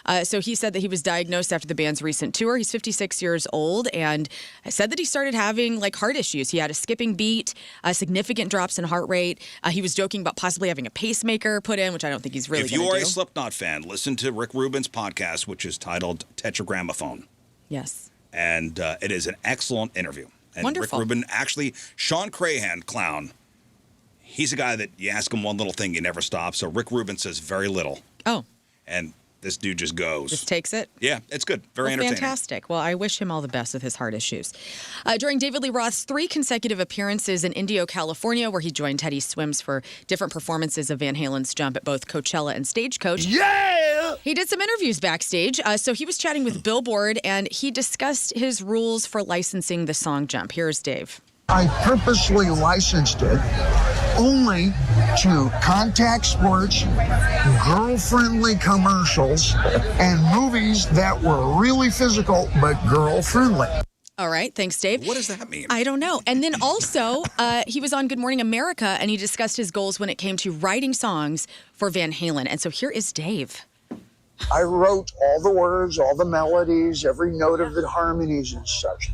Speaker 2: Yeah. So he said that he was diagnosed after the band's recent tour. He's 56 years old and said that he started having like heart issues. He had a skipping beat, significant drops in heart rate. He was joking about possibly having a pacemaker put in, which I don't think he's really going to do.
Speaker 1: If you are a Slipknot fan, listen to Rick Rubin's podcast, which is titled Tetragrammophone.
Speaker 2: Yes.
Speaker 1: And it is an excellent interview. And
Speaker 2: Wonderful.
Speaker 1: Rick Rubin, actually, Sean Crahan, Clown, he's a guy that you ask him one little thing, he never stops. So Rick Rubin says very little.
Speaker 2: Oh.
Speaker 1: And this dude just goes.
Speaker 2: Just takes it?
Speaker 1: Yeah, it's good. Very entertaining.
Speaker 2: Fantastic. Well, I wish him all the best with his heart issues. During David Lee Roth's 3 consecutive appearances in Indio, California, where he joined Teddy Swims for different performances of Van Halen's Jump at both Coachella and Stagecoach.
Speaker 5: Yeah!
Speaker 2: He did some interviews backstage. So he was chatting with Billboard, and he discussed his rules for licensing the song Jump. Here's Dave.
Speaker 6: I purposely licensed it only to contact sports, girl-friendly commercials, and movies that were really physical but girl-friendly.
Speaker 2: All right. Thanks, Dave.
Speaker 1: What does that mean?
Speaker 2: I don't know. And then also, he was on Good Morning America, and he discussed his goals when it came to writing songs for Van Halen. And so here is Dave.
Speaker 6: I wrote all the words, all the melodies, every note of the harmonies and such.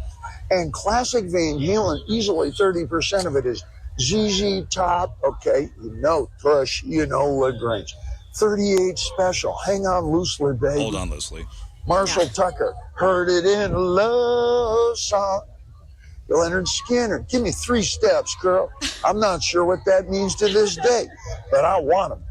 Speaker 6: And classic Van Halen, easily 30% of it is ZZ Top, okay, you know Push, you know Lagrange. 38 Special, Hang On Loosely, Baby.
Speaker 1: Hold on loosely.
Speaker 6: Marshall Tucker, Heard It in a Love Song. Leonard Skinner, give me 3 steps, girl. I'm not sure what that means to this day, but I want them.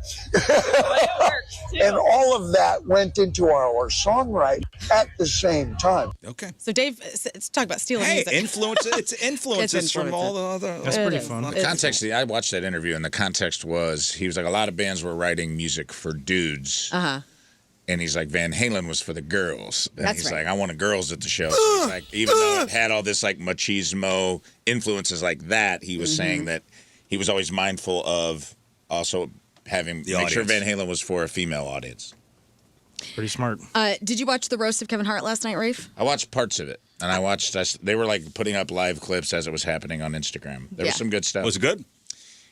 Speaker 6: And all of that went into our songwriting at the same time.
Speaker 1: Okay.
Speaker 2: So Dave, let's talk about stealing music.
Speaker 1: It's influences from all the other.
Speaker 3: That's pretty fun.
Speaker 4: The context, I watched that interview, and the context was, he was like, a lot of bands were writing music for dudes.
Speaker 2: Uh-huh.
Speaker 4: And he's like, Van Halen was for the girls. And
Speaker 2: That's
Speaker 4: he's
Speaker 2: right.
Speaker 4: like, I wanted girls at the show. So he's like, even though it had all this like machismo influences like that, he was saying that he was always mindful of also having, make sure Van Halen was for a female audience.
Speaker 3: Pretty smart.
Speaker 2: Did you watch the roast of Kevin Hart last night, Rafe?
Speaker 4: I watched parts of it. And I watched, they were like putting up live clips as it was happening on Instagram. There was some good stuff.
Speaker 1: Was it good?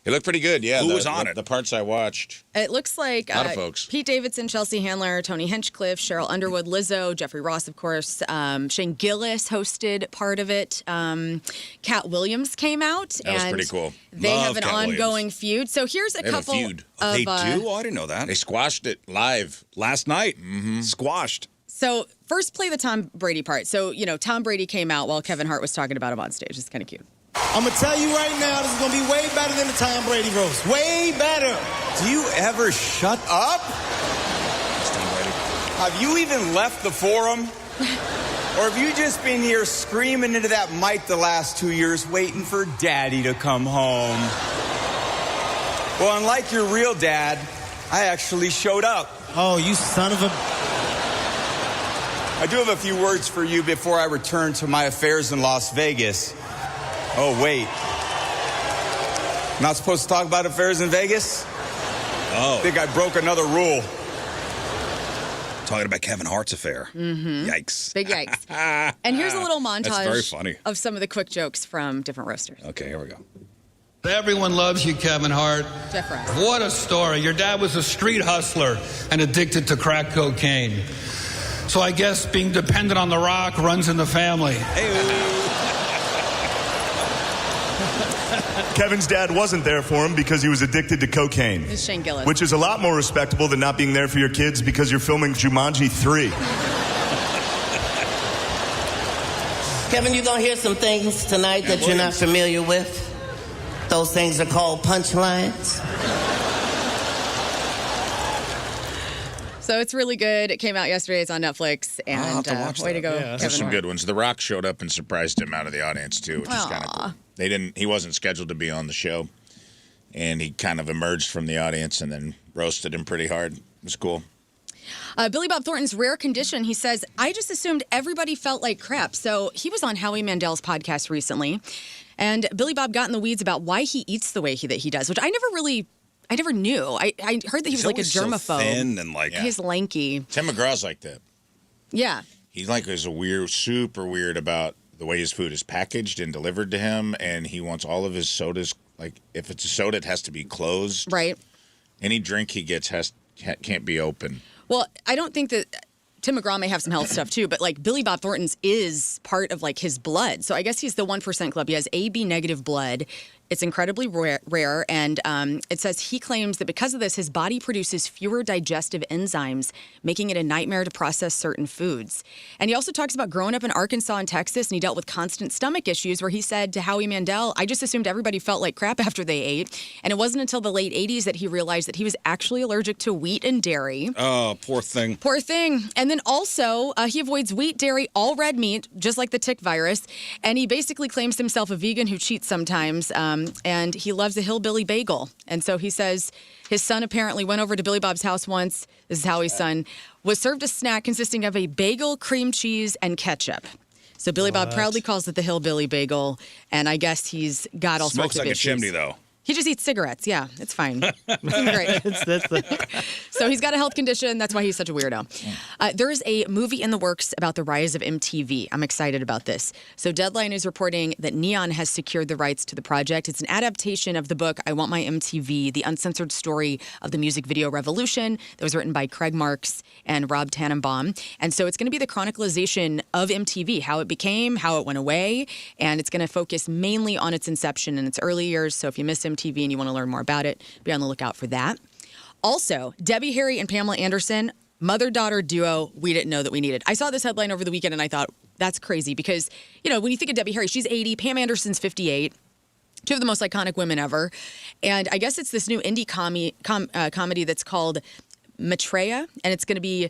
Speaker 4: It looked pretty good, yeah.
Speaker 1: Who was on it?
Speaker 4: The parts I watched.
Speaker 2: It looks like
Speaker 4: a lot of folks.
Speaker 2: Pete Davidson, Chelsea Handler, Tony Hinchcliffe, Cheryl Underwood, Lizzo, Jeffrey Ross, of course. Shane Gillis hosted part of it. Cat Williams came out.
Speaker 4: That was pretty cool.
Speaker 2: They
Speaker 1: Love
Speaker 2: have an
Speaker 1: Cat
Speaker 2: ongoing feud. So here's a
Speaker 4: They have a
Speaker 2: couple
Speaker 4: feud.
Speaker 2: of...
Speaker 1: They do? Oh, I didn't know that.
Speaker 4: They squashed it live.
Speaker 1: Last night. Squashed.
Speaker 2: So first play the Tom Brady part. So, you know, Tom Brady came out while Kevin Hart was talking about him on stage. It's kind of cute.
Speaker 7: I'm going to tell you right now, this is going to be way better than the Tom Brady roast. Way better.
Speaker 8: Do you ever shut up? Have you even left the forum? Or have you just been here screaming into that mic the last 2 years waiting for daddy to come home? Well, unlike your real dad, I actually showed up.
Speaker 7: Oh, you son of a...
Speaker 8: I do have a few words for you before I return to my affairs in Las Vegas. Oh, wait. Not supposed to talk about affairs in Vegas?
Speaker 1: Oh.
Speaker 8: I think I broke another rule.
Speaker 1: Talking about Kevin Hart's affair. Yikes.
Speaker 2: Big yikes. And here's a little montage
Speaker 1: That's very funny.
Speaker 2: of some of the quick jokes from different roasters.
Speaker 1: Okay, here we go.
Speaker 9: Everyone loves you, Kevin Hart.
Speaker 2: Jeff Ross.
Speaker 9: What a story. Your dad was a street hustler and addicted to crack cocaine. So I guess being dependent on the rock runs in the family.
Speaker 10: Kevin's dad wasn't there for him because he was addicted to cocaine.
Speaker 2: This is Shane Gillis.
Speaker 10: Which is a lot more respectable than not being there for your kids because you're filming Jumanji 3.
Speaker 11: Kevin, you're going to hear some things tonight that you're not familiar with. Those things are called punchlines.
Speaker 2: So it's really good. It came out yesterday. It's on Netflix. And
Speaker 1: have to watch
Speaker 2: way to
Speaker 1: that.
Speaker 2: go,
Speaker 3: Yeah,
Speaker 2: Kevin
Speaker 4: There's some
Speaker 2: Hart.
Speaker 4: good ones. The Rock showed up and surprised him out of the audience too, which is kind of cool. He wasn't scheduled to be on the show, and he kind of emerged from the audience and then roasted him pretty hard. It was cool.
Speaker 2: Billy Bob Thornton's Rare Condition, he says, I just assumed everybody felt like crap. So he was on Howie Mandel's podcast recently, and Billy Bob got in the weeds about why he eats the way that he does, which I never knew. I heard that he was like a germaphobe.
Speaker 1: So thin and like...
Speaker 2: He's lanky.
Speaker 4: Tim McGraw's like that.
Speaker 2: Yeah.
Speaker 4: He like is super weird about the way his food is packaged and delivered to him, and he wants all of his sodas. Like if it's a soda, it has to be closed.
Speaker 2: Right.
Speaker 4: Any drink he gets can't be open.
Speaker 2: Well, I don't think that Tim McGraw may have some health stuff too, but like Billy Bob Thornton's is part of like his blood. So I guess he's the 1% club. He has AB negative blood. It's incredibly rare, and it says he claims that because of this, his body produces fewer digestive enzymes, making it a nightmare to process certain foods. And he also talks about growing up in Arkansas and Texas, and he dealt with constant stomach issues where he said to Howie Mandel, I just assumed everybody felt like crap after they ate. And it wasn't until the late 80s that he realized that he was actually allergic to wheat and dairy.
Speaker 1: Oh, poor thing.
Speaker 2: Poor thing. And then also, he avoids wheat, dairy, all red meat, just like the tick virus. And he basically claims himself a vegan who cheats sometimes. And he loves a hillbilly bagel. And so he says his son apparently went over to Billy Bob's house once. This is Howie's son. Was served a snack consisting of a bagel, cream cheese, and ketchup. So Billy Bob proudly calls it the hillbilly bagel. And I guess he's got all sorts of
Speaker 1: issues. Smokes like a chimney, though.
Speaker 2: He just eats cigarettes. Yeah, it's fine. Great. So he's got a health condition. That's why he's such a weirdo. There is a movie in the works about the rise of MTV. I'm excited about this. So Deadline is reporting that Neon has secured the rights to the project. It's an adaptation of the book, I Want My MTV, the uncensored story of the music video revolution that was written by Craig Marks and Rob Tannenbaum. And so it's going to be the chronicalization of MTV, how it became, how it went away, and it's going to focus mainly on its inception and its early years. So if you miss MTV and you want to learn more about it, be on the lookout for that. Also, Debbie Harry and Pamela Anderson, mother-daughter duo we didn't know that we needed. I saw this headline over the weekend and I thought, that's crazy because, you know, when you think of Debbie Harry, she's 80, Pam Anderson's 58. Two of the most iconic women ever. And I guess it's this new indie comedy that's called Maitreya, and it's going to be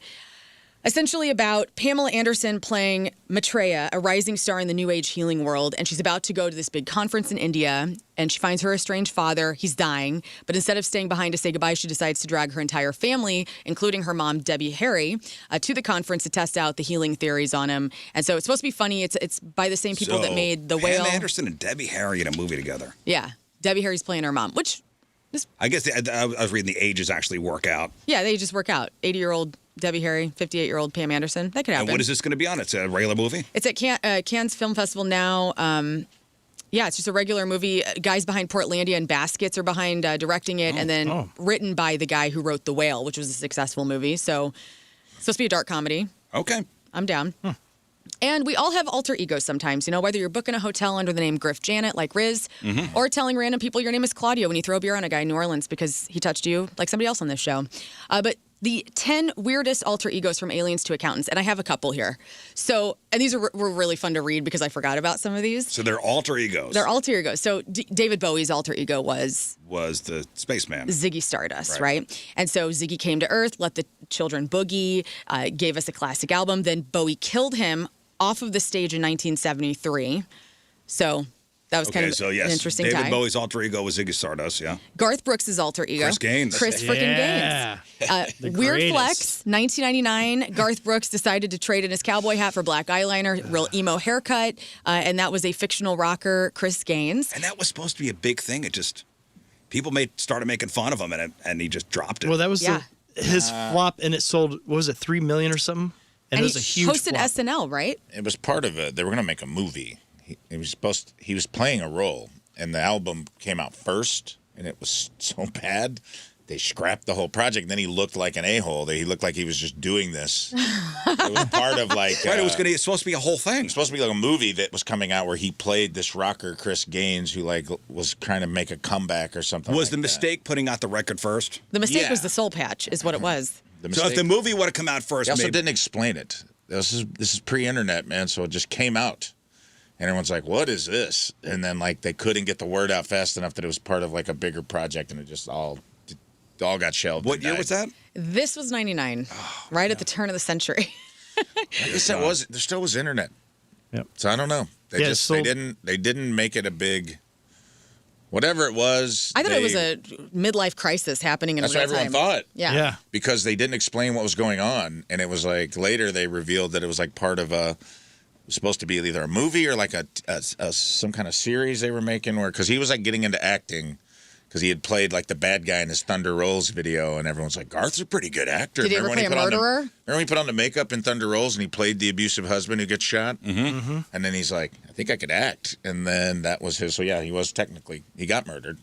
Speaker 2: essentially about Pamela Anderson playing Maitreya, a rising star in the New Age healing world. And she's about to go to this big conference in India, and she finds her estranged father. He's dying. But instead of staying behind to say goodbye, she decides to drag her entire family, including her mom, Debbie Harry, to the conference to test out the healing theories on him. And so it's supposed to be funny. It's by the same people that made The Whale.
Speaker 1: Pam Anderson and Debbie Harry in a movie together.
Speaker 2: Yeah. Debbie Harry's playing her mom, which...
Speaker 1: I guess I was reading the ages actually work out.
Speaker 2: Yeah, they just work out. 80-year-old Debbie Harry, 58-year-old Pam Anderson. That could happen.
Speaker 1: And what is this going to be on? It's a regular movie?
Speaker 2: It's at Cannes Film Festival now. Yeah, it's just a regular movie. Guys behind Portlandia and Baskets are behind directing it, and then written by the guy who wrote The Whale, which was a successful movie. So it's supposed to be a dark comedy.
Speaker 1: Okay.
Speaker 2: I'm down. And we all have alter egos sometimes, you know, whether you're booking a hotel under the name Griff Janet, like Rizz, or telling random people your name is Claudio when you throw beer on a guy in New Orleans because he touched you, like somebody else on this show. But the 10 weirdest alter egos from aliens to accountants, and I have a couple here. So, and these were really fun to read because I forgot about some of these.
Speaker 1: So they're alter egos.
Speaker 2: They're alter egos. So David Bowie's alter ego was
Speaker 1: the spaceman.
Speaker 2: Ziggy Stardust, right? And so Ziggy came to Earth, let the children boogie, gave us a classic album. Then Bowie killed him off of the stage in 1973. So that was kind of an interesting
Speaker 1: David
Speaker 2: time.
Speaker 1: Bowie's alter ego was Ziggy Stardust, yeah.
Speaker 2: Garth Brooks' alter ego.
Speaker 1: Chris Gaines.
Speaker 2: Chris freaking Gaines. Weird flex, 1999. Garth Brooks decided to trade in his cowboy hat for black eyeliner, real emo haircut, and that was a fictional rocker, Chris Gaines.
Speaker 1: And that was supposed to be a big thing. It just, people started making fun of him, and he just dropped it.
Speaker 3: Well, that was his flop, and it sold, what was it, 3 million or something? And it was a huge
Speaker 2: hosted
Speaker 3: flop.
Speaker 2: SNL, right?
Speaker 4: It was part of it. They were going to make a movie. He was playing a role, and the album came out first, and it was so bad they scrapped the whole project. And then he looked like an a-hole. He looked like he was just doing this. It was part of like
Speaker 1: right. It's supposed to be a whole thing.
Speaker 4: It was supposed to be like a movie that was coming out where he played this rocker Chris Gaines who like was trying to make a comeback or something.
Speaker 1: Was the mistake putting out the record first?
Speaker 2: The mistake was the soul patch, is what it was.
Speaker 1: So if the movie would have come out first,
Speaker 4: they also didn't explain it. This is pre-internet, man. So it just came out. And everyone's like, what is this? And then, like, they couldn't get the word out fast enough that it was part of, like, a bigger project, and it just all got shelved.
Speaker 1: What year was that?
Speaker 2: This was 99, right at the turn of the century.
Speaker 4: There still was internet.
Speaker 3: Yep.
Speaker 4: So I don't know. They didn't make it a big, whatever it was.
Speaker 2: I thought it was a midlife crisis happening in real time.
Speaker 4: That's what everyone thought.
Speaker 2: Yeah.
Speaker 4: Because they didn't explain what was going on, and it was like, later they revealed that it was, like, part of a... was supposed to be either a movie or like a some kind of series they were making, where because he was like getting into acting, because he had played like the bad guy in his Thunder Rolls video, and everyone's like, Garth's a pretty good actor.
Speaker 2: Did he ever play a murderer?
Speaker 4: Remember when he put on the makeup in Thunder Rolls and he played the abusive husband who gets shot?
Speaker 3: Mm-hmm.
Speaker 4: And then he's like, I think I could act. And then that was his. So yeah, he got murdered.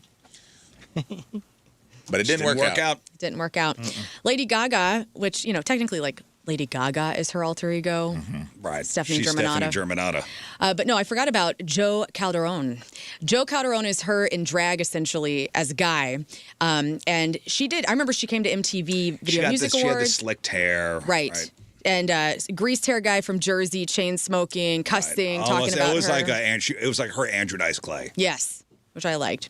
Speaker 4: But it didn't work out.
Speaker 2: It didn't work out. Lady Gaga, which, technically like Lady Gaga is her alter ego.
Speaker 1: Right.
Speaker 2: Stephanie
Speaker 1: She's
Speaker 2: Germanotta.
Speaker 1: Stephanie Germanotta.
Speaker 2: But no, I forgot about Joe Calderone. Joe Calderone is her in drag, essentially, as a guy. And I remember she came to MTV Video Music Awards.
Speaker 1: She had the slicked hair.
Speaker 2: Right. And greased hair guy from Jersey, chain smoking, cussing, talking about
Speaker 1: it was
Speaker 2: her.
Speaker 1: It was like her Andrew Dice Clay.
Speaker 2: Yes, which I liked.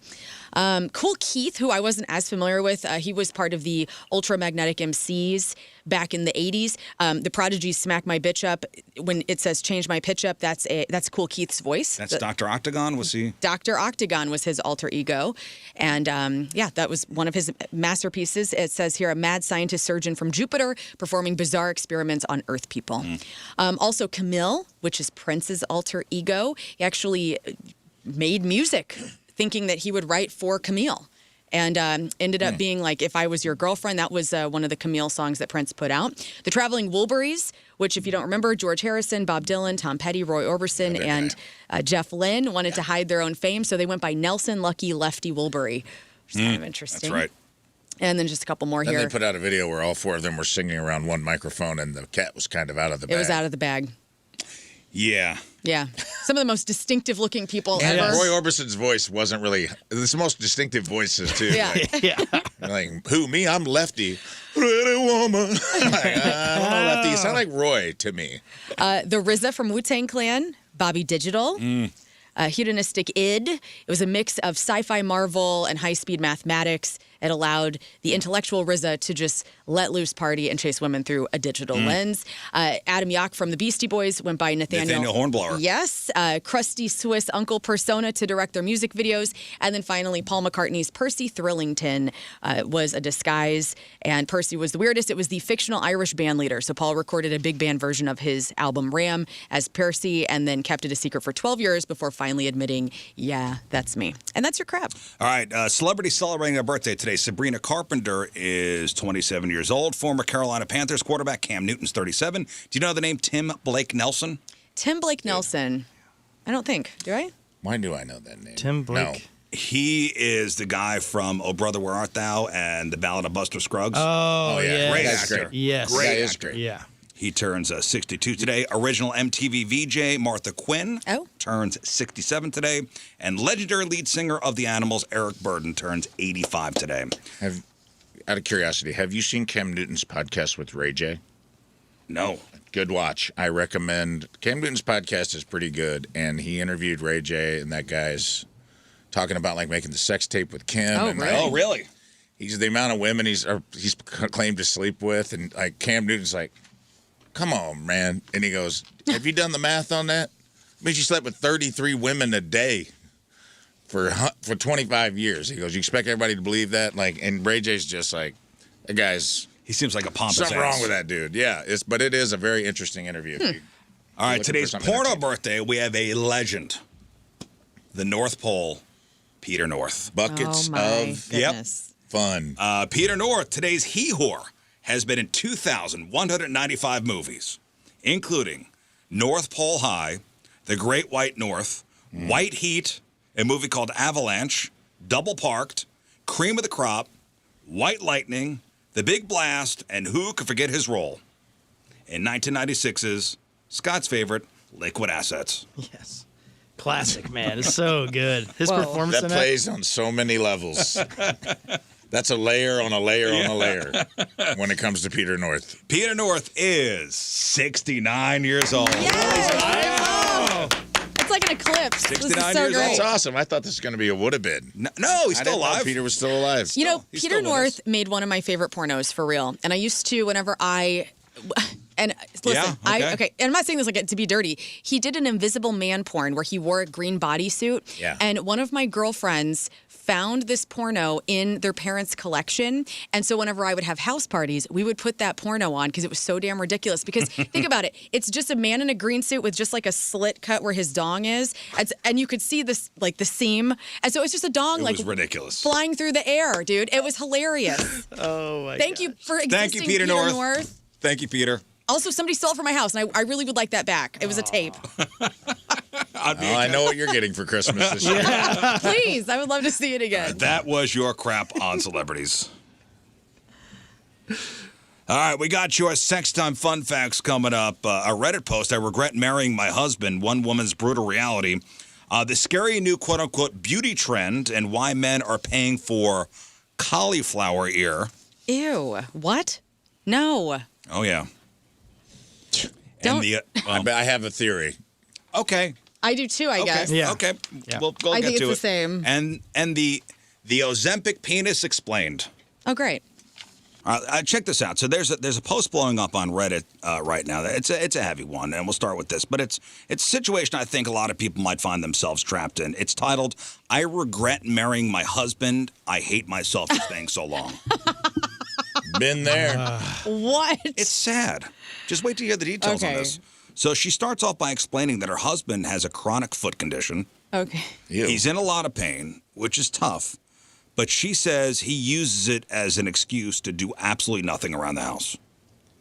Speaker 2: Cool Keith, who I wasn't as familiar with, he was part of the Ultramagnetic MCs back in the 80s. The Prodigy's Smack My Bitch Up, when it says change my pitch up, that's Cool Keith's voice.
Speaker 1: That's Dr. Octagon, was he?
Speaker 2: Dr. Octagon was his alter ego. And that was one of his masterpieces. It says here, a mad scientist surgeon from Jupiter performing bizarre experiments on Earth people. Also Camille, which is Prince's alter ego. He actually made music thinking that he would write for Camille. And ended up being like, If I Was Your Girlfriend. That was one of the Camille songs that Prince put out. The Traveling Wilburys, which, if you don't remember, George Harrison, Bob Dylan, Tom Petty, Roy Orbison, and Jeff Lynne wanted to hide their own fame. So they went by Nelson, Lucky, Lefty, Wilbury, which is kind of interesting.
Speaker 1: That's right.
Speaker 2: And then just a couple more
Speaker 4: Then
Speaker 2: here.
Speaker 4: they put out a video where all four of them were singing around one microphone, and the cat was kind of out of the bag.
Speaker 2: It was out of the bag.
Speaker 1: Yeah.
Speaker 2: Yeah. Some of the most distinctive looking people
Speaker 4: And
Speaker 2: ever.
Speaker 4: Roy Orbison's voice wasn't really. It's the most distinctive voices too.
Speaker 2: Yeah.
Speaker 4: Like who? Me? I'm Lefty. Pretty woman. Like, I don't know, Lefty. You sound like Roy to me.
Speaker 2: The RZA from Wu-Tang Clan, Bobby Digital. Hedonistic Id. It was a mix of sci-fi, Marvel, and high-speed mathematics. It allowed the intellectual RZA to just let loose, party, and chase women through a digital lens. Adam Yauch from the Beastie Boys went by Nathaniel
Speaker 1: Hornblower.
Speaker 2: Yes. Crusty Swiss Uncle Persona to direct their music videos. And then finally, Paul McCartney's Percy Thrillington was a disguise. And Percy was the weirdest. It was the fictional Irish band leader. So Paul recorded a big band version of his album Ram as Percy and then kept it a secret for 12 years before finally admitting, yeah, that's me. And that's your crap.
Speaker 1: All right. Celebrity celebrating their birthday today. Sabrina Carpenter is 27 years old. Former Carolina Panthers quarterback Cam Newton's 37. Do you know the name Tim Blake Nelson?
Speaker 2: Tim Blake Nelson. I don't think. Do I?
Speaker 4: Why do I know that name?
Speaker 3: Tim Blake.
Speaker 4: No.
Speaker 1: He is the guy from Oh Brother, Where Art Thou and The Ballad of Buster Scruggs.
Speaker 3: Oh, yeah.
Speaker 1: Great
Speaker 4: That's
Speaker 1: actor.
Speaker 4: great.
Speaker 3: Yes.
Speaker 1: Great
Speaker 4: That is
Speaker 1: actor.
Speaker 4: great.
Speaker 3: Yeah.
Speaker 1: He turns 62 today. Original MTV VJ Martha Quinn turns 67 today. And legendary lead singer of The Animals, Eric Burden, turns 85 today.
Speaker 4: Out of curiosity, have you seen Cam Newton's podcast with Ray J?
Speaker 1: No.
Speaker 4: Good watch. I recommend. Cam Newton's podcast is pretty good, and he interviewed Ray J, and that guy's talking about like making the sex tape with Kim.
Speaker 2: Oh,
Speaker 4: and,
Speaker 2: really?
Speaker 4: like,
Speaker 1: Oh, really?
Speaker 4: he's the amount of women he's claimed to sleep with, and like Cam Newton's like, come on, man. And he goes, have you done the math on that? I mean, you slept with 33 women a day for 25 years. He goes, you expect everybody to believe that? Like, and Ray J's just like, that guy's
Speaker 1: He seems like a pompous
Speaker 4: something
Speaker 1: ass.
Speaker 4: wrong with that dude. Yeah, but it is a very interesting interview.
Speaker 1: All right,
Speaker 4: looking
Speaker 1: today's
Speaker 4: for something
Speaker 1: porno
Speaker 4: entertaining.
Speaker 1: birthday, we have a legend. The North Pole, Peter North.
Speaker 4: Buckets
Speaker 2: Oh, my
Speaker 4: of
Speaker 2: goodness.
Speaker 4: fun.
Speaker 1: Peter North, today's he-whore, has been in 2,195 movies, including North Pole High, The Great White North, White Heat, a movie called Avalanche, Double Parked, Cream of the Crop, White Lightning, The Big Blast, and who could forget his role in 1996's Scott's favorite, Liquid Assets.
Speaker 3: Yes. Classic, man. It's so good. His
Speaker 2: Whoa.
Speaker 3: performance
Speaker 4: That
Speaker 3: in
Speaker 4: plays on so many levels. That's a layer on a layer on a layer when it comes to Peter North.
Speaker 1: Peter North is 69 years old.
Speaker 2: Yes! It's like an eclipse. This is
Speaker 1: 69
Speaker 2: so
Speaker 1: years old.
Speaker 2: great.
Speaker 4: That's awesome. I thought this was going to be a would have been.
Speaker 1: No, he's
Speaker 4: I
Speaker 1: still
Speaker 4: didn't know
Speaker 1: alive.
Speaker 4: Peter was still alive.
Speaker 2: You know,
Speaker 1: He's
Speaker 2: Peter
Speaker 1: still with
Speaker 2: North
Speaker 1: us.
Speaker 2: made one of my favorite pornos for real. And I used to, whenever and listen,
Speaker 1: Yeah, okay.
Speaker 2: and I'm not saying this like to be dirty. He did an Invisible Man porn where he wore a green bodysuit.
Speaker 4: Yeah.
Speaker 2: And one of my girlfriends found this porno in their parents' collection. And so whenever I would have house parties, we would put that porno on because it was so damn ridiculous. Because think about it. It's just a man in a green suit with just like a slit cut where his dong is. And you could see this, like the seam. And so it's just a dong
Speaker 1: It
Speaker 2: like
Speaker 1: was ridiculous.
Speaker 2: flying through the air, dude. It was hilarious.
Speaker 3: Oh, my
Speaker 2: Thank you for existing,
Speaker 1: Thank you, Peter North. Thank you, Peter.
Speaker 2: Also, somebody stole it from my house, and I really would like that back. It was a tape.
Speaker 4: I know what you're getting for Christmas this year.
Speaker 2: Please, I would love to see it again.
Speaker 1: That was your crap on celebrities. All right, we got your sex time fun facts coming up. A Reddit post, I regret marrying my husband, one woman's brutal reality. The scary new quote-unquote beauty trend and why men are paying for cauliflower ear.
Speaker 2: Ew. What? No.
Speaker 1: Oh, yeah.
Speaker 2: Don't.
Speaker 4: I have a theory.
Speaker 1: Okay.
Speaker 2: I do too, I guess.
Speaker 3: Yeah.
Speaker 1: Okay.
Speaker 3: Yeah.
Speaker 1: We'll
Speaker 2: I
Speaker 1: get
Speaker 2: think
Speaker 1: to
Speaker 2: it's the
Speaker 1: it.
Speaker 2: same.
Speaker 1: And the Ozempic penis explained.
Speaker 2: Oh, great.
Speaker 1: Check this out. So there's a post blowing up on Reddit right now. It's a heavy one, and we'll start with this. But it's a situation I think a lot of people might find themselves trapped in. It's titled, "I regret marrying my husband. I hate myself for staying so long."
Speaker 4: Been there.
Speaker 2: What?
Speaker 1: It's sad. Just wait to hear the details on
Speaker 2: Okay.
Speaker 1: this. So she starts off by explaining that her husband has a chronic foot condition.
Speaker 2: Okay.
Speaker 4: Ew.
Speaker 1: He's in a lot of pain, which is tough. But she says he uses it as an excuse to do absolutely nothing around the house.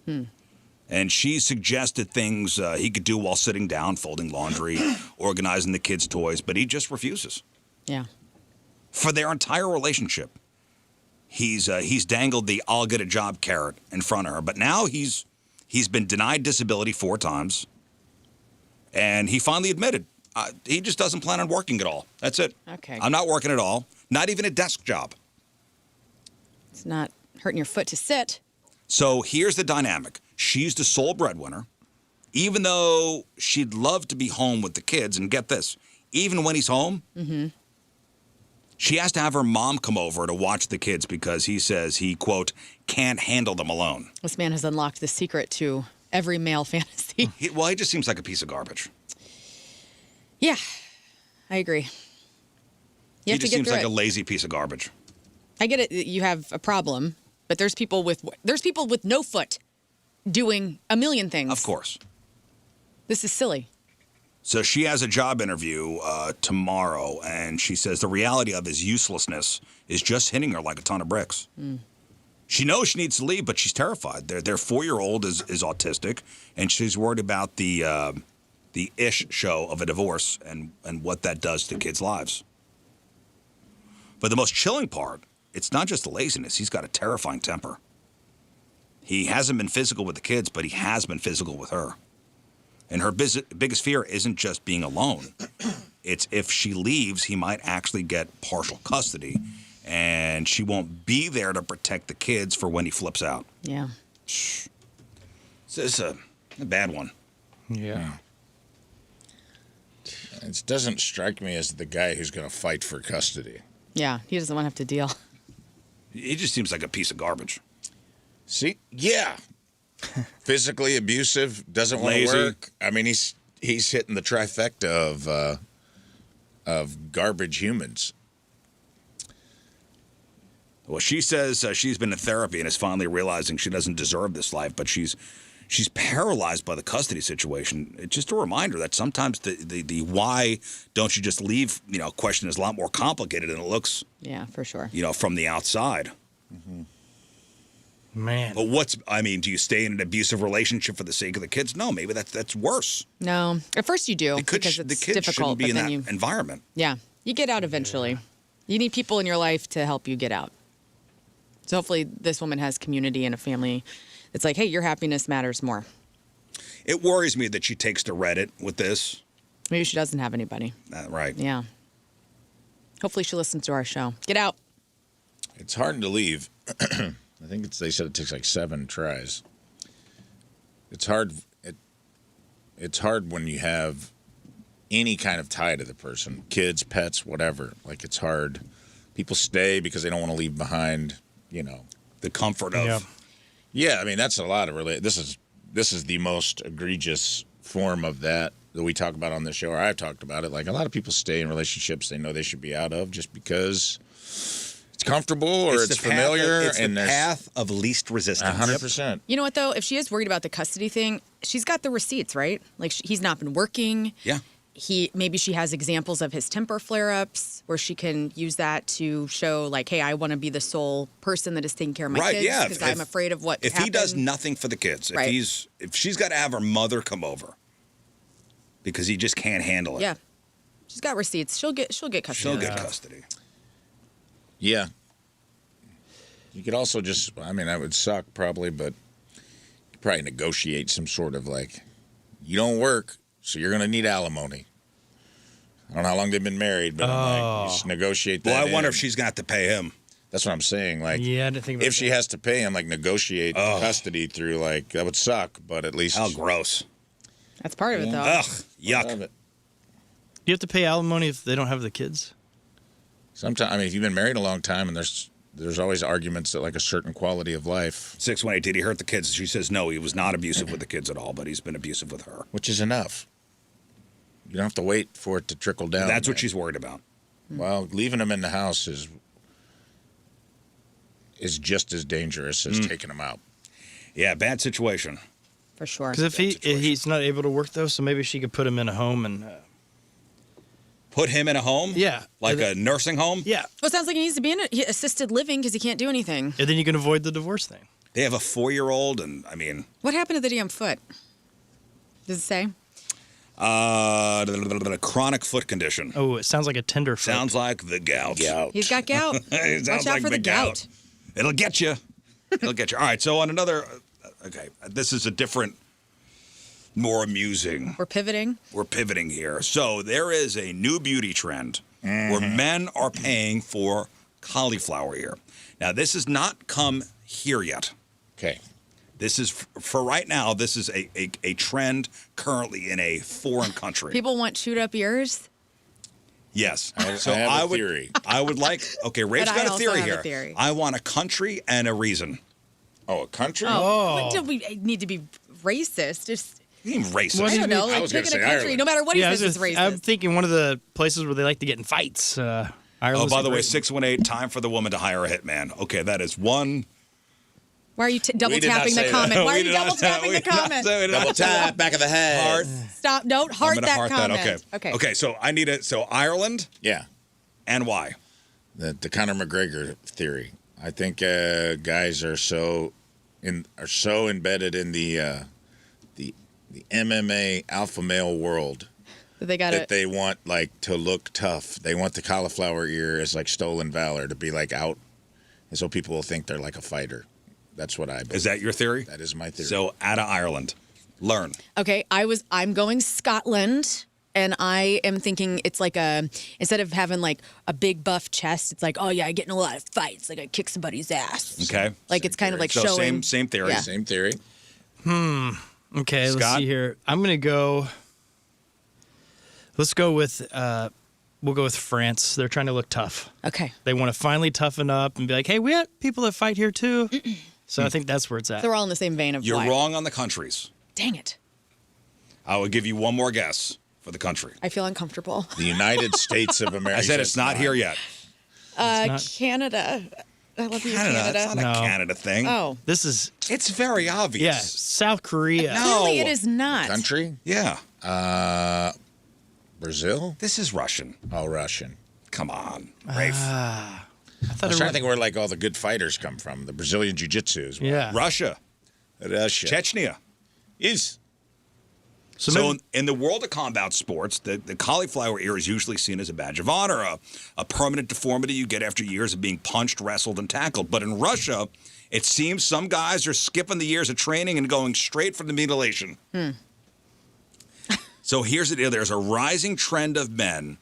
Speaker 1: And she suggested things he could do while sitting down, folding laundry, organizing the kids' toys, but he just refuses.
Speaker 2: Yeah.
Speaker 1: For their entire relationship, he's dangled the "I'll get a job" carrot in front of her. But now he's been denied disability 4 times, and he finally admitted he just doesn't plan on working at all. That's it.
Speaker 2: Okay.
Speaker 1: I'm not working at all. Not even a desk job.
Speaker 2: It's not hurting your foot to sit.
Speaker 1: So here's the dynamic. She's the sole breadwinner, even though she'd love to be home with the kids. And get this, even when he's home, she has to have her mom come over to watch the kids because he says he, quote, can't handle them alone.
Speaker 2: This man has unlocked the secret to every male fantasy.
Speaker 1: He just seems like a piece of garbage.
Speaker 2: Yeah, I agree. You
Speaker 1: He
Speaker 2: have to
Speaker 1: just
Speaker 2: get
Speaker 1: seems
Speaker 2: through
Speaker 1: like
Speaker 2: it.
Speaker 1: a lazy piece of garbage.
Speaker 2: I get it. You have a problem, but there's people with no foot doing a million things.
Speaker 1: Of course.
Speaker 2: This is silly.
Speaker 1: So she has a job interview tomorrow, and she says the reality of his uselessness is just hitting her like a ton of bricks. She knows she needs to leave, but she's terrified. Their 4-year-old is autistic, and she's worried about the ish show of a divorce and what that does to kids' lives. But the most chilling part, it's not just the laziness. He's got a terrifying temper. He hasn't been physical with the kids, but he has been physical with her. And her biggest fear isn't just being alone. It's if she leaves, he might actually get partial custody, and she won't be there to protect the kids for when he flips out.
Speaker 2: Yeah.
Speaker 1: So it's a bad one.
Speaker 3: Yeah.
Speaker 4: It doesn't strike me as the guy who's going to fight for custody.
Speaker 2: Yeah. He doesn't want to have to deal.
Speaker 1: He just seems like a piece of garbage.
Speaker 4: See? Yeah. Physically abusive, doesn't want to
Speaker 1: Lazy.
Speaker 4: work. I mean, he's hitting the trifecta of garbage humans.
Speaker 1: Well, she says she's been in therapy and is finally realizing she doesn't deserve this life, but she's paralyzed by the custody situation. It's just a reminder that sometimes the why don't you just leave, question is a lot more complicated than it looks,
Speaker 2: Yeah, for sure.
Speaker 1: from the outside.
Speaker 3: Man.
Speaker 1: But do you stay in an abusive relationship for the sake of the kids? No, maybe that's worse.
Speaker 2: No. At first you do because
Speaker 1: The
Speaker 2: it's
Speaker 1: kids
Speaker 2: difficult.
Speaker 1: shouldn't be
Speaker 2: But
Speaker 1: in
Speaker 2: then
Speaker 1: that environment.
Speaker 2: yeah, you get out eventually. You need people in your life to help you get out. So hopefully this woman has community and a family. It's like, hey, your happiness matters more.
Speaker 1: It worries me that she takes to Reddit with this.
Speaker 2: Maybe she doesn't have anybody.
Speaker 1: Right.
Speaker 2: Yeah. Hopefully she listens to our show. Get out.
Speaker 4: It's hard to leave. I think they said it takes like 7 tries. It's hard. It's hard when you have any kind of tie to the person, kids, pets, whatever. Like it's hard. People stay because they don't want to leave behind,
Speaker 1: The comfort of.
Speaker 3: Yeah.
Speaker 4: Yeah, I mean that's a lot of This is the most egregious form of that we talk about on this show, or I've talked about it. Like a lot of people stay in relationships they know they should be out of just because it's comfortable or it's familiar.
Speaker 1: It's
Speaker 4: and
Speaker 1: the
Speaker 4: there's
Speaker 1: path of least resistance.
Speaker 4: 100%.
Speaker 2: You know what, though? If she is worried about the custody thing, she's got the receipts, right? Like, he's not been working.
Speaker 1: Yeah.
Speaker 2: Maybe she has examples of his temper flare-ups where she can use that to show, like, hey, I want to be the sole person that is taking care of my kids because I'm afraid of what
Speaker 1: If he does nothing for the kids, if she's got to have her mother come over because he just can't handle it.
Speaker 2: Yeah. She's got receipts. She'll get custody.
Speaker 1: She'll get custody.
Speaker 4: Yeah. You could also just, I mean, that would suck probably, but you could probably negotiate some sort of like, you don't work, so you're going to need alimony. I don't know how long they've been married, but I'm like, you just negotiate that.
Speaker 1: Well, I wonder if she's got to pay him.
Speaker 4: That's what I'm saying. Like,
Speaker 3: Yeah, I didn't think about
Speaker 4: if she has to pay him, like, negotiate custody through, like, that would suck, but at least.
Speaker 1: How gross.
Speaker 2: That's part of it, though.
Speaker 1: Ugh, yuck.
Speaker 3: Do you have to pay alimony if they don't have the kids?
Speaker 4: Sometimes, I mean, if you've been married a long time, and there's always arguments that, like, a certain quality of life.
Speaker 1: 618, did he hurt the kids? She says no, he was not abusive with the kids at all, but he's been abusive with her.
Speaker 4: Which is enough. You don't have to wait for it to trickle down.
Speaker 1: That's what she's worried about.
Speaker 4: Well, leaving them in the house is just as dangerous as taking them out.
Speaker 1: Yeah, bad situation.
Speaker 2: For sure.
Speaker 3: Because if he's not able to work, though, so maybe she could put him in a home and...
Speaker 1: Put him in a home?
Speaker 3: Yeah.
Speaker 1: Like a nursing home?
Speaker 3: Yeah.
Speaker 2: Well, it sounds like he needs to be in assisted living because he can't do anything.
Speaker 3: And then you can avoid the divorce thing.
Speaker 1: They have a 4-year-old, and I mean...
Speaker 2: What happened to the damn foot? Does it say?
Speaker 1: A chronic foot condition.
Speaker 3: Oh, it sounds like a tender foot.
Speaker 1: Sounds like the gout.
Speaker 2: He's got gout.
Speaker 1: It sounds
Speaker 2: Watch out
Speaker 1: like
Speaker 2: for the gout.
Speaker 1: It'll get you. It'll get you. All right, so on another... Okay, this is a different, more amusing.
Speaker 2: We're pivoting.
Speaker 1: We're pivoting here. So there is a new beauty trend where men are paying for cauliflower ear. Now, this has not come here yet.
Speaker 4: Okay.
Speaker 1: This is, for right now, this is a trend currently in a foreign country.
Speaker 2: People want chewed up ears.
Speaker 1: Yes.
Speaker 4: I have a theory.
Speaker 1: I would like, okay, Rafe's
Speaker 2: But I
Speaker 1: got a
Speaker 2: also
Speaker 1: theory
Speaker 2: have a
Speaker 1: here.
Speaker 2: theory.
Speaker 1: I want a country and a reason.
Speaker 4: Oh, a country?
Speaker 2: Oh. Do we need to be racist? Just
Speaker 1: You mean racist?
Speaker 3: What
Speaker 2: I
Speaker 3: do you
Speaker 2: don't know.
Speaker 3: mean?
Speaker 4: I
Speaker 2: Like
Speaker 4: was gonna
Speaker 2: picking a
Speaker 4: say
Speaker 2: country,
Speaker 4: Ireland.
Speaker 2: no matter what he
Speaker 3: Yeah,
Speaker 2: says, is racist.
Speaker 3: I'm thinking one of the places where they like to get in fights. Ireland.
Speaker 1: Oh, by the way, 618, time for the woman to hire a hitman. Okay, that is one.
Speaker 2: Why are you double
Speaker 4: We did not
Speaker 2: tapping the
Speaker 4: say that.
Speaker 2: comment? Why are
Speaker 1: We
Speaker 2: you
Speaker 1: did not
Speaker 2: double
Speaker 1: say-
Speaker 2: tapping
Speaker 1: we
Speaker 2: the
Speaker 1: did not
Speaker 2: comment?
Speaker 1: say- we did not
Speaker 4: Double
Speaker 1: say that.
Speaker 4: tap, back of the head.
Speaker 1: Heart.
Speaker 2: Stop! Don't
Speaker 1: I'm
Speaker 2: heart
Speaker 1: gonna
Speaker 2: that
Speaker 1: heart
Speaker 2: comment.
Speaker 1: that.
Speaker 2: Okay.
Speaker 1: Okay, so I need it. So Ireland
Speaker 4: Yeah.
Speaker 1: and why?
Speaker 4: The Conor McGregor theory. I think guys are so embedded in the MMA alpha male world
Speaker 2: They got
Speaker 4: that
Speaker 2: it.
Speaker 4: they want like to look tough. They want the cauliflower ear as like stolen valor to be like out, and so people will think they're like a fighter. That's what I believe.
Speaker 1: Is that your theory?
Speaker 4: That is my theory.
Speaker 1: So out of Ireland, learn.
Speaker 2: Okay, I'm going Scotland, and I am thinking it's like instead of having like a big buff chest, it's like, oh yeah, I get in a lot of fights, like I kick somebody's ass.
Speaker 1: Okay.
Speaker 2: Like it's kind of like
Speaker 1: So
Speaker 2: showing.
Speaker 1: same theory.
Speaker 2: Yeah.
Speaker 4: Same theory.
Speaker 3: Okay, let's
Speaker 1: Scott?
Speaker 3: see here. I'm going to go. Let's go with. We'll go with France. They're trying to look tough.
Speaker 2: Okay,
Speaker 3: They want to finally toughen up and be like, hey, we have people that fight here too. So I think that's where it's at.
Speaker 2: they're all in the same vein of.
Speaker 1: You're
Speaker 2: why.
Speaker 1: wrong on the countries.
Speaker 2: Dang it!
Speaker 1: I will give you one more guess for the country.
Speaker 2: I feel uncomfortable.
Speaker 4: The United States of America.
Speaker 1: I said it's not here yet.
Speaker 3: not-
Speaker 2: Canada. I love you,
Speaker 1: Canada.
Speaker 2: Canada.
Speaker 1: That's not a
Speaker 3: No.
Speaker 1: Canada thing.
Speaker 2: Oh,
Speaker 3: This is,
Speaker 1: It's very obvious.
Speaker 3: yeah, South Korea.
Speaker 1: No.
Speaker 2: clearly it is not.
Speaker 4: Country?
Speaker 1: Yeah.
Speaker 4: Brazil?
Speaker 1: This is Russian.
Speaker 4: Oh, Russian.
Speaker 1: Come on, Rafe.
Speaker 3: I thought
Speaker 4: I was
Speaker 3: it
Speaker 4: trying to
Speaker 3: was,
Speaker 4: think where like all the good fighters come from. The Brazilian Jiu-Jitsu is one.
Speaker 3: yeah.
Speaker 1: Russia.
Speaker 4: Russia.
Speaker 1: Chechnya.
Speaker 4: Is.
Speaker 1: So
Speaker 3: maybe-
Speaker 1: in the world of combat sports, the cauliflower ear is usually seen as a badge of honor, a permanent deformity you get after years of being punched, wrestled, and tackled. But in Russia, it seems some guys are skipping the years of training and going straight for the mutilation. So here's the deal. There's a rising trend of men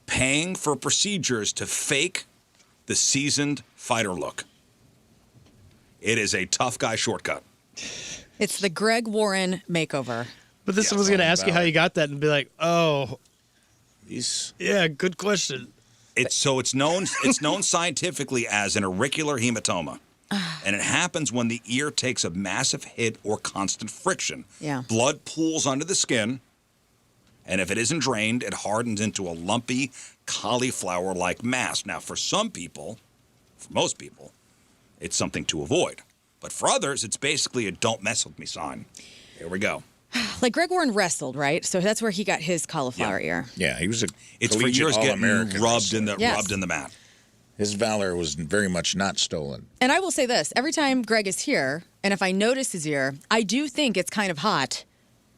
Speaker 1: paying for procedures to fake the seasoned fighter look. It is a tough guy shortcut.
Speaker 2: It's the Greg Warren makeover.
Speaker 3: But this
Speaker 1: Yeah,
Speaker 3: was going to
Speaker 4: all
Speaker 3: ask you how
Speaker 4: about
Speaker 3: you got that and be like, oh,
Speaker 4: He's.
Speaker 3: yeah, good question.
Speaker 1: It's known scientifically as an auricular hematoma. And it happens when the ear takes a massive hit or constant friction.
Speaker 2: Yeah.
Speaker 1: Blood pools under the skin, And if it isn't drained, it hardens into a lumpy, cauliflower-like mass. Now, for some people, for most people, it's something to avoid. But for others, it's basically a don't mess with me sign. Here we go.
Speaker 2: Like Greg Warren wrestled, right? So that's where he got his cauliflower ear.
Speaker 4: Yeah, he was a
Speaker 1: It's for
Speaker 4: collegiate
Speaker 1: years getting
Speaker 4: All-American
Speaker 1: rubbed in
Speaker 4: wrestler.
Speaker 1: the mat.
Speaker 4: His valor was very much not stolen.
Speaker 2: And I will say this, every time Greg is here, and if I notice his ear, I do think it's kind of hot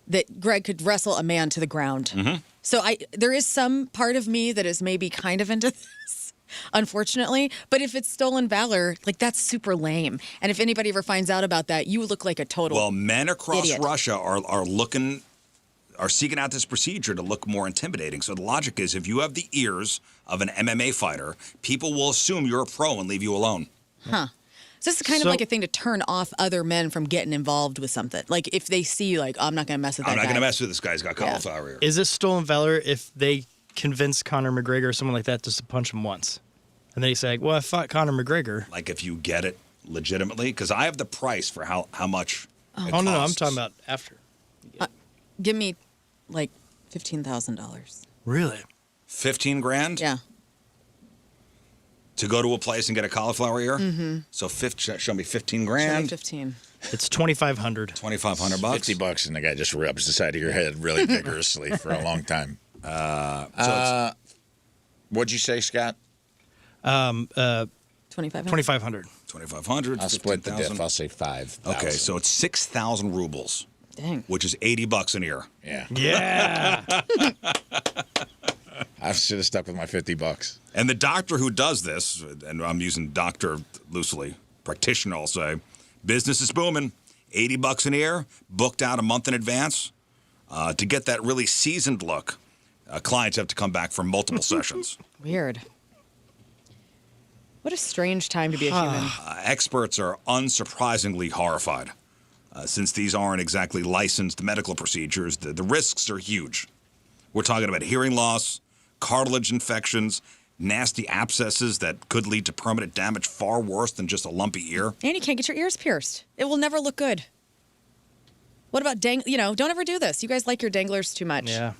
Speaker 2: that Greg could wrestle a man to the ground.
Speaker 1: Mm-hmm.
Speaker 2: So there is some part of me that is maybe kind of into this, unfortunately. But if it's stolen valor, like that's super lame. And if anybody ever finds out about that, you look like a total
Speaker 1: Well, men across
Speaker 2: idiot.
Speaker 1: Russia are seeking out this procedure to look more intimidating. So the logic is if you have the ears of an MMA fighter, people will assume you're a pro and leave you alone.
Speaker 2: Huh. So this is kind of like a thing to turn off other men from getting involved with something. Like if they see, like, oh, I'm not going to mess with that
Speaker 1: I'm not
Speaker 2: guy.
Speaker 1: going to mess with this guy. He's got cauliflower ear.
Speaker 3: Is it stolen valor if they convince Conor McGregor or someone like that just to punch him once? And they say, well, I fought Conor McGregor.
Speaker 1: Like if you get it legitimately? Because I have the price for how much it
Speaker 3: Oh, no, I'm
Speaker 1: costs.
Speaker 3: talking about after.
Speaker 2: Give me like $15,000.
Speaker 3: Really?
Speaker 1: 15 grand?
Speaker 2: Yeah.
Speaker 1: To go to a place and get a cauliflower ear?
Speaker 2: Mm-hmm.
Speaker 1: So show me 15
Speaker 2: Show me
Speaker 1: grand.
Speaker 2: 15.
Speaker 3: It's $2,500.
Speaker 1: $2,500 bucks.
Speaker 4: $50, and the guy just rubs the side of your head really vigorously for a long time. What'd you say, Scott?
Speaker 2: $2,500.
Speaker 3: $2,500.
Speaker 1: $2,500.
Speaker 4: I'll split the
Speaker 1: 15,000.
Speaker 4: diff. I'll say 5,000.
Speaker 1: Okay, so it's 6,000 rubles.
Speaker 2: Dang.
Speaker 1: Which is $80 an ear.
Speaker 4: Yeah.
Speaker 3: Yeah.
Speaker 4: I should have stuck with my $50.
Speaker 1: And the doctor who does this, and I'm using doctor loosely, practitioner, I'll say, business is booming. $80 an ear, booked out a month in advance. To get that really seasoned look, clients have to come back for multiple sessions.
Speaker 2: Weird. What a strange time to be a human.
Speaker 1: Experts are unsurprisingly horrified. Since these aren't exactly licensed medical procedures, the risks are huge. We're talking about hearing loss, cartilage infections, nasty abscesses that could lead to permanent damage far worse than just a lumpy ear.
Speaker 2: And you can't get your ears pierced. It will never look good. What about don't ever do this. You guys like your danglers too much.
Speaker 3: Yeah.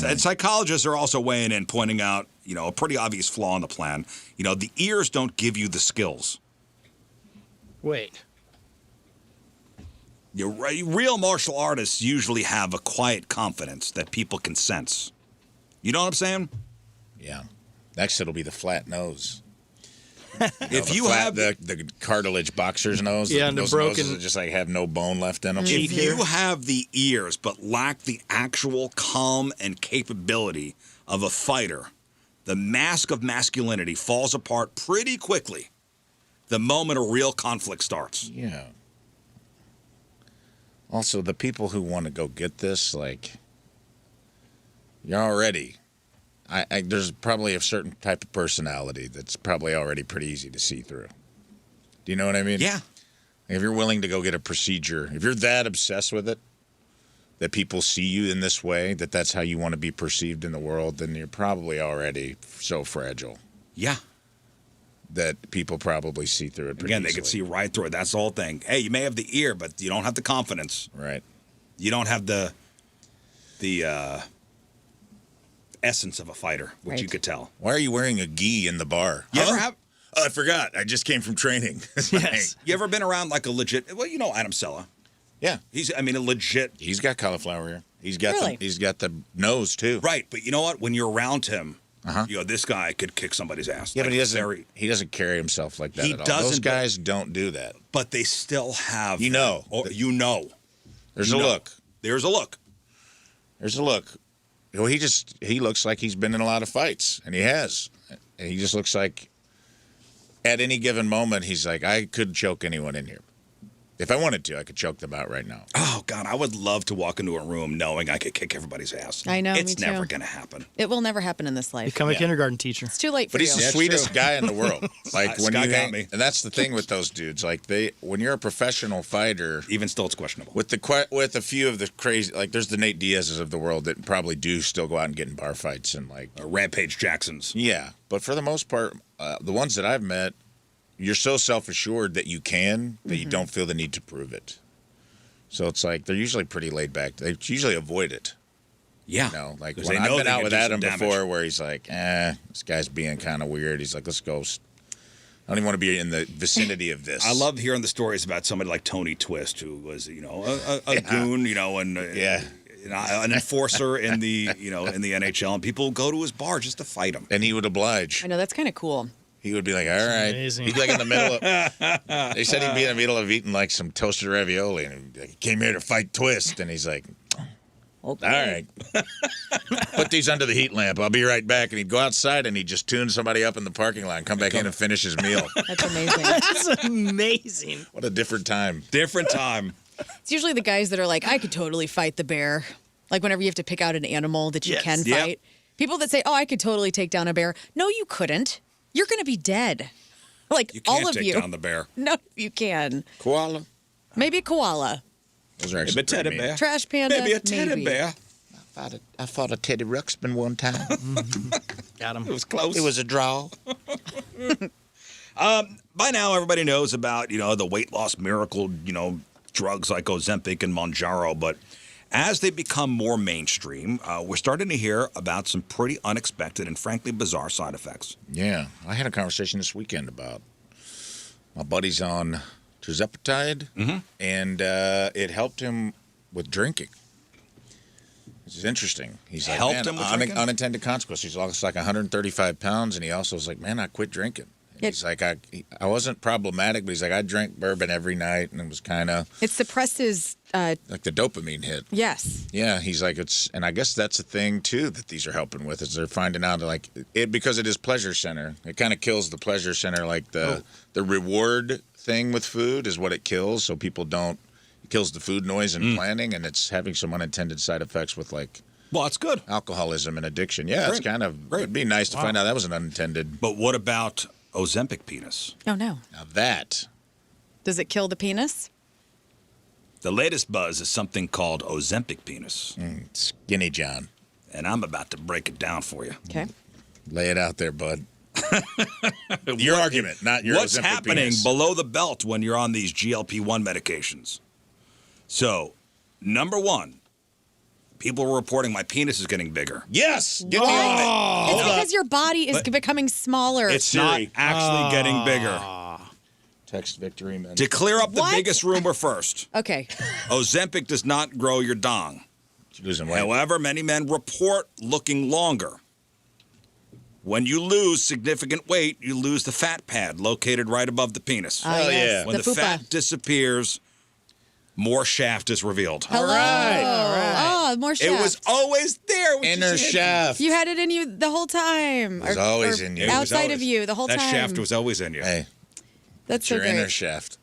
Speaker 1: And psychologists are also weighing in, pointing out, a pretty obvious flaw in the plan. The ears don't give you the skills.
Speaker 3: Wait.
Speaker 1: Real martial artists usually have a quiet confidence that people can sense. You know what I'm saying?
Speaker 4: Yeah. Next, it'll be the flat nose.
Speaker 1: If you have
Speaker 4: the cartilage boxer's nose,
Speaker 3: Yeah, and the
Speaker 4: those
Speaker 3: broken-
Speaker 4: noses that just like have no bone left in them.
Speaker 1: If you have the ears but lack the actual calm and capability of a fighter, the mask of masculinity falls apart pretty quickly the moment a real conflict starts.
Speaker 4: Yeah. Also, the people who want to go get this, like, you're already. There's probably a certain type of personality that's probably already pretty easy to see through. Do you know what I mean?
Speaker 1: Yeah.
Speaker 4: If you're willing to go get a procedure, if you're that obsessed with it, that people see you in this way, that's how you want to be perceived in the world, then you're probably already so fragile
Speaker 1: Yeah.
Speaker 4: that people probably see through it pretty
Speaker 1: Again, they can see right through it. That's the whole thing. Hey, you may have the ear, but you don't have the confidence.
Speaker 4: Right.
Speaker 1: You don't have the essence of a fighter, which you
Speaker 2: Right.
Speaker 1: could tell.
Speaker 4: Why are you wearing a gi in the bar?
Speaker 1: You ever have?
Speaker 4: Oh, I forgot. I just came from training.
Speaker 3: Yes.
Speaker 1: You ever been around like a legit? Well, Adam Sella.
Speaker 4: Yeah.
Speaker 1: A legit.
Speaker 4: He's got cauliflower ear. He's got
Speaker 2: Really?
Speaker 4: he's got the nose too.
Speaker 1: Right, but you know what? When you're around him,
Speaker 4: Uh-huh.
Speaker 1: this guy could kick somebody's ass.
Speaker 4: Yeah,
Speaker 1: Like,
Speaker 4: but he doesn't carry himself like that
Speaker 1: He
Speaker 4: at all.
Speaker 1: doesn't,
Speaker 4: Those
Speaker 1: but-
Speaker 4: guys don't do that.
Speaker 1: But they still have.
Speaker 4: You know.
Speaker 1: You
Speaker 4: There's a
Speaker 1: know.
Speaker 4: look.
Speaker 1: There's a look.
Speaker 4: There's a look. Well, he looks like he's been in a lot of fights, and he has. And he just looks like at any given moment, he's like, I could choke anyone in here. If I wanted to, I could choke them out right now.
Speaker 1: Oh God, I would love to walk into a room knowing I could kick everybody's ass.
Speaker 2: I know,
Speaker 1: It's
Speaker 2: me too.
Speaker 1: never going to happen.
Speaker 2: It will never happen in this life.
Speaker 3: Become a kindergarten teacher.
Speaker 2: It's too late for
Speaker 4: But he's
Speaker 2: you.
Speaker 4: the sweetest guy in the world. Like when
Speaker 1: Scott
Speaker 4: you
Speaker 1: got
Speaker 4: hang,
Speaker 1: me.
Speaker 4: and that's the thing with those dudes. Like when you're a professional fighter,
Speaker 1: Even still, it's questionable.
Speaker 4: with a few of the crazy, like there's the Nate Diaz's of the world that probably do still go out and get in bar fights and like
Speaker 1: Rampage Jacksons.
Speaker 4: yeah. But for the most part, the ones that I've met, you're so self-assured that you can that you don't feel the need to prove it. So it's like they're usually pretty laid back. They usually avoid it.
Speaker 1: Yeah.
Speaker 4: You know, like
Speaker 1: 'Cause
Speaker 4: when
Speaker 1: they
Speaker 4: I've
Speaker 1: know
Speaker 4: been
Speaker 1: they
Speaker 4: out
Speaker 1: can
Speaker 4: with
Speaker 1: do some
Speaker 4: Adam
Speaker 1: damage.
Speaker 4: before where he's like, this guy's being kind of weird. He's like, let's go. I don't even want to be in the vicinity of this.
Speaker 1: I love hearing the stories about somebody like Tony Twist, who was, a goon, and an enforcer in the, in the NHL, and people go to his bar just to fight him.
Speaker 4: And he would oblige.
Speaker 2: I know, that's kind of cool.
Speaker 4: He would be like, all right.
Speaker 3: amazing.
Speaker 4: He'd be like in the middle of, they said he'd be in the middle of eating like some toasted ravioli, and he'd be like, he came here to fight Twist. And he's like,
Speaker 2: Okay.
Speaker 4: all right. Put these under the heat lamp. I'll be right back. And he'd go outside and he'd just tune somebody up in the parking lot and come back in and finish his meal.
Speaker 2: That's amazing.
Speaker 3: That's amazing.
Speaker 4: What a different time.
Speaker 1: Different time.
Speaker 2: It's usually the guys that are like, I could totally fight the bear. Like whenever you have to pick out an animal that you
Speaker 3: Yes.
Speaker 2: can
Speaker 1: Yep.
Speaker 2: fight. People that say, oh, I could totally take down a bear. No, you couldn't. You're going to be dead. Like
Speaker 1: You can't
Speaker 2: all of
Speaker 1: take
Speaker 2: you.
Speaker 1: down the bear.
Speaker 2: No, you can.
Speaker 4: Koala.
Speaker 2: Maybe a koala.
Speaker 4: Those are actually
Speaker 1: Maybe a teddy
Speaker 4: pretty mean.
Speaker 1: bear.
Speaker 2: Trash panda.
Speaker 1: Maybe a teddy
Speaker 2: maybe.
Speaker 1: bear.
Speaker 4: I fought a Teddy Ruxpin one time.
Speaker 3: Got him.
Speaker 1: It was close.
Speaker 4: It was a draw.
Speaker 1: By now, everybody knows about, the weight loss miracle, drugs like Ozempic and Mounjaro. But as they become more mainstream, we're starting to hear about some pretty unexpected and frankly bizarre side effects.
Speaker 4: Yeah. I had a conversation this weekend about my buddy's on tirzepatide, and it helped him with drinking. This is interesting. He's like,
Speaker 1: Helped
Speaker 4: man,
Speaker 1: him with drinking?
Speaker 4: unintended consequences. He's lost like 135 pounds, and he also was like, man, I quit drinking. And he's like, I wasn't problematic, but he's like, I drank bourbon every night, and it was kind of
Speaker 2: It suppresses,
Speaker 4: like the dopamine hit.
Speaker 2: yes.
Speaker 4: Yeah, he's like, and I guess that's a thing too that these are helping with, is they're finding out like it, because it is pleasure center. It kind of kills the pleasure center, like the reward thing with food is what it kills. So people don't. It kills the food noise and planning, and it's having some unintended side effects with like
Speaker 1: Well, it's good.
Speaker 4: alcoholism and addiction. Yeah, it's
Speaker 1: Great.
Speaker 4: kind of.
Speaker 1: Great.
Speaker 4: It'd be nice to find out that was an unintended.
Speaker 1: But what about Ozempic penis?
Speaker 2: Oh, no.
Speaker 4: Now that.
Speaker 2: Does it kill the penis?
Speaker 1: The latest buzz is something called Ozempic penis.
Speaker 4: Skinny John.
Speaker 1: And I'm about to break it down for you.
Speaker 2: Okay.
Speaker 4: Lay it out there, bud. Your argument, not your
Speaker 1: What's
Speaker 4: Ozempic
Speaker 1: happening
Speaker 4: penis.
Speaker 1: below the belt when you're on these GLP-1 medications? So, number one, people are reporting my penis is getting bigger.
Speaker 4: Yes! Get me on it.
Speaker 2: It's because your body is becoming smaller.
Speaker 1: It's not actually getting bigger.
Speaker 4: Text victory, man.
Speaker 1: To clear up the
Speaker 2: What?
Speaker 1: biggest rumor first,
Speaker 2: Okay.
Speaker 1: Ozempic does not grow your dong.
Speaker 4: Losing weight.
Speaker 1: However, many men report looking longer. When you lose significant weight, you lose the fat pad located right above the penis.
Speaker 2: Ah,
Speaker 4: Hell
Speaker 2: yes,
Speaker 4: yeah.
Speaker 1: When the
Speaker 2: fupa.
Speaker 1: fat disappears, more shaft is revealed.
Speaker 2: Hello.
Speaker 4: right, all
Speaker 2: Oh, more shaft.
Speaker 1: It was always there. which
Speaker 4: Inner
Speaker 1: is hidden.
Speaker 4: shaft.
Speaker 2: You had it in you the whole time. It
Speaker 4: was always in you. It was
Speaker 2: Outside
Speaker 1: always-
Speaker 2: of you the whole
Speaker 1: that
Speaker 2: time.
Speaker 1: shaft was always in you.
Speaker 4: Hey,
Speaker 2: That's so
Speaker 4: your inner
Speaker 2: great.
Speaker 4: shaft.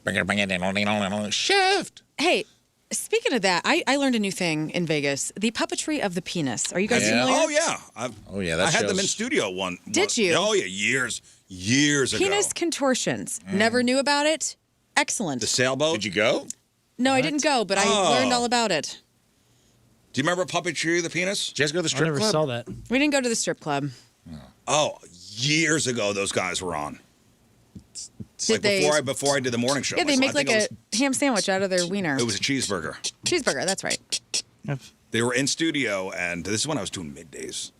Speaker 4: Bring it in. Shaft.
Speaker 2: Hey, speaking of that, I learned a new thing in Vegas. The puppetry of the penis. Are you guys
Speaker 4: Yeah.
Speaker 2: familiar?
Speaker 1: Oh yeah.
Speaker 4: Oh, yeah, that
Speaker 1: I had them in
Speaker 4: shows-
Speaker 1: studio one.
Speaker 2: Did you?
Speaker 1: Oh yeah, years ago.
Speaker 2: Penis contortions. Never knew about it. Excellent.
Speaker 1: The sailboat.
Speaker 4: Did you go?
Speaker 2: No, I didn't go, but I learned all about it.
Speaker 1: Do you remember puppetry of the penis?
Speaker 4: Did you guys go to the
Speaker 3: I
Speaker 4: strip
Speaker 3: never
Speaker 4: club?
Speaker 3: saw that.
Speaker 2: We didn't go to the strip club.
Speaker 1: Oh, years ago those guys were on.
Speaker 2: Did they?
Speaker 1: Before I did the morning show.
Speaker 2: Yeah, they
Speaker 1: I
Speaker 2: make
Speaker 1: think
Speaker 2: like
Speaker 1: it
Speaker 2: a ham sandwich out of their wiener.
Speaker 1: It was a cheeseburger.
Speaker 2: Cheeseburger, that's right.
Speaker 1: They were in studio, and this is when I was doing middays.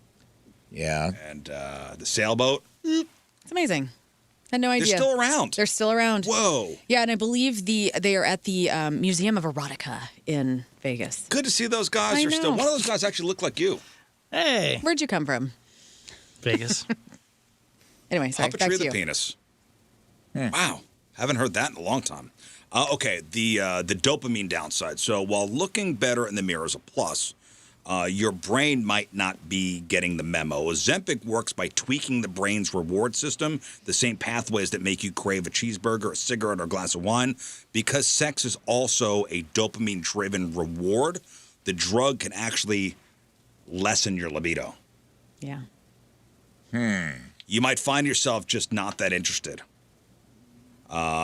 Speaker 4: Yeah.
Speaker 1: And the sailboat,
Speaker 2: It's amazing. Had no
Speaker 1: they're
Speaker 2: idea.
Speaker 1: still around.
Speaker 2: They're still around.
Speaker 1: Whoa.
Speaker 2: Yeah, and I believe they are at the Museum of Erotica in Vegas.
Speaker 1: Good to see those guys.
Speaker 2: I
Speaker 1: Are still.
Speaker 2: know.
Speaker 1: One of those guys actually looked like you.
Speaker 3: Hey,
Speaker 2: Where'd you come from?
Speaker 3: Vegas.
Speaker 2: Anyway, sorry, back
Speaker 1: Puppetry
Speaker 2: to
Speaker 1: of the
Speaker 2: you.
Speaker 1: penis. Wow. Haven't heard that in a long time. Okay, the dopamine downside. So while looking better in the mirror is a plus, your brain might not be getting the memo. Ozempic works by tweaking the brain's reward system, the same pathways that make you crave a cheeseburger, a cigarette, or a glass of wine. Because sex is also a dopamine-driven reward, the drug can actually lessen your libido.
Speaker 2: Yeah.
Speaker 1: You might find yourself just not that interested.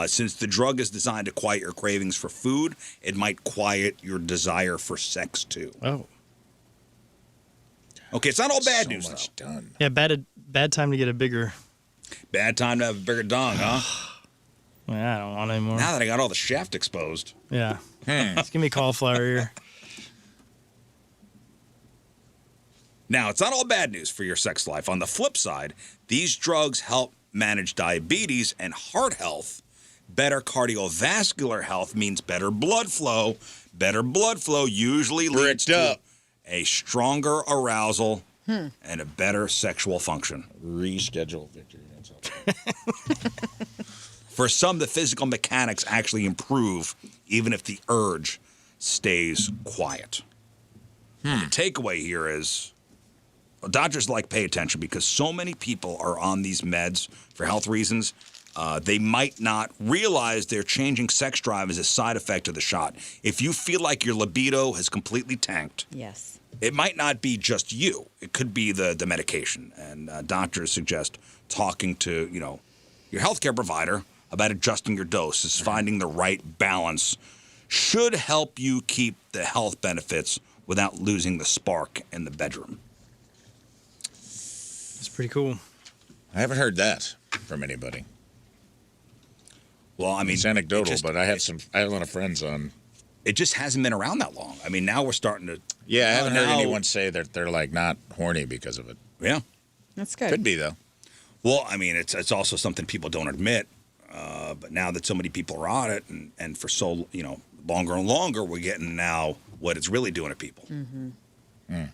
Speaker 1: Since the drug is designed to quiet your cravings for food, it might quiet your desire for sex too.
Speaker 3: Oh,
Speaker 1: Okay, it's not all bad
Speaker 4: So
Speaker 1: news
Speaker 4: much
Speaker 1: though.
Speaker 4: done.
Speaker 3: yeah. Bad time to get a bigger.
Speaker 1: Bad time to have a bigger dong, huh?
Speaker 3: Well, I don't want anymore.
Speaker 1: Now that I got all the shaft exposed.
Speaker 3: Yeah. Just give me cauliflower ear.
Speaker 1: Now, it's not all bad news for your sex life. On the flip side, these drugs help manage diabetes and heart health. Better cardiovascular health means better blood flow. Better blood flow usually leads to a stronger arousal and a better sexual function.
Speaker 4: Reschedule victory. That's all.
Speaker 1: For some, the physical mechanics actually improve even if the urge stays quiet. The takeaway here is doctors pay attention because so many people are on these meds for health reasons. They might not realize their changing sex drive is a side effect of the shot. If you feel like your libido has completely tanked,
Speaker 2: Yes.
Speaker 1: it might not be just you. It could be the medication. And doctors suggest talking to, your healthcare provider about adjusting your doses, finding the right balance should help you keep the health benefits without losing the spark in the bedroom.
Speaker 3: It's pretty cool.
Speaker 4: I haven't heard that from anybody.
Speaker 1: Well, I mean,
Speaker 4: it's anecdotal, but I have a lot of friends on.
Speaker 1: It just hasn't been around that long. I mean, now we're starting to.
Speaker 4: Yeah, I haven't heard anyone say that they're not horny because of it.
Speaker 1: Yeah,
Speaker 2: That's good.
Speaker 4: Could be though.
Speaker 1: Well, I mean, it's also something people don't admit. But now that so many people are on it, and for so longer and longer, we're getting now what it's really doing to people. All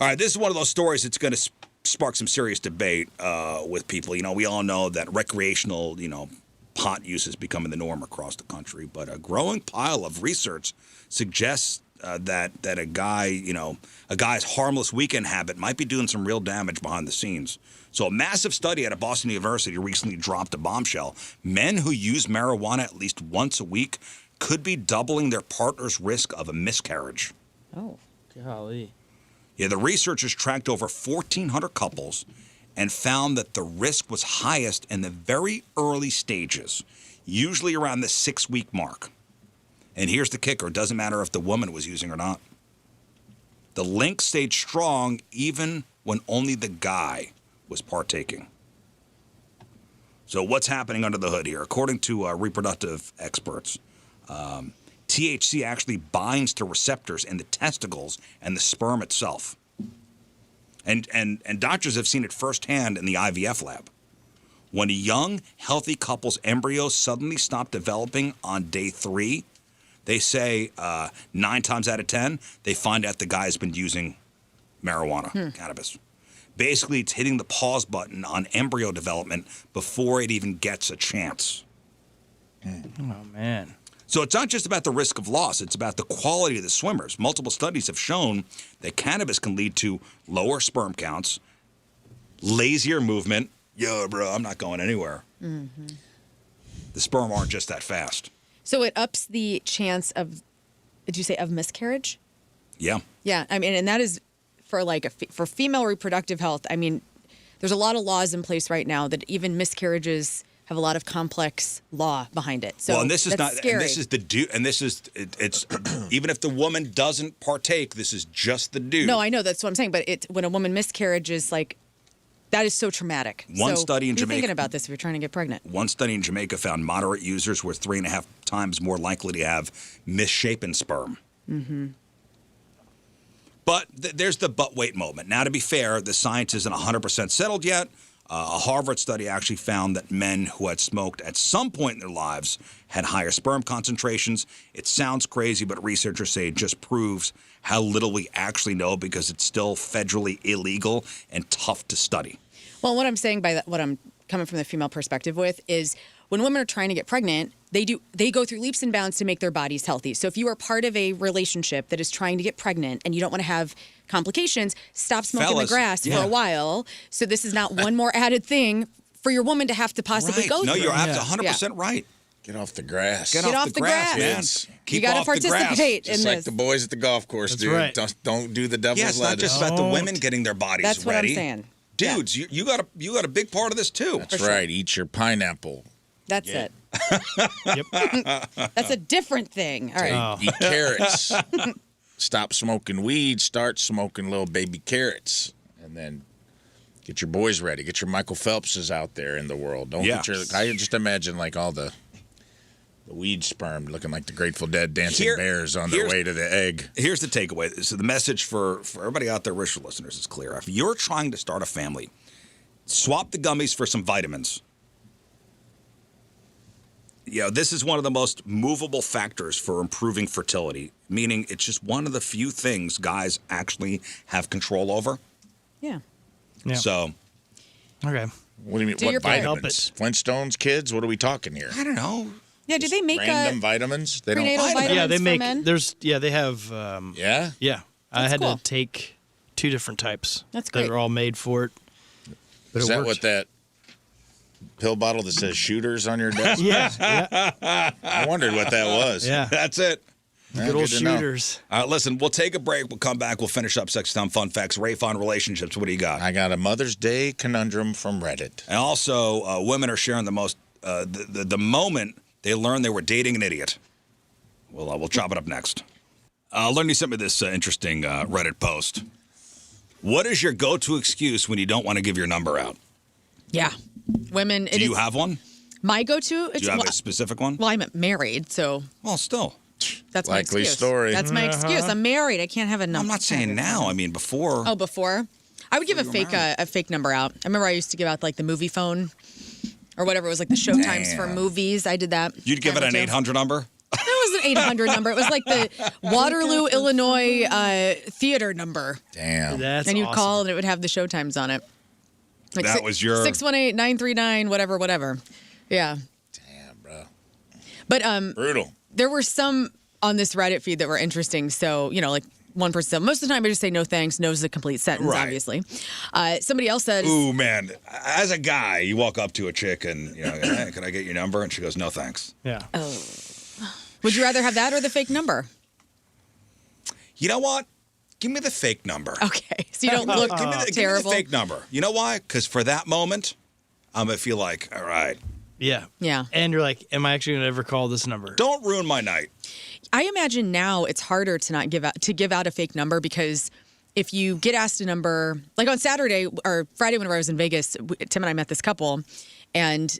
Speaker 1: right, this is one of those stories that's going to spark some serious debate with people. We all know that recreational, pot use is becoming the norm across the country, but a growing pile of research suggests that a guy's harmless weekend habit might be doing some real damage behind the scenes. So a massive study at a Boston University recently dropped a bombshell. Men who use marijuana at least once a week could be doubling their partner's risk of a miscarriage.
Speaker 2: Oh.
Speaker 3: Golly.
Speaker 1: Yeah, the researchers tracked over 1,400 couples and found that the risk was highest in the very early stages, usually around the 6-week mark. And here's the kicker. It doesn't matter if the woman was using or not. The link stayed strong even when only the guy was partaking. So what's happening under the hood here? According to reproductive experts, THC actually binds to receptors in the testicles and the sperm itself. And doctors have seen it firsthand in the IVF lab. When a young, healthy couple's embryos suddenly stop developing on day 3, they say 9 times out of 10, they find out the guy's been using marijuana, cannabis. Basically, it's hitting the pause button on embryo development before it even gets a chance.
Speaker 3: Oh, man.
Speaker 1: So it's not just about the risk of loss, it's about the quality of the swimmers. Multiple studies have shown that cannabis can lead to lower sperm counts, lazier movement. Yo, bro, I'm not going anywhere.
Speaker 2: Mm-hmm.
Speaker 1: The sperm aren't just that fast.
Speaker 2: So it ups the chance of, did you say of miscarriage?
Speaker 1: Yeah.
Speaker 2: Yeah, I mean, and that is for for female reproductive health. I mean, there's a lot of laws in place right now that even miscarriages have a lot of complex law behind it. So
Speaker 1: well, and this is
Speaker 2: that's
Speaker 1: not,
Speaker 2: scary.
Speaker 1: and this is the dude, and this is, it's, even if the woman doesn't partake, this is just the dude.
Speaker 2: No, I know, that's what I'm saying, but when a woman miscarriages, that is so traumatic.
Speaker 1: One study in
Speaker 2: be
Speaker 1: Jamaica.
Speaker 2: thinking about this if you're trying to get pregnant.
Speaker 1: One study in Jamaica found moderate users were 3.5 times more likely to have misshapen sperm.
Speaker 2: Mm-hmm.
Speaker 1: But there's the but wait moment. Now, to be fair, the science isn't 100% settled yet. A Harvard study actually found that men who had smoked at some point in their lives had higher sperm concentrations. It sounds crazy, but researchers say it just proves how little we actually know because it's still federally illegal and tough to study.
Speaker 2: Well, what I'm saying by that, what I'm coming from the female perspective with is when women are trying to get pregnant, they go through leaps and bounds to make their bodies healthy. So if you are part of a relationship that is trying to get pregnant and you don't want to have complications, stop smoking the grass for a while. So this is not one more added thing for your woman to have to possibly go through.
Speaker 1: No, you're 100% right.
Speaker 4: Get off the grass.
Speaker 1: Get off the grass, man.
Speaker 2: You got to participate in
Speaker 4: Just
Speaker 2: this.
Speaker 4: like the boys at the golf course,
Speaker 3: That's
Speaker 4: dude.
Speaker 3: right.
Speaker 4: Don't do the devil's
Speaker 1: It's not
Speaker 4: lettuce.
Speaker 1: just about the women getting their bodies
Speaker 2: That's what
Speaker 1: ready.
Speaker 2: I'm saying.
Speaker 1: Dudes, you got a big part of this too.
Speaker 4: That's right. Eat your pineapple.
Speaker 2: That's it.
Speaker 3: Yep.
Speaker 2: That's a different thing. All right.
Speaker 3: Oh.
Speaker 4: Eat carrots. Stop smoking weed. Start smoking little baby carrots. And then get your boys ready. Get your Michael Phelpses out there in the world. Don't get your. I just imagine like all the The weed sperm looking like the Grateful Dead dancing bears on their way to the egg.
Speaker 1: Here's the takeaway. So the message for everybody out there, Rizzuto listeners, is clear. If you're trying to start a family, swap the gummies for some vitamins. This is one of the most movable factors for improving fertility, meaning it's just one of the few things guys actually have control over.
Speaker 2: Yeah.
Speaker 1: So.
Speaker 3: Okay.
Speaker 4: What do you mean? What vitamins? Flintstones, kids? What are we talking here?
Speaker 1: I don't know.
Speaker 2: Yeah, do they make
Speaker 4: random vitamins? They
Speaker 2: prenatal
Speaker 4: don't.
Speaker 2: vitamins
Speaker 3: Yeah, they
Speaker 2: for
Speaker 3: make.
Speaker 2: men?
Speaker 3: They have.
Speaker 4: Yeah.
Speaker 3: Yeah, I
Speaker 2: That's
Speaker 3: had
Speaker 2: cool.
Speaker 3: to take 2 different types.
Speaker 2: That's great.
Speaker 3: That are all made for it. But
Speaker 4: Is
Speaker 3: it
Speaker 4: that
Speaker 3: worked.
Speaker 4: what that pill bottle that says shooters on your desk?
Speaker 3: Yeah.
Speaker 4: I wondered what that was.
Speaker 3: Yeah.
Speaker 1: That's it.
Speaker 3: Good old shooters.
Speaker 1: All right, listen, we'll take a break. We'll come back. We'll finish up Sex Time Fun Facts. Rafe on relationships. What do you got?
Speaker 4: I got a Mother's Day conundrum from Reddit.
Speaker 1: And also, women are sharing the most, the moment they learned they were dating an idiot. We'll chop it up next. Learn you sent me this interesting Reddit post. What is your go-to excuse when you don't want to give your number out?
Speaker 2: Yeah. Women.
Speaker 1: Do you have one?
Speaker 2: My go-to?
Speaker 1: Do you have a specific one?
Speaker 2: Well, I'm married, so.
Speaker 1: Well, still.
Speaker 2: That's my
Speaker 4: Likely
Speaker 2: excuse.
Speaker 4: story.
Speaker 2: That's my excuse. I'm married. I can't have a number.
Speaker 1: I'm not saying now. I mean, before.
Speaker 2: Oh, before? I would give a fake number out. I remember I used to give out like the movie phone or whatever. It was like the show times for movies. I did that.
Speaker 1: You'd give it an 800 number?
Speaker 2: It was an 800 number. It was like the Waterloo, Illinois theater number.
Speaker 4: Damn.
Speaker 3: That's
Speaker 2: and you'd
Speaker 3: awesome.
Speaker 2: call and it would have the show times on it. Like
Speaker 1: that was your
Speaker 2: 618-939, whatever. Yeah.
Speaker 4: Damn, bro.
Speaker 2: But
Speaker 4: Brutal.
Speaker 2: there were some on this Reddit feed that were interesting. So, like one person, most of the time I just say no thanks. No is a complete sentence,
Speaker 1: Right.
Speaker 2: obviously. Somebody else said,
Speaker 1: Ooh, man. As a guy, you walk up to a chick and, hey, can I get your number? And she goes, no, thanks.
Speaker 3: Yeah.
Speaker 2: would you rather have that or the fake number?
Speaker 1: You know what? Give me the fake number.
Speaker 2: Okay. So you don't look
Speaker 1: Give me the
Speaker 2: terrible.
Speaker 1: fake number. You know why? Because for that moment, I'm going to feel like, all right,
Speaker 3: Yeah.
Speaker 2: Yeah.
Speaker 3: And you're like, am I actually going to ever call this number?
Speaker 1: don't ruin my night.
Speaker 2: I imagine now it's harder to not give out a fake number because if you get asked a number, like on Saturday or Friday whenever I was in Vegas, Tim and I met this couple, and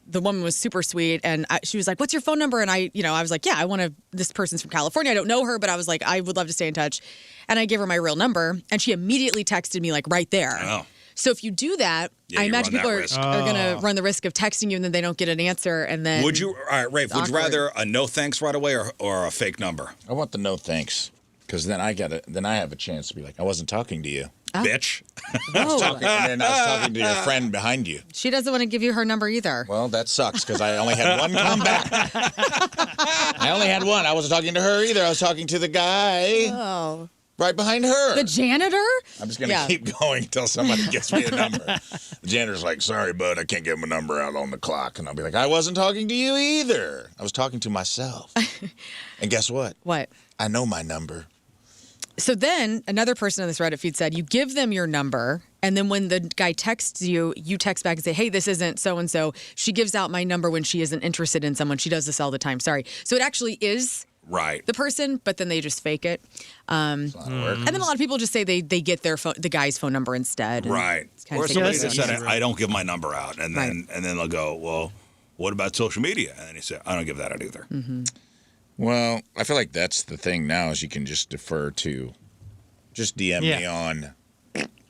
Speaker 2: the woman was super sweet, and she was like, "What's your phone number?" And I was like, "Yeah, I want to. This person's from California. I don't know her, but I was like, I would love to stay in touch." And I gave her my real number, and she immediately texted me like right there.
Speaker 1: Oh.
Speaker 2: So if you do that,
Speaker 1: Yeah,
Speaker 2: I
Speaker 1: you
Speaker 2: imagine
Speaker 1: run
Speaker 2: people
Speaker 1: that
Speaker 2: are
Speaker 1: risk.
Speaker 2: going to run the risk of texting you and then they don't get an answer, and then
Speaker 1: Would you, all right, Rafe, would you
Speaker 2: awkward.
Speaker 1: rather a no thanks right away or a fake number?
Speaker 4: I want the no thanks. Because then I have a chance to be like, I wasn't talking to you.
Speaker 1: Bitch.
Speaker 2: Whoa.
Speaker 4: And then I was talking to your friend behind you.
Speaker 2: She doesn't want to give you her number either.
Speaker 4: Well, that sucks because I only had one come back. I only had one. I wasn't talking to her either. I was talking to the guy right behind her.
Speaker 2: The janitor?
Speaker 4: I'm just going to keep going until somebody gets me a number. The janitor's like, sorry, bud, I can't get my number out on the clock. And I'll be like, I wasn't talking to you either. I was talking to myself. And guess what?
Speaker 2: What?
Speaker 4: I know my number.
Speaker 2: So then another person on this Reddit feed said, you give them your number, and then when the guy texts you, you text back and say, hey, this isn't so-and-so. She gives out my number when she isn't interested in someone. She does this all the time. Sorry. So it actually is
Speaker 1: Right.
Speaker 2: the person, but then they just fake it. And then a lot of people just say they get the guy's phone number instead. and
Speaker 1: Right.
Speaker 2: it's kind of
Speaker 1: Or
Speaker 2: fake
Speaker 1: somebody
Speaker 2: news.
Speaker 1: that said, I don't give my number out. And then
Speaker 2: Right.
Speaker 1: and then they'll go, well, what about social media? And then he said, I don't give that out either.
Speaker 2: Mm-hmm.
Speaker 4: Well, I feel like that's the thing now is you can just defer to, just DM me on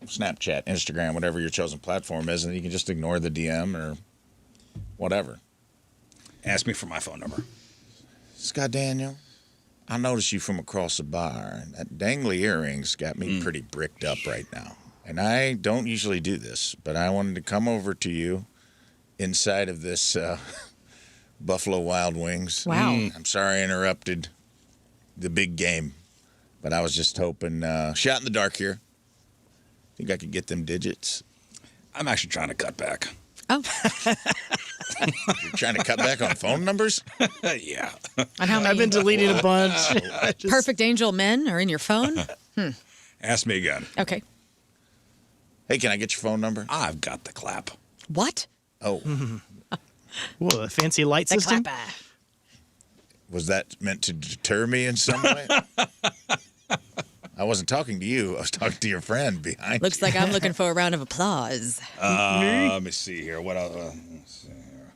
Speaker 4: Snapchat, Instagram, whatever your chosen platform is, and you can just ignore the DM or whatever.
Speaker 1: Ask me for my phone number.
Speaker 4: Scott Daniel, I noticed you from across the bar, and that dangly earrings got me pretty bricked up right now. And I don't usually do this, but I wanted to come over to you inside of this Buffalo Wild Wings.
Speaker 2: Wow.
Speaker 4: I'm sorry I interrupted the big game, but I was just hoping, shot in the dark here. Think I could get them digits?
Speaker 1: I'm actually trying to cut back.
Speaker 2: Oh,
Speaker 4: You're trying to cut back on phone numbers?
Speaker 1: Yeah.
Speaker 2: on how
Speaker 3: I've
Speaker 2: many
Speaker 3: been deleting a bunch.
Speaker 2: perfect angel men are in your phone?
Speaker 1: Ask me again.
Speaker 2: Okay.
Speaker 4: Hey, can I get your phone number?
Speaker 1: I've got the clap.
Speaker 2: What?
Speaker 4: Oh,
Speaker 3: Whoa, a fancy light
Speaker 2: The
Speaker 3: system?
Speaker 2: clapper.
Speaker 4: was that meant to deter me in some way? I wasn't talking to you. I was talking to your friend behind
Speaker 2: Looks
Speaker 4: you.
Speaker 2: like I'm looking for a round of applause.
Speaker 1: Let me see here. What else? Let's see here.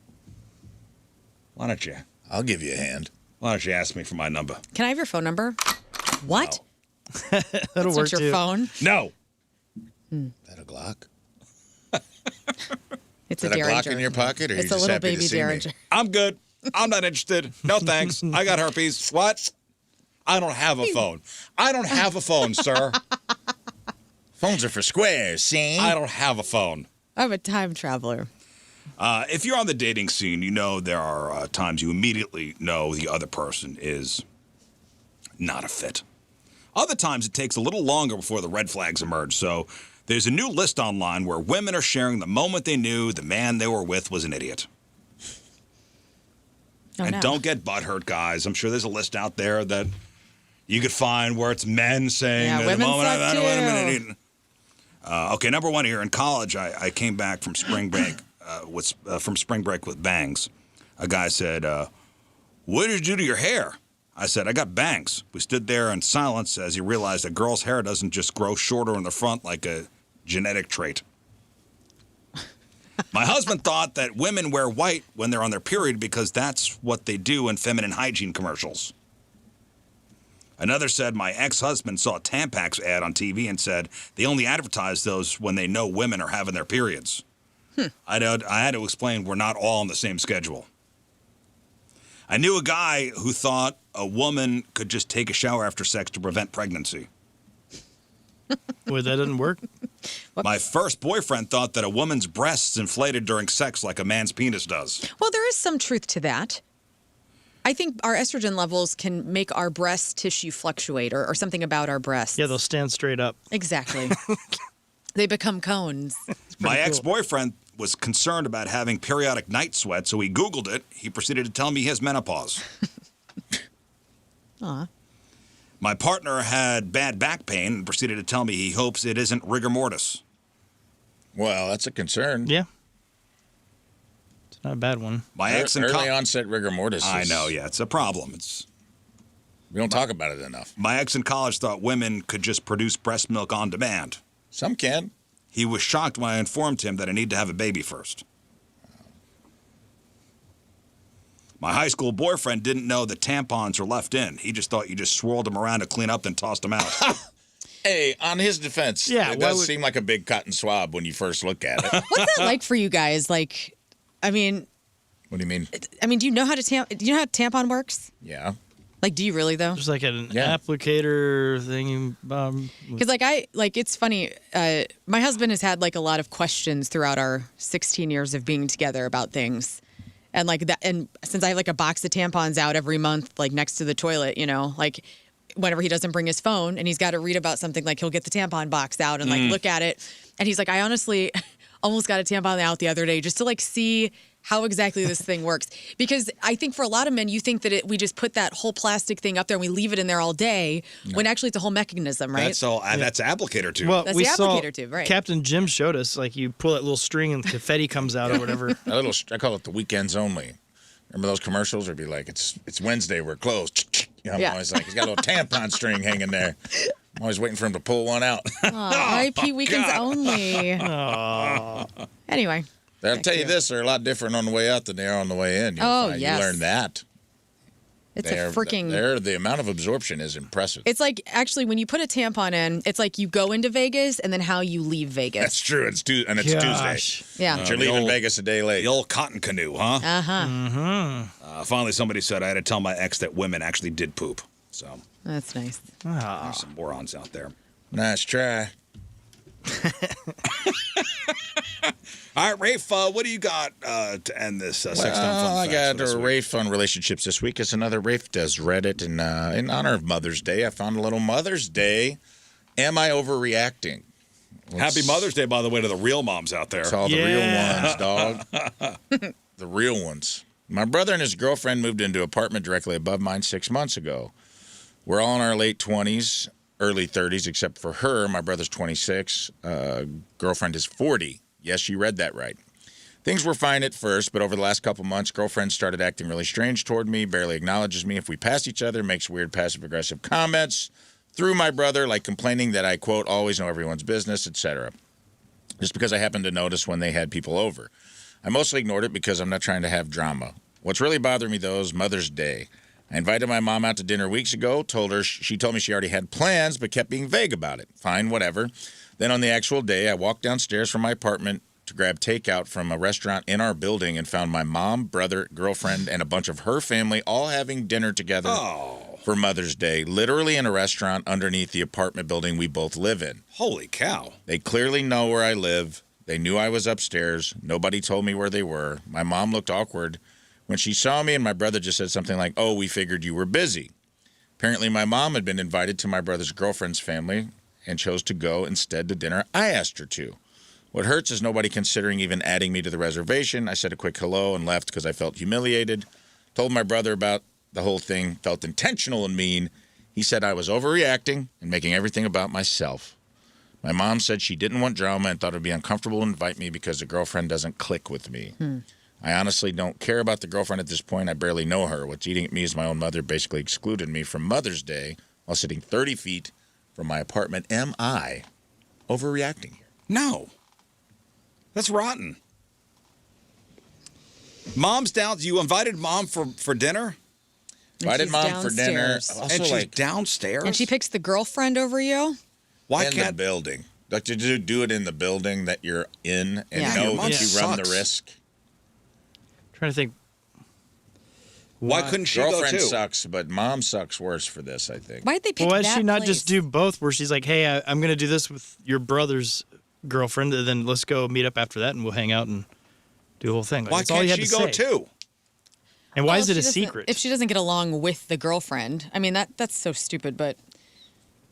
Speaker 1: Why don't you?
Speaker 4: I'll give you a hand.
Speaker 1: Why don't you ask me for my number?
Speaker 2: Can I have your phone number? What?
Speaker 3: That'll
Speaker 2: That's
Speaker 3: work
Speaker 2: not your
Speaker 3: too.
Speaker 2: phone.
Speaker 1: No.
Speaker 4: Is that a Glock?
Speaker 2: It's
Speaker 4: Is
Speaker 2: a
Speaker 4: that a Glock
Speaker 2: Derringer.
Speaker 4: in your pocket, or
Speaker 2: It's
Speaker 4: you
Speaker 2: a
Speaker 4: just
Speaker 2: little
Speaker 4: happy to
Speaker 2: baby
Speaker 4: see me?
Speaker 2: Derringer.
Speaker 1: I'm good. I'm not interested. No thanks. I got herpes. What? I don't have a phone. I don't have a phone, sir.
Speaker 4: Phones are for squares, see?
Speaker 1: I don't have a phone.
Speaker 2: I'm a time traveler.
Speaker 1: If you're on the dating scene, you know there are times you immediately know the other person is not a fit. Other times it takes a little longer before the red flags emerge. So there's a new list online where women are sharing the moment they knew the man they were with was an idiot.
Speaker 2: Oh,
Speaker 1: And
Speaker 2: no.
Speaker 1: don't get butthurt, guys. I'm sure there's a list out there that you could find where it's men saying,
Speaker 2: Yeah,
Speaker 1: the
Speaker 2: women
Speaker 1: moment
Speaker 2: suck
Speaker 1: I wait a minute.
Speaker 2: too.
Speaker 1: Okay, number one here. In college, I came back from spring break with bangs. A guy said, what did you do to your hair? I said, I got bangs. We stood there in silence as he realized a girl's hair doesn't just grow shorter in the front like a genetic trait. My husband thought that women wear white when they're on their period because that's what they do in feminine hygiene commercials. Another said my ex-husband saw a Tampax ad on TV and said they only advertise those when they know women are having their periods. I had to explain we're not all on the same schedule. I knew a guy who thought a woman could just take a shower after sex to prevent pregnancy.
Speaker 3: Wait, that doesn't work?
Speaker 1: My first boyfriend thought that a woman's breasts inflated during sex like a man's penis does.
Speaker 2: Well, there is some truth to that. I think our estrogen levels can make our breast tissue fluctuate or something about our breasts.
Speaker 3: Yeah, they'll stand straight up.
Speaker 2: Exactly. They become cones.
Speaker 1: My
Speaker 3: cool.
Speaker 1: ex-boyfriend was concerned about having periodic night sweat, so he Googled it. He proceeded to tell me he has menopause.
Speaker 2: Aw.
Speaker 1: My partner had bad back pain and proceeded to tell me he hopes it isn't rigor mortis.
Speaker 4: Well, that's a concern.
Speaker 3: Yeah. It's not a bad one.
Speaker 1: My ex in
Speaker 4: Early onset rigor mortis.
Speaker 1: I know, yeah, it's a problem.
Speaker 4: We don't talk about it enough.
Speaker 1: My ex in college thought women could just produce breast milk on demand.
Speaker 4: Some can.
Speaker 1: He was shocked when I informed him that I need to have a baby first. My high school boyfriend didn't know that tampons are left in. He just thought you just swirled them around to clean up, then tossed them out.
Speaker 4: Hey, on his defense,
Speaker 3: Yeah,
Speaker 4: it
Speaker 3: why
Speaker 4: does
Speaker 3: would-
Speaker 4: seem like a big cotton swab when you first look at it.
Speaker 2: What's that like for you guys? Like, I mean,
Speaker 4: What do you mean?
Speaker 2: do you know how how tampon works?
Speaker 4: Yeah.
Speaker 2: Like, do you really though?
Speaker 3: There's like an
Speaker 4: Yeah.
Speaker 3: applicator thing.
Speaker 2: Because it's funny. My husband has had like a lot of questions throughout our 16 years of being together about things, and like that. And since I have like a box of tampons out every month, like next to the toilet, like whenever he doesn't bring his phone and he's got to read about something, like he'll get the tampon box out and like look at it, and he's like, I honestly almost got a tampon out the other day just to like see how exactly this thing works. Because I think for a lot of men, you think that we just put that whole plastic thing up there and we leave it in there all day, when actually it's a whole mechanism, right?
Speaker 1: That's applicator tube.
Speaker 3: Well,
Speaker 2: That's
Speaker 3: we
Speaker 2: the
Speaker 3: saw
Speaker 2: applicator tube, right.
Speaker 3: Captain Jim showed us, like, you pull that little string and confetti comes out or whatever.
Speaker 4: I call it the weekends only. Remember those commercials? It'd be like, it's Wednesday, we're closed. I'm
Speaker 2: Yeah.
Speaker 4: always like, he's got a little tampon string hanging there. I'm always waiting for him to pull one out.
Speaker 2: R.I.P. weekends only. Anyway.
Speaker 4: I'll tell you this, they're a lot different on the way out than they are on the way in.
Speaker 2: Yes.
Speaker 4: You learn that.
Speaker 2: It's a freaking...
Speaker 4: The amount of absorption is impressive.
Speaker 2: It's like, actually, when you put a tampon in, it's like you go into Vegas and then how you leave Vegas.
Speaker 4: That's true. It's Tuesday.
Speaker 3: Gosh.
Speaker 2: Yeah.
Speaker 4: But you're leaving Vegas a day late.
Speaker 1: The old cotton canoe, huh?
Speaker 2: Uh-huh.
Speaker 1: Finally, somebody said I had to tell my ex that women actually did poop. So
Speaker 2: That's nice.
Speaker 1: there's some morons out there.
Speaker 4: Nice try.
Speaker 1: All right, Rafe, what do you got to end this Sex Time Fun
Speaker 4: I
Speaker 1: Facts
Speaker 4: got
Speaker 1: for this
Speaker 4: a
Speaker 1: week?
Speaker 4: Rafe on relationships this week. It's another Rafe Does Reddit. And in honor of Mother's Day, I found a little Mother's Day. Am I overreacting?
Speaker 1: Happy Mother's Day, by the way, to the real moms out there.
Speaker 4: It's all the real
Speaker 3: Yeah.
Speaker 4: ones, dog. The real ones. My brother and his girlfriend moved into an apartment directly above mine 6 months ago. We're all in our late 20s, early 30s, except for her. My brother's 26. Girlfriend is 40. Yes, you read that right. Things were fine at first, but over the last couple months, girlfriend started acting really strange toward me, barely acknowledges me if we pass each other, makes weird passive-aggressive comments through my brother, like complaining that I, quote, always know everyone's business, etc. Just because I happened to notice when they had people over. I mostly ignored it because I'm not trying to have drama. What's really bothering me, though, is Mother's Day. I invited my mom out to dinner weeks ago, she told me she already had plans, but kept being vague about it. Fine, whatever. Then on the actual day, I walked downstairs from my apartment to grab takeout from a restaurant in our building and found my mom, brother, girlfriend, and a bunch of her family all having dinner together for Mother's Day, literally in a restaurant underneath the apartment building we both live in.
Speaker 1: Holy cow.
Speaker 4: They clearly know where I live. They knew I was upstairs. Nobody told me where they were. My mom looked awkward when she saw me, and my brother just said something like, "Oh, we figured you were busy." Apparently, my mom had been invited to my brother's girlfriend's family and chose to go instead to dinner I asked her to. What hurts is nobody considering even adding me to the reservation. I said a quick hello and left because I felt humiliated. Told my brother about the whole thing, felt intentional and mean. He said I was overreacting and making everything about myself. My mom said she didn't want drama and thought it would be uncomfortable to invite me because the girlfriend doesn't click with me. I honestly don't care about the girlfriend at this point. I barely know her. What's eating at me is my own mother basically excluded me from Mother's Day while sitting 30 feet from my apartment. Am I overreacting here?
Speaker 1: No. That's rotten. Mom's down. You invited mom for dinner?
Speaker 4: Invited mom for dinner.
Speaker 2: downstairs.
Speaker 4: Also,
Speaker 1: And she's
Speaker 4: like,
Speaker 1: downstairs?
Speaker 2: And she picks the girlfriend over you?
Speaker 1: Why
Speaker 4: in the
Speaker 1: can't...
Speaker 4: building. Like, to do it in the building that you're in and
Speaker 2: Yeah.
Speaker 4: know
Speaker 1: Your mom
Speaker 4: that you run the
Speaker 1: sucks.
Speaker 4: risk.
Speaker 3: Trying to think.
Speaker 1: Why couldn't she go
Speaker 4: Girlfriend
Speaker 1: too?
Speaker 4: sucks, but mom sucks worse for this, I think.
Speaker 2: Why'd they pick
Speaker 3: Well, why
Speaker 2: that
Speaker 3: does she not just
Speaker 2: place?
Speaker 3: do both? Where she's like, "Hey, I'm going to do this with your brother's girlfriend, and then let's go meet up after that, and we'll hang out and do the whole thing." Like,
Speaker 1: Why
Speaker 3: that's all
Speaker 1: can't
Speaker 3: you had
Speaker 1: she
Speaker 3: to
Speaker 1: go
Speaker 3: say.
Speaker 1: too?
Speaker 3: And why
Speaker 2: Well,
Speaker 3: is it
Speaker 2: if
Speaker 3: a
Speaker 2: she doesn't-
Speaker 3: secret?
Speaker 2: If she doesn't get along with the girlfriend, I mean, that's so stupid, but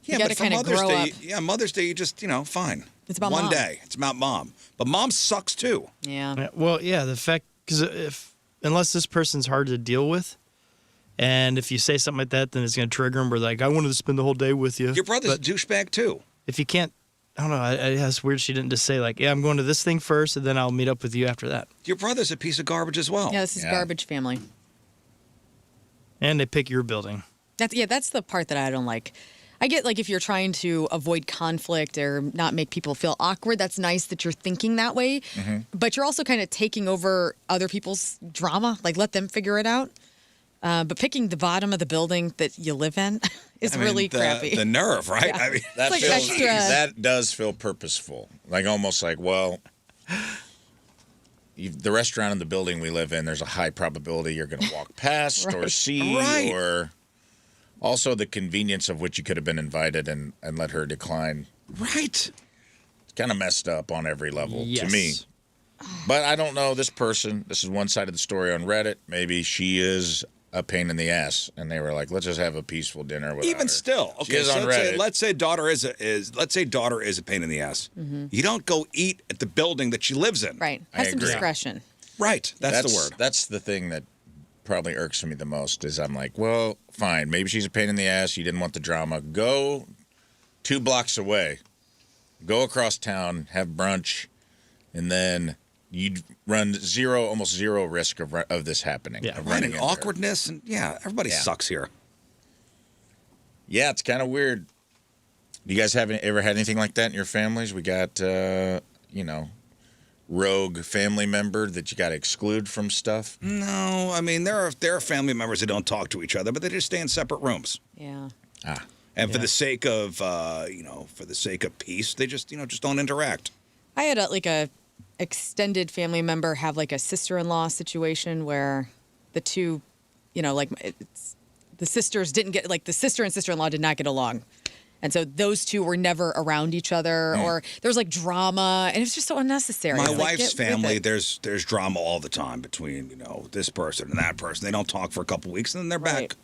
Speaker 1: Yeah,
Speaker 2: gotta
Speaker 1: but for
Speaker 2: kinda
Speaker 1: Mother's
Speaker 2: grow
Speaker 1: Day,
Speaker 2: up.
Speaker 1: yeah, Mother's Day, you just, fine.
Speaker 2: It's about
Speaker 1: one
Speaker 2: mom.
Speaker 1: day. It's about mom. But mom sucks too.
Speaker 2: yeah.
Speaker 3: Yeah, well, yeah, the fact, because unless this person's hard to deal with, and if you say something like that, then it's going to trigger them. We're like, I wanted to spend the whole day with you.
Speaker 1: Your brother's
Speaker 3: But
Speaker 1: a douchebag too.
Speaker 3: if you can't, I don't know. It's weird she didn't just say like, yeah, I'm going to this thing first, and then I'll meet up with you after that.
Speaker 1: Your brother's a piece of garbage as well.
Speaker 2: Yeah, this is
Speaker 4: Yeah.
Speaker 2: garbage family.
Speaker 3: And they pick your building.
Speaker 2: That's the part that I don't like. I get like if you're trying to avoid conflict or not make people feel awkward, that's nice that you're thinking that way. But you're also kind of taking over other people's drama. Like let them figure it out. But picking the bottom of the building that you live in is
Speaker 1: I mean,
Speaker 2: really
Speaker 1: the,
Speaker 2: crappy.
Speaker 1: The nerve, right?
Speaker 2: Yeah.
Speaker 1: I mean,
Speaker 4: That
Speaker 2: like
Speaker 4: feels,
Speaker 2: extra-
Speaker 4: that does feel purposeful. Like almost like, well, the restaurant in the building we live in, there's a high probability you're going to walk past or see,
Speaker 1: Right.
Speaker 4: or also the convenience of which you could have been invited and let her decline.
Speaker 1: right.
Speaker 4: It's kind of messed up on every level to
Speaker 3: Yes.
Speaker 4: me. But I don't know this person. This is one side of the story on Reddit. Maybe she is a pain in the ass, and they were like, "Let's just have a peaceful dinner." Without
Speaker 1: Even
Speaker 4: her.
Speaker 1: still,
Speaker 4: She
Speaker 1: okay.
Speaker 4: is
Speaker 1: So
Speaker 4: on
Speaker 1: let's say,
Speaker 4: Reddit.
Speaker 1: let's say daughter is a pain in the ass. You don't go eat at the building that she lives in.
Speaker 2: Right.
Speaker 4: I
Speaker 2: Have some
Speaker 4: agree.
Speaker 2: discretion.
Speaker 1: Right. That's the word.
Speaker 4: That's the thing that probably irks me the most. Is I'm like, well, fine. Maybe she's a pain in the ass. You didn't want the drama. Go 2 blocks away. Go across town. Have brunch, and then you'd run almost zero risk of this happening.
Speaker 3: Yeah.
Speaker 4: of
Speaker 1: Right,
Speaker 4: running
Speaker 1: and
Speaker 4: into her.
Speaker 1: awkwardness, and everybody
Speaker 4: Yeah.
Speaker 1: sucks here.
Speaker 4: Yeah, it's kind of weird. You guys ever had anything like that in your families? We got, rogue family member that you got to exclude from stuff.
Speaker 1: No, I mean there are family members that don't talk to each other, but they just stay in separate rooms.
Speaker 2: Yeah.
Speaker 1: And for the sake of peace, they just don't interact.
Speaker 2: I had a extended family member have like a sister-in-law situation where the two, the sisters didn't get, like the sister and sister-in-law did not get along. And so those two were never around each other, or there was like drama, and it's just so unnecessary.
Speaker 1: My
Speaker 2: It's like,
Speaker 1: wife's
Speaker 2: get with
Speaker 1: family,
Speaker 2: it.
Speaker 1: there's drama all the time between this person and that person. They don't talk for a couple weeks, and then they're
Speaker 2: Right.
Speaker 1: back.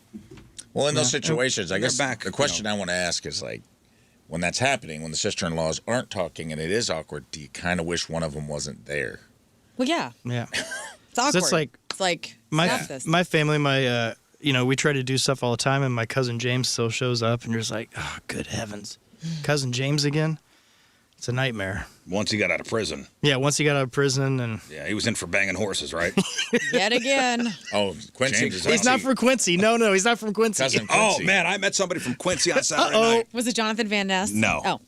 Speaker 4: Well, in those situations, I
Speaker 1: They're
Speaker 4: guess
Speaker 1: back,
Speaker 4: the question I want to ask is like, when that's happening, when the sister-in-laws aren't talking and it is awkward, do you kind of wish one of them wasn't there?
Speaker 2: Well, yeah,
Speaker 3: Yeah.
Speaker 2: it's awkward.
Speaker 3: it's like
Speaker 2: it's like
Speaker 3: my
Speaker 2: stop this.
Speaker 3: my family, we try to do stuff all the time, and my cousin James still shows up, and you're just like, oh, good heavens, cousin James again. It's a nightmare.
Speaker 1: Once he got out of prison.
Speaker 3: Yeah, once he got out of prison, and
Speaker 1: Yeah, he was in for banging horses, right?
Speaker 2: Yet again.
Speaker 4: Oh, Quincy.
Speaker 1: James is
Speaker 3: he's not from Quincy. No, he's not from Quincy.
Speaker 4: Cousin
Speaker 1: Oh,
Speaker 4: Quincy.
Speaker 1: man, I met somebody from Quincy on Saturday
Speaker 3: Uh-oh.
Speaker 1: night.
Speaker 2: Was it Jonathan Van Ness?
Speaker 1: No.
Speaker 2: Oh,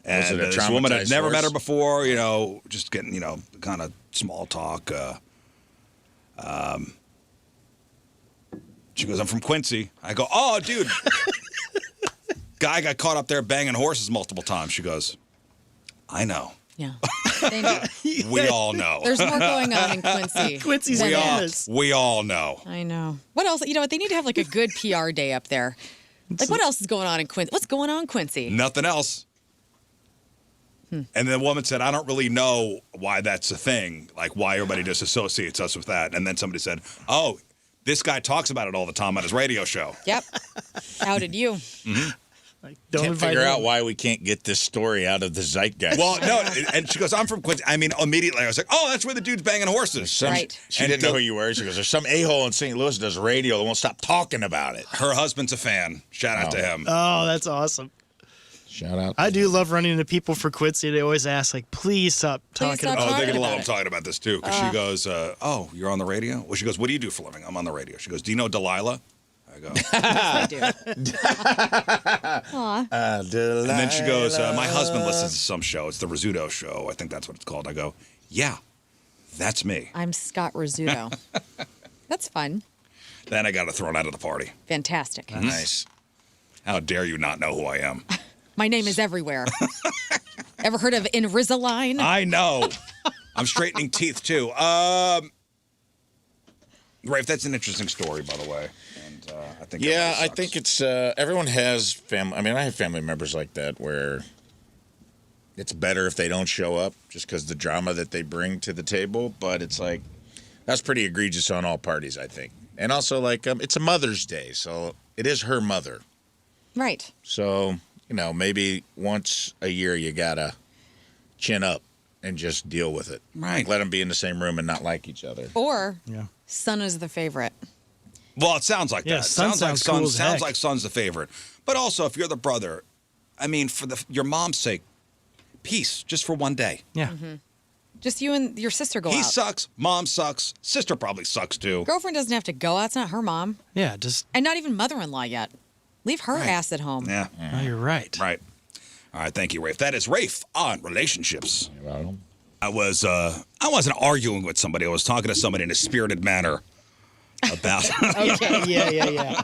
Speaker 1: And
Speaker 4: Was it a
Speaker 1: this woman had
Speaker 4: traumatized
Speaker 1: never met her
Speaker 4: horse?
Speaker 1: before, just getting, kind of small talk. She goes, I'm from Quincy. I go, oh, dude. Guy got caught up there banging horses multiple times. She goes, I know.
Speaker 2: Yeah. They know.
Speaker 1: We all know.
Speaker 2: There's more going on in Quincy.
Speaker 3: Quincy's
Speaker 2: than
Speaker 3: famous.
Speaker 1: We all know.
Speaker 2: I know. What else? You know what? They need to have like a good PR day up there. Like, what else is going on in Quincy? What's going on in Quincy?
Speaker 1: Nothing else. And the woman said, I don't really know why that's a thing, like why everybody just associates us with that. And then somebody said, oh, this guy talks about it all the time on his radio show.
Speaker 2: Yep. How did you?
Speaker 3: Like, don't
Speaker 4: Can't
Speaker 3: invite
Speaker 4: figure
Speaker 3: him.
Speaker 4: out why we can't get this story out of the zeitgeist.
Speaker 1: Well, no, and she goes, I'm from Quincy. I mean, immediately I was like, oh, that's where the dude's banging horses.
Speaker 2: Right.
Speaker 4: She
Speaker 1: And
Speaker 4: didn't know who you were. She goes, there's some a-hole in St. Louis that does radio that won't stop talking about it.
Speaker 1: Her husband's a fan. Shout out to him.
Speaker 3: Oh, that's awesome.
Speaker 4: Shout out.
Speaker 3: I do love running into people for Quincy. They always ask, like, please stop talking
Speaker 2: stop
Speaker 3: about
Speaker 1: Oh, they're
Speaker 2: talking
Speaker 1: going to love
Speaker 2: about
Speaker 1: him
Speaker 2: it.
Speaker 1: talking about this, too. Because she goes, oh, you're on the radio? Well, she goes, what do you do for a living? I'm on the radio. She goes, do you know Delilah? I go,
Speaker 2: I do. Aw.
Speaker 1: and then she goes, my husband listens to some show. It's the Rizzuto Show. I think that's what it's called. I go, yeah, that's me.
Speaker 2: I'm Scott Rizzuto. That's fun.
Speaker 1: Then I got her thrown out of the party.
Speaker 2: Fantastic.
Speaker 4: Nice.
Speaker 1: How dare you not know who I am?
Speaker 2: My name is everywhere. Ever heard of Invisalign?
Speaker 1: I know. I'm straightening teeth, too. Rafe, that's an interesting story, by the way. And I think
Speaker 4: Yeah,
Speaker 1: it
Speaker 4: I
Speaker 1: sucks.
Speaker 4: think it's everyone has family. I mean, I have family members like that where it's better if they don't show up just because the drama that they bring to the table. But it's like that's pretty egregious on all parties, I think. And also, like, it's a Mother's Day, so it is her mother.
Speaker 2: Right.
Speaker 4: So maybe once a year you gotta chin up and just deal with it.
Speaker 1: Right.
Speaker 4: Let them be in the same room and not like each other.
Speaker 2: Or
Speaker 3: Yeah.
Speaker 2: son is the favorite.
Speaker 1: Well, it sounds like
Speaker 3: Yeah,
Speaker 1: that.
Speaker 3: son sounds cool as
Speaker 1: sounds
Speaker 3: heck.
Speaker 1: like son's the favorite. But also, if you're the brother, I mean, for your mom's sake, peace, just for one day.
Speaker 3: Yeah.
Speaker 2: Just you and your sister go
Speaker 1: He
Speaker 2: out.
Speaker 1: sucks, mom sucks, sister probably sucks too.
Speaker 2: Girlfriend doesn't have to go out. It's not her mom.
Speaker 3: Yeah, just,
Speaker 2: And not even mother-in-law yet. Leave her ass at home.
Speaker 1: Yeah,
Speaker 3: oh, you're right.
Speaker 1: right. All right, thank you, Rafe. That is Rafe on relationships. I wasn't arguing with somebody. I was talking to somebody in a spirited manner about.
Speaker 2: Okay.
Speaker 3: Yeah.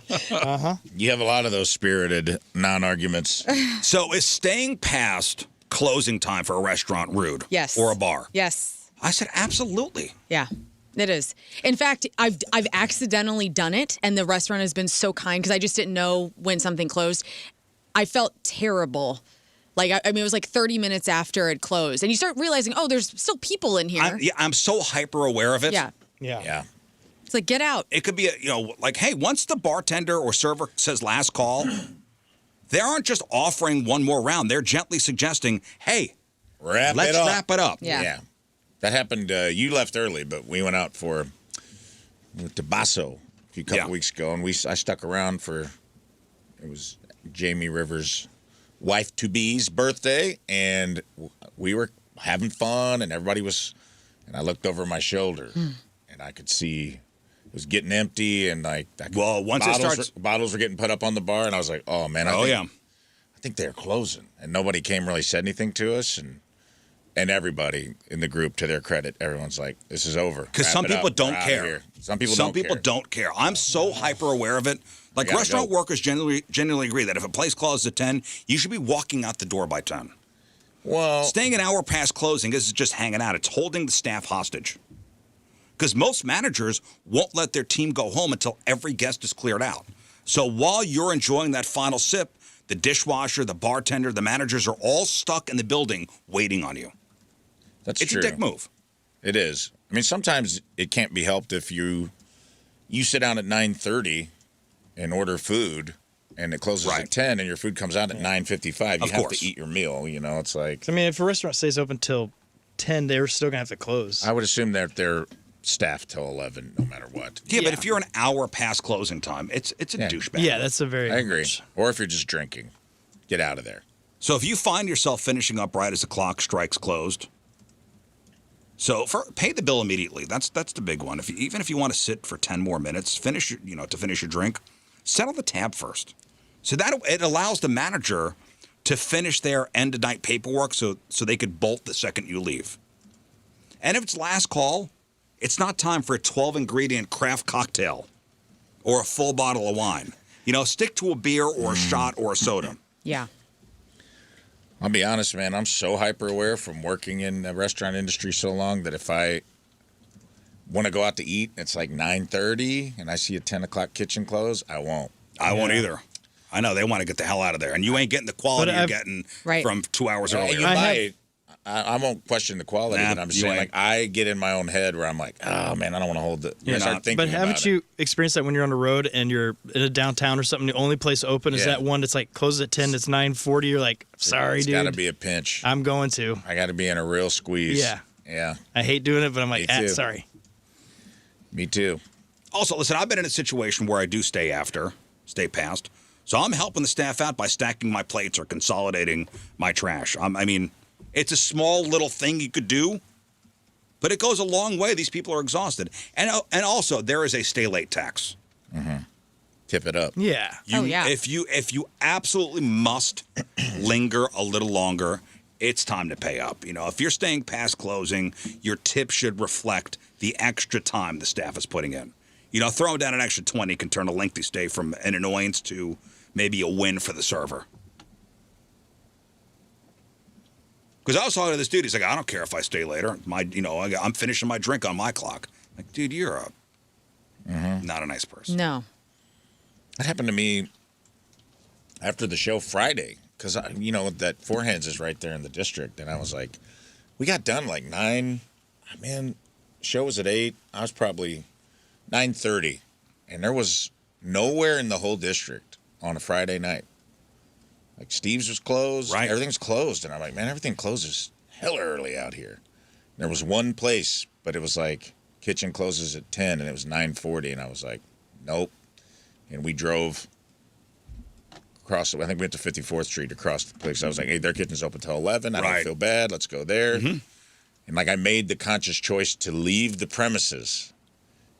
Speaker 4: You have a lot of those spirited non-arguments.
Speaker 1: So, is staying past closing time for a restaurant rude?
Speaker 2: Yes.
Speaker 1: Or a bar?
Speaker 2: Yes.
Speaker 1: I said absolutely.
Speaker 2: Yeah. It is. In fact, I've accidentally done it, and the restaurant has been so kind because I just didn't know when something closed. I felt terrible. Like, I mean, it was like 30 minutes after it closed, and you start realizing, oh, there's still people in here.
Speaker 1: I'm so hyper aware of it.
Speaker 2: Yeah.
Speaker 4: Yeah.
Speaker 2: It's like, get out.
Speaker 1: It could be, like, hey, once the bartender or server says last call, they aren't just offering one more round. They're gently suggesting, hey,
Speaker 4: Let's
Speaker 1: let's wrap it up.
Speaker 2: Yeah.
Speaker 4: That happened. You left early, but we went out to Basso a couple weeks ago, and I stuck around for. It was Jamie Rivers' wife-to-be's birthday, and we were having fun, and everybody was. And I looked over my shoulder, and I could see it was getting empty, and like
Speaker 1: Once it starts,
Speaker 4: bottles were getting put up on the bar, and I was like, oh man, I think they're closing, and nobody came really said anything to us, and everybody in the group, to their credit, everyone's like, this is over.
Speaker 1: Because some people don't care.
Speaker 4: Some people
Speaker 1: don't care. I'm so hyper aware of it. Like,
Speaker 4: gotta
Speaker 1: restaurant
Speaker 4: go.
Speaker 1: workers generally agree that if a place closes at 10, you should be walking out the door by 10.
Speaker 4: Well,
Speaker 1: Staying an hour past closing is just hanging out. It's holding the staff hostage. Because most managers won't let their team go home until every guest is cleared out. So while you're enjoying that final sip, the dishwasher, the bartender, the managers are all stuck in the building waiting on you.
Speaker 4: that's
Speaker 1: It's
Speaker 4: true.
Speaker 1: a dick move.
Speaker 4: It is. I mean, sometimes it can't be helped if you sit down at 9:30 and order food, and it closes
Speaker 1: Right.
Speaker 4: at 10, and your food comes out at 9:55. You
Speaker 1: Of
Speaker 4: have
Speaker 1: course.
Speaker 4: to eat your meal. It's like
Speaker 3: I mean, if a restaurant stays open till 10, they're still going to have to close.
Speaker 4: I would assume that they're staffed till 11, no matter what.
Speaker 1: Yeah, but if you're an hour past closing time, it's a douchebag.
Speaker 3: Yeah, that's a very.
Speaker 4: I agree. Or if you're just drinking, get out of there.
Speaker 1: So if you find yourself finishing up right as the clock strikes closed, pay the bill immediately. That's the big one. Even if you want to sit for 10 more minutes, to finish your drink, settle the tab first. So that it allows the manager to finish their end of night paperwork so they could bolt the second you leave. And if it's last call, It's not time for a 12-ingredient craft cocktail or a full bottle of wine. Stick to a beer or a shot or a soda.
Speaker 2: Yeah.
Speaker 4: I'll be honest, man. I'm so hyper aware from working in the restaurant industry so long that if I want to go out to eat, it's like 9:30, and I see a 10 o'clock kitchen close, I won't.
Speaker 1: I won't either. I know they want to get the hell out of there, and you ain't getting the quality you're getting from 2 hours earlier.
Speaker 4: You might. I won't question the quality, but I'm just saying, like, I get in my own head where I'm like, oh, man, I don't want to hold it. Start thinking
Speaker 3: but haven't you experienced that when you're on the road and you're in a downtown or something, the only place open is that one that's like closes at 10, it's 9:40, you're like, sorry, dude.
Speaker 4: It's got to be a pinch.
Speaker 3: I'm going to.
Speaker 4: I got to be in a real squeeze.
Speaker 3: Yeah. I hate doing it, but I'm like, sorry.
Speaker 4: Me too.
Speaker 1: Also, listen, I've been in a situation where I do stay past. So I'm helping the staff out by stacking my plates or consolidating my trash. It's a small little thing you could do, but it goes a long way. These people are exhausted. And also, there is a stay late tax.
Speaker 4: Mm-hmm. Tip it up.
Speaker 3: Yeah.
Speaker 1: If you absolutely must linger a little longer, it's time to pay up. If you're staying past closing, your tip should reflect the extra time the staff is putting in. Throwing down an extra 20 can turn a lengthy stay from an annoyance to maybe a win for the server. Because I was talking to this dude. He's like, I don't care if I stay later. I'm finishing my drink on my clock. Like, dude, you're not a nice person.
Speaker 2: No.
Speaker 4: That happened to me after the show Friday. Because, that Four Hands is right there in the district. And I was like, we got done like 9. Man, show was at 8. I was probably 9:30. And there was nowhere in the whole district on a Friday night. Like, Steve's was closed.
Speaker 1: Right.
Speaker 4: Everything's closed. And I'm like, man, everything closes hella early out here. And there was one place, but it was like, kitchen closes at 10, and it was 9:40. And I was like, nope. And we drove across, I think we went to 54th Street across the place. I was like, hey, their kitchen's open till 11. I don't feel bad. Let's go there. Mm-hmm. And, like, I made the conscious choice to leave the premises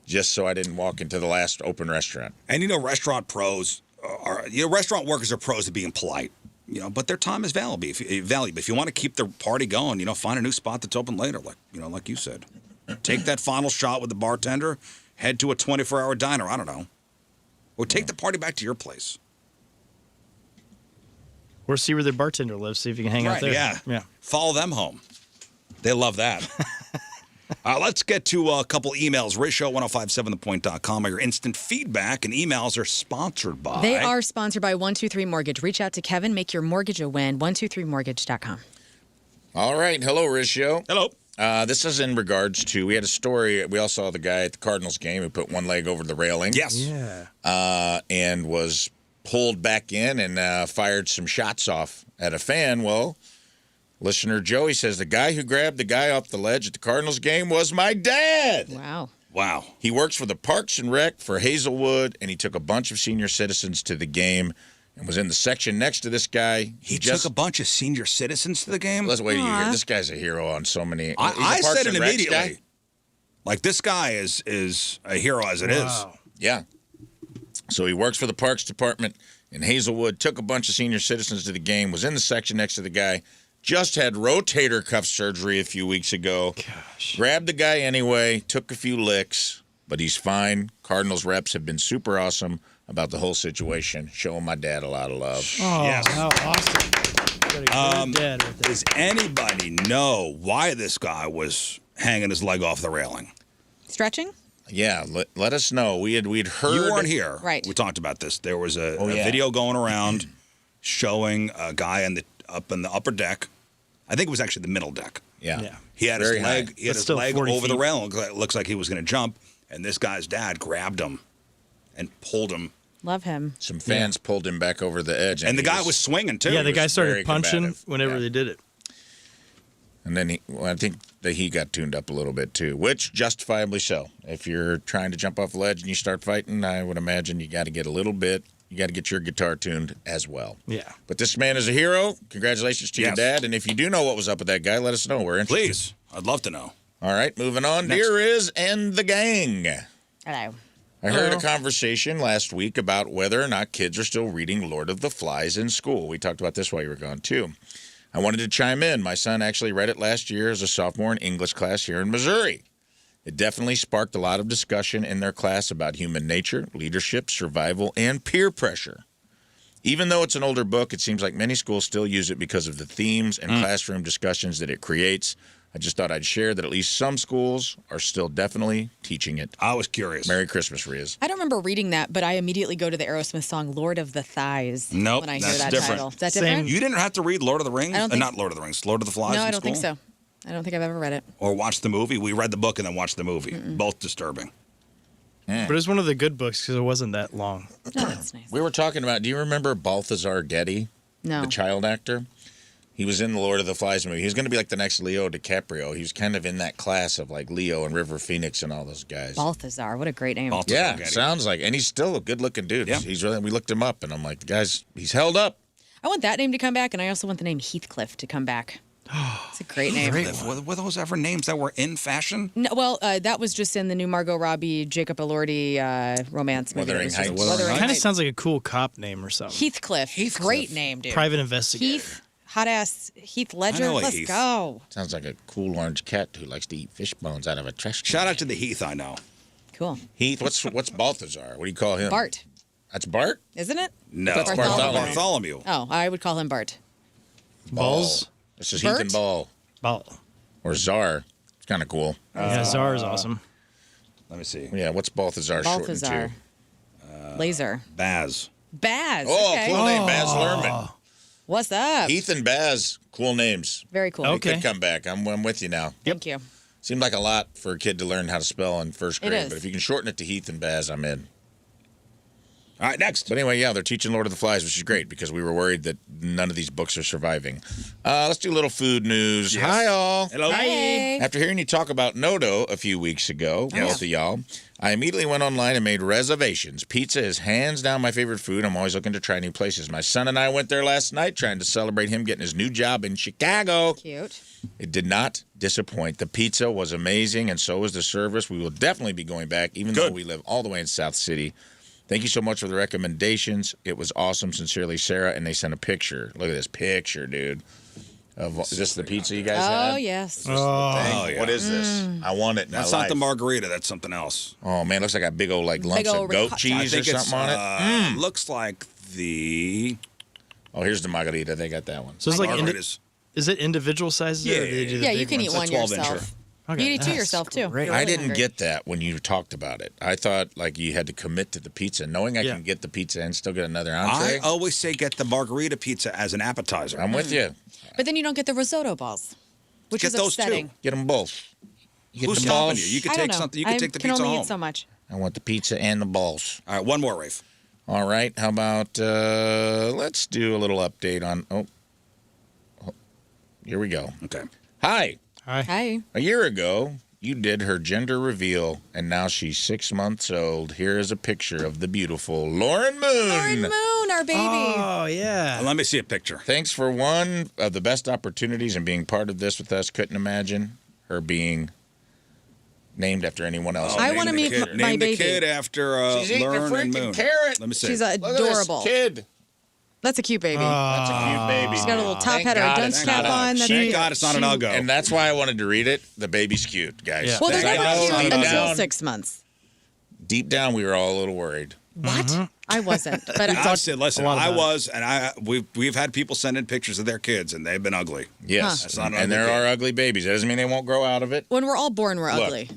Speaker 4: just so I didn't walk into the last open restaurant.
Speaker 1: And, restaurant pros restaurant workers are pros at being polite, but their time is valuable. If you want to keep the party going, find a new spot that's open later, like you said. Take that final shot with the bartender, head to a 24-hour diner, I don't know. Or take the party back to your place.
Speaker 3: Or see where the bartender lives, see if you can hang out there.
Speaker 1: Yeah. Follow them home. They love that. Let's get to a couple emails. RizzShow1057thepoint.com are your instant feedback, and emails are sponsored by...
Speaker 2: They are sponsored by 123 Mortgage. Reach out to Kevin. Make your mortgage a win. 123mortgage.com.
Speaker 4: All right. Hello, Rizz Show.
Speaker 1: Hello.
Speaker 4: This is in regards to... We had a story. We all saw the guy at the Cardinals game who put one leg over the railing.
Speaker 1: Yes.
Speaker 3: Yeah.
Speaker 4: And was pulled back in and fired some shots off at a fan. Well... Listener Joey says, the guy who grabbed the guy off the ledge at the Cardinals game was my dad.
Speaker 2: Wow.
Speaker 4: He works for the Parks and Rec for Hazelwood, and he took a bunch of senior citizens to the game and was in the section next to this guy.
Speaker 1: He took a bunch of senior citizens to the game?
Speaker 4: Let's wait till you hear. This guy's a hero on so many.
Speaker 1: I said it immediately. Like, this guy is a hero as it is.
Speaker 4: Yeah. So he works for the Parks Department in Hazelwood, took a bunch of senior citizens to the game, was in the section next to the guy. Just had rotator cuff surgery a few weeks ago.
Speaker 3: Gosh.
Speaker 4: Grabbed the guy anyway, took a few licks, but he's fine. Cardinals reps have been super awesome about the whole situation, showing my dad a lot of love.
Speaker 3: Oh,
Speaker 1: yes.
Speaker 3: How awesome. Got a good dad right there.
Speaker 1: Does anybody know why this guy was hanging his leg off the railing?
Speaker 2: Stretching?
Speaker 4: Yeah, let us know. We'd heard.
Speaker 1: You weren't here.
Speaker 2: Right.
Speaker 1: We talked about this. There was a video going around showing a guy up in the upper deck. I think it was actually the middle deck.
Speaker 4: Yeah.
Speaker 1: He had his leg. He had his leg over the railing. It looks like he was going to jump, and this guy's dad grabbed him and pulled him.
Speaker 2: Love him.
Speaker 4: Some fans pulled him back over the edge,
Speaker 1: and the guy was swinging too.
Speaker 3: Yeah, the guy started
Speaker 4: very
Speaker 3: punching
Speaker 4: combative.
Speaker 3: whenever they did it.
Speaker 4: And then I think that he got tuned up a little bit too, which justifiably so. If you're trying to jump off a ledge and you start fighting, I would imagine you got to get a little bit. You got to get your guitar tuned as well.
Speaker 3: Yeah.
Speaker 4: But this man is a hero. Congratulations to your dad. And if you do know what was up with that guy, let us know. We're interested.
Speaker 1: Please. I'd love to know.
Speaker 4: All right, moving on. Dear Rizz and the gang.
Speaker 2: Hello.
Speaker 4: I heard a conversation last week about whether or not kids are still reading Lord of the Flies in school. We talked about this while you were gone, too. I wanted to chime in. My son actually read it last year as a sophomore in English class here in Missouri. It definitely sparked a lot of discussion in their class about human nature, leadership, survival, and peer pressure. Even though it's an older book, it seems like many schools still use it because of the themes and classroom discussions that it creates. I just thought I'd share that at least some schools are still definitely teaching it.
Speaker 1: I was curious.
Speaker 4: Merry Christmas, Rizz.
Speaker 2: I don't remember reading that, but I immediately go to the Aerosmith song "Lord of the Thighs"
Speaker 1: Nope,
Speaker 2: when I hear
Speaker 1: that's
Speaker 2: that
Speaker 1: different.
Speaker 2: title. Is that
Speaker 3: Same.
Speaker 2: different?
Speaker 1: You didn't have to read Lord of the Rings?
Speaker 2: I don't think
Speaker 1: Not Lord of the Rings, Lord of the Flies
Speaker 2: No,
Speaker 1: in
Speaker 2: I don't think
Speaker 1: school?
Speaker 2: so. I don't think I've ever read it.
Speaker 1: Or watch the movie. We read the book and then watched the movie. Both disturbing.
Speaker 3: But it was one of the good books because it wasn't that long.
Speaker 2: Oh, that's nice.
Speaker 4: We were talking about, do you remember Balthazar Getty,
Speaker 2: No.
Speaker 4: the child actor? He was in the Lord of the Flies movie. He was going to be like the next Leo DiCaprio. He was kind of in that class of like Leo and River Phoenix and all those guys.
Speaker 2: Balthazar, what a great name.
Speaker 1: Balthazar
Speaker 4: Yeah,
Speaker 1: Getty.
Speaker 4: sounds like, and he's still a good-looking dude.
Speaker 1: Yeah.
Speaker 4: He's really. We looked him up, and I'm like, the guy's he's held up.
Speaker 2: I want that name to come back, and I also want the name Heathcliff to come back. It's a great name.
Speaker 1: Were those ever names that were in fashion?
Speaker 2: No, well, that was just in the new Margot Robbie, Jacob Elordi romance movie.
Speaker 4: Wuthering
Speaker 2: That was just
Speaker 4: Heights.
Speaker 2: Wuthering
Speaker 3: Kind of
Speaker 2: Heights.
Speaker 3: sounds like a cool cop name or something.
Speaker 2: Heathcliff. Great name, dude.
Speaker 3: Private investigator.
Speaker 2: Heath, hot ass Heath Ledger.
Speaker 1: I know a
Speaker 2: Let's
Speaker 1: Heath.
Speaker 2: go.
Speaker 4: Sounds like a cool orange cat who likes to eat fish bones out of a trash can.
Speaker 1: Shout out to the Heath I know.
Speaker 2: Cool.
Speaker 4: Heath. What's Balthazar? What do you call him?
Speaker 2: Bart,
Speaker 4: That's Bart.
Speaker 2: isn't it?
Speaker 1: No,
Speaker 4: That's
Speaker 2: Bartholomew.
Speaker 1: Bartholomew.
Speaker 2: Oh, I would call him Bart.
Speaker 3: Balls.
Speaker 4: This is
Speaker 2: Bert?
Speaker 4: Heath and Ball
Speaker 3: Ball.
Speaker 4: or Czar. It's kind of cool.
Speaker 3: Yeah, Czar is awesome.
Speaker 1: Let me see.
Speaker 4: Yeah. What's Balthazar
Speaker 2: Balthazar.
Speaker 4: shortened to?
Speaker 2: Laser.
Speaker 1: Baz.
Speaker 2: Baz.
Speaker 4: Oh,
Speaker 2: okay.
Speaker 4: cool name, Baz Luhrmann.
Speaker 2: What's up?
Speaker 4: Heath and Baz, cool names.
Speaker 2: Very cool.
Speaker 3: Okay.
Speaker 4: Could come back. I'm with you now.
Speaker 2: Thank you.
Speaker 4: Seemed like a lot for a kid to learn how to spell in first
Speaker 2: It
Speaker 4: grade,
Speaker 2: is.
Speaker 4: but if you can shorten it to Heath and Baz, I'm in.
Speaker 1: All right, next.
Speaker 4: But anyway, yeah, they're teaching Lord of the Flies, which is great because we were worried that none of these books are surviving. Let's do a little food news.
Speaker 1: Yes.
Speaker 4: Hi, all.
Speaker 1: Hello.
Speaker 2: Hey.
Speaker 4: After hearing you talk about Noto a few weeks ago, both of y'all, I immediately went online and made reservations. Pizza is hands down my favorite food. I'm always looking to try new places. My son and I went there last night trying to celebrate him getting his new job in Chicago.
Speaker 2: Cute.
Speaker 4: It did not disappoint. The pizza was amazing, and so was the service. We will definitely be going back, even though
Speaker 1: Good.
Speaker 4: we live all the way in South City. Thank you so much for the recommendations. It was awesome. Sincerely, Sarah. And they sent a picture. Look at this picture, dude. Is this the pizza you guys had?
Speaker 2: Oh, yes.
Speaker 1: Oh, yeah.
Speaker 4: What is this? I want it in
Speaker 1: That's
Speaker 4: my
Speaker 1: not the
Speaker 4: life.
Speaker 1: margarita. That's something else.
Speaker 4: Oh, man. Looks like a big old lumps
Speaker 2: old
Speaker 4: of goat
Speaker 2: ricotta.
Speaker 1: I
Speaker 4: cheese or
Speaker 1: think it's,
Speaker 4: something on it.
Speaker 1: looks like the
Speaker 4: Oh, here's the margarita. They got that one.
Speaker 3: So it's like,
Speaker 1: margaritas.
Speaker 3: is it individual sizes?
Speaker 1: Yeah,
Speaker 3: or do they do the
Speaker 2: Yeah, you
Speaker 3: big
Speaker 2: can
Speaker 3: ones?
Speaker 2: eat one
Speaker 1: 12 incher.
Speaker 2: yourself.
Speaker 3: Okay,
Speaker 2: You eat two
Speaker 3: that's
Speaker 2: yourself, too.
Speaker 3: great.
Speaker 2: You're
Speaker 4: I
Speaker 2: really
Speaker 4: didn't
Speaker 2: hungry.
Speaker 4: get that when you talked about it. I thought like you had to commit to the pizza. Knowing I
Speaker 3: Yeah.
Speaker 4: can get the pizza and still get another
Speaker 1: I
Speaker 4: entree,
Speaker 1: always say get the margarita pizza as an appetizer.
Speaker 4: I'm with you.
Speaker 2: But then you don't get the risotto balls, which
Speaker 1: Get
Speaker 2: is
Speaker 1: those, too.
Speaker 2: upsetting.
Speaker 4: Get them both. You get
Speaker 1: Who's
Speaker 4: the
Speaker 1: stopping
Speaker 4: balls.
Speaker 1: you? You could
Speaker 2: I don't
Speaker 1: take
Speaker 2: know.
Speaker 1: something. You could take the
Speaker 2: can
Speaker 1: pizza
Speaker 2: only
Speaker 1: home.
Speaker 2: eat so much.
Speaker 4: I want the pizza and the balls.
Speaker 1: All right, one more, Rafe.
Speaker 4: All right. How about let's do a little update on. Oh, here we go.
Speaker 1: Okay.
Speaker 4: Hi.
Speaker 2: Hi.
Speaker 4: A year ago, you did her gender reveal, and now she's 6 months old. Here is a picture of the beautiful Lauren Moon.
Speaker 2: Lauren Moon, our baby.
Speaker 3: Oh, yeah.
Speaker 1: Let me see a picture.
Speaker 4: Thanks for one of the best opportunities and being part of this with us. Couldn't imagine her being named after anyone else.
Speaker 2: I
Speaker 1: Name
Speaker 2: wanna
Speaker 1: the
Speaker 2: meet
Speaker 1: kid-
Speaker 2: my
Speaker 1: Name
Speaker 2: baby.
Speaker 1: the kid after
Speaker 4: She's eating a
Speaker 1: Lauren and
Speaker 4: freaking
Speaker 1: Moon.
Speaker 4: carrot.
Speaker 1: Let me see.
Speaker 2: She's
Speaker 4: Look at this
Speaker 2: adorable.
Speaker 4: kid.
Speaker 2: That's a cute baby.
Speaker 4: That's a cute baby.
Speaker 2: She's got a little top
Speaker 4: Thank
Speaker 2: hat or a
Speaker 4: God
Speaker 2: dunce
Speaker 4: it's
Speaker 2: cap
Speaker 4: not
Speaker 2: on. That's
Speaker 1: Thank
Speaker 2: cute.
Speaker 1: God it's not an uggo.
Speaker 4: And that's why I wanted to read it. The baby's cute, guys.
Speaker 3: Yeah.
Speaker 2: Well, they're
Speaker 1: Thank
Speaker 2: never
Speaker 1: God it's
Speaker 2: cute
Speaker 1: not an
Speaker 2: until
Speaker 1: uggo.
Speaker 2: 6 months.
Speaker 4: Deep down, we were all a little worried.
Speaker 2: What? I wasn't. But
Speaker 1: I said, listen,
Speaker 3: a lot
Speaker 1: I
Speaker 3: about
Speaker 1: was, and we've had people send in pictures of their kids, and they've been ugly.
Speaker 4: Yes.
Speaker 1: That's not an
Speaker 4: And
Speaker 1: ugly
Speaker 4: there
Speaker 1: kid.
Speaker 4: are ugly babies. That doesn't mean they won't grow out of it.
Speaker 2: when we're all born, we're
Speaker 4: Look.
Speaker 2: ugly.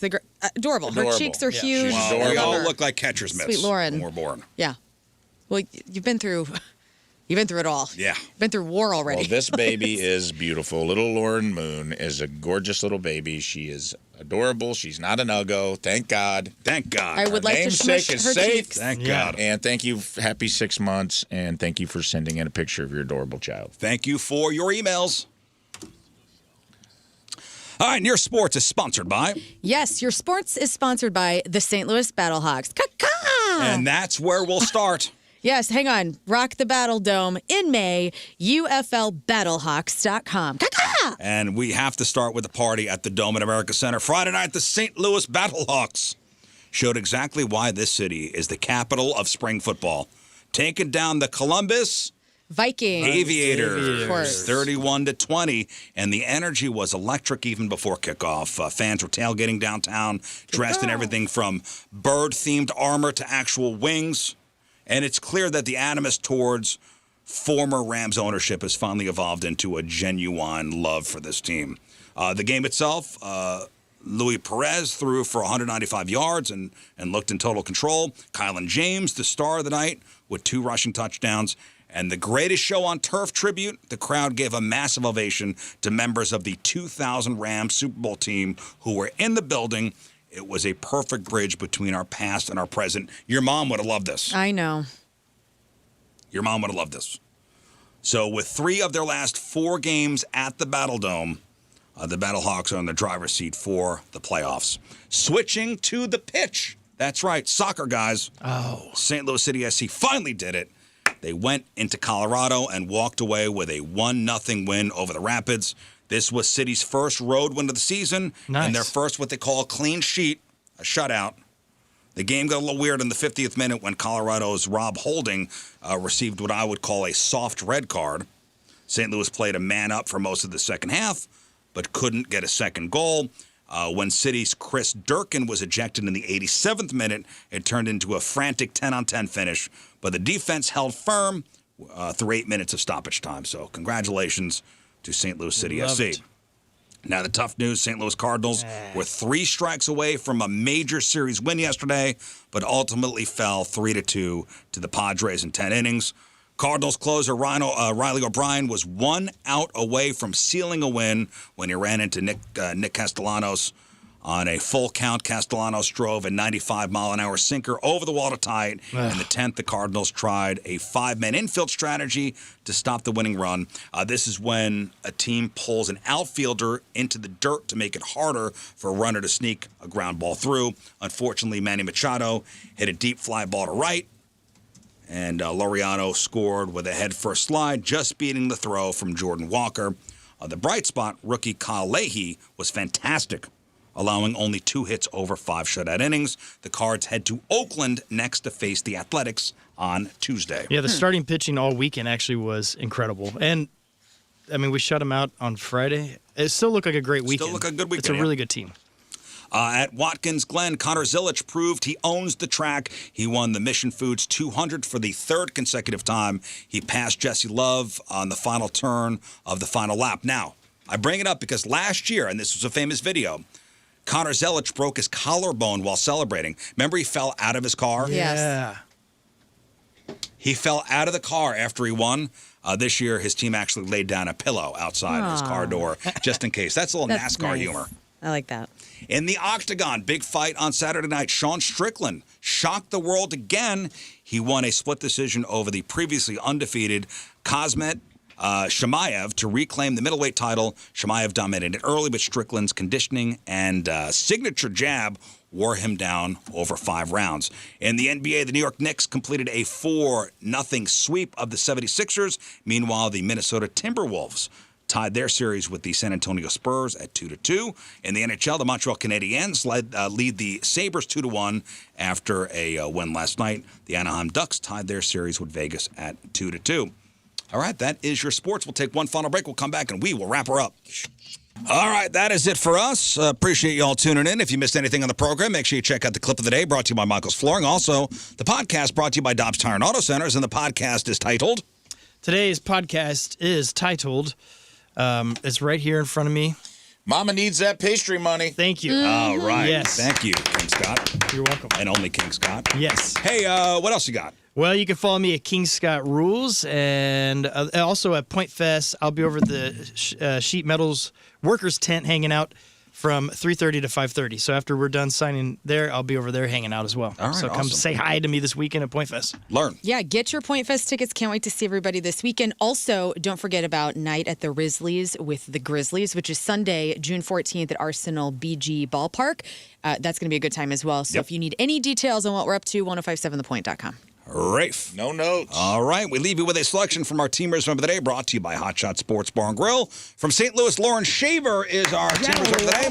Speaker 2: It's adorable. Her
Speaker 4: Adorable.
Speaker 2: cheeks are
Speaker 3: Yeah,
Speaker 2: huge.
Speaker 4: she's
Speaker 1: Well, we
Speaker 4: adorable.
Speaker 1: all
Speaker 2: Love her.
Speaker 1: look like catcher's mitts
Speaker 2: Sweet Lauren.
Speaker 1: when we're born.
Speaker 2: Yeah. Well, you've been through it all.
Speaker 1: Yeah.
Speaker 2: Been through war already.
Speaker 4: Well, this baby is beautiful. Little Lauren Moon is a gorgeous little baby. She is adorable. She's not an uggo. Thank God.
Speaker 1: Thank God.
Speaker 2: I would like to
Speaker 4: namesake
Speaker 2: smush
Speaker 4: is
Speaker 2: her
Speaker 4: safe.
Speaker 2: cheeks.
Speaker 1: Thank
Speaker 3: Yeah.
Speaker 1: God.
Speaker 4: And thank you. Happy 6 months. And thank you for sending in a picture of your adorable child.
Speaker 1: Thank you for your emails. All right, Near Sports is sponsored by,
Speaker 2: Yes, your sports is sponsored by the St. Louis Battlehawks. Caw-caw!
Speaker 1: and that's where we'll start.
Speaker 2: Yes, hang on. Rock the Battle Dome in May. UFLBattlehawks.com. Caw-caw!
Speaker 1: And we have to start with the party at the Dome at America Center. Friday night, the St. Louis Battlehawks showed exactly why this city is the capital of spring football. Taking down the Columbus
Speaker 2: Vikings.
Speaker 1: Aviators,
Speaker 2: Of course.
Speaker 1: 31-20, and the energy was electric even before kickoff. Fans were tailgating downtown, dressed in everything from bird-themed armor to actual wings, and it's clear that the animus towards former Rams ownership has finally evolved into a genuine love for this team. The game itself, Luis Perez threw for 195 yards and looked in total control. Kylan James, the star of the night, with 2 rushing touchdowns. And the greatest show on turf tribute, the crowd gave a massive ovation to members of the 2000 Rams Super Bowl team who were in the building. It was a perfect bridge between our past and our present. Your mom would have loved this.
Speaker 2: I know.
Speaker 1: Your mom would have loved this. So with 3 of their last 4 games at the Battle Dome, the Battlehawks are in the driver's seat for the playoffs. Switching to the pitch. That's right, soccer guys.
Speaker 3: Oh.
Speaker 1: St. Louis City SC finally did it. They went into Colorado and walked away with a 1-0 win over the Rapids. This was City's first road win of the season, and their first what they call a clean sheet, a shutout. The game got a little weird in the 50th minute when Colorado's Rob Holding received what I would call a soft red card. St. Louis played a man up for most of the second half, but couldn't get a second goal. When City's Chris Durkin was ejected in the 87th minute, it turned into a frantic 10-on-10 finish. But the defense held firm through 8 minutes of stoppage time. So congratulations to St. Louis City SC. Now the tough news, St. Louis Cardinals were 3 strikes away from a major series win yesterday, but ultimately fell 3-2 to the Padres in 10 innings. Cardinals closer Riley O'Brien was 1 out away from sealing a win when he ran into Nick Castellanos on a full count. Castellanos drove a 95-mile-an-hour sinker over the wall to tie it. In the 10th, the Cardinals tried a 5-man infield strategy to stop the winning run. This is when a team pulls an outfielder into the dirt to make it harder for a runner to sneak a ground ball through. Unfortunately, Manny Machado hit a deep fly ball to right. And Laureano scored with a head-first slide, just beating the throw from Jordan Walker. The bright spot, rookie Kyle Leahy, was fantastic, allowing only 2 hits over 5 shutout innings. The Cards head to Oakland next to face the Athletics on Tuesday.
Speaker 3: Yeah, the starting pitching all weekend actually was incredible. And, I mean, we shut them out on Friday. It still looked like a great weekend.
Speaker 1: Still looked like a good weekend.
Speaker 3: It's a really good team.
Speaker 1: At Watkins Glen, Connor Zilic proved he owns the track. He won the Mission Foods 200 for the 3rd consecutive time. He passed Jesse Love on the final turn of the final lap. Now, I bring it up because last year, and this was a famous video, Connor Zilic broke his collarbone while celebrating. Remember he fell out of his car?
Speaker 3: Yeah.
Speaker 1: He fell out of the car after he won. This year, his team actually laid down a pillow outside his car door just in case. That's a little NASCAR humor.
Speaker 2: I like that.
Speaker 1: In the Octagon, big fight on Saturday night. Sean Strickland shocked the world again. He won a split decision over the previously undefeated Kazmet Shamaev to reclaim the middleweight title. Shamaev dominated early, but Strickland's conditioning and signature jab wore him down over 5 rounds. In the NBA, the New York Knicks completed a 4-0 sweep of the 76ers. Meanwhile, the Minnesota Timberwolves tied their series with the San Antonio Spurs at 2-2. In the NHL, the Montreal Canadiens lead the Sabres 2-1 after a win last night. The Anaheim Ducks tied their series with Vegas at 2-2. All right, that is your sports. We'll take one final break. We'll come back and we will wrap her up. All right, that is it for us. Appreciate you all tuning in. If you missed anything on the program, make sure you check out the clip of the day brought to you by Michael's Flooring. Also, the podcast brought to you by Dobbs Tire and Auto Centers, and the podcast is titled...
Speaker 3: Today's podcast is titled... it's right here in front of me.
Speaker 4: Mama needs that pastry money.
Speaker 3: Thank you.
Speaker 1: All right.
Speaker 3: Yes.
Speaker 1: Thank you, King Scott.
Speaker 3: You're welcome.
Speaker 1: And only King Scott.
Speaker 3: Yes.
Speaker 1: Hey, what else you got?
Speaker 3: Well, you can follow me at King Scott Rules, and also at Point Fest. I'll be over at the Sheet Metals Workers Tent hanging out from 3:30 to 5:30. So after we're done signing there, I'll be over there hanging out as well.
Speaker 1: All right,
Speaker 3: so come
Speaker 1: awesome.
Speaker 3: say hi to me this weekend at Point Fest.
Speaker 1: Learn.
Speaker 2: Yeah, get your Point Fest tickets. Can't wait to see everybody this weekend. Also, don't forget about Night at the Rizzlies with the Grizzlies, which is Sunday, June 14th at Arsenal BG Ballpark. That's going to be a good time as well. So if you need any details on what we're up to, 1057thepoint.com.
Speaker 1: Rafe.
Speaker 4: No notes.
Speaker 1: All right, we leave you with a selection from our Teamers Member of the Day, brought to you by Hot Shot Sports Bar and Grill. From St. Louis, Lauren Shaver is our Teamers Member of the Day.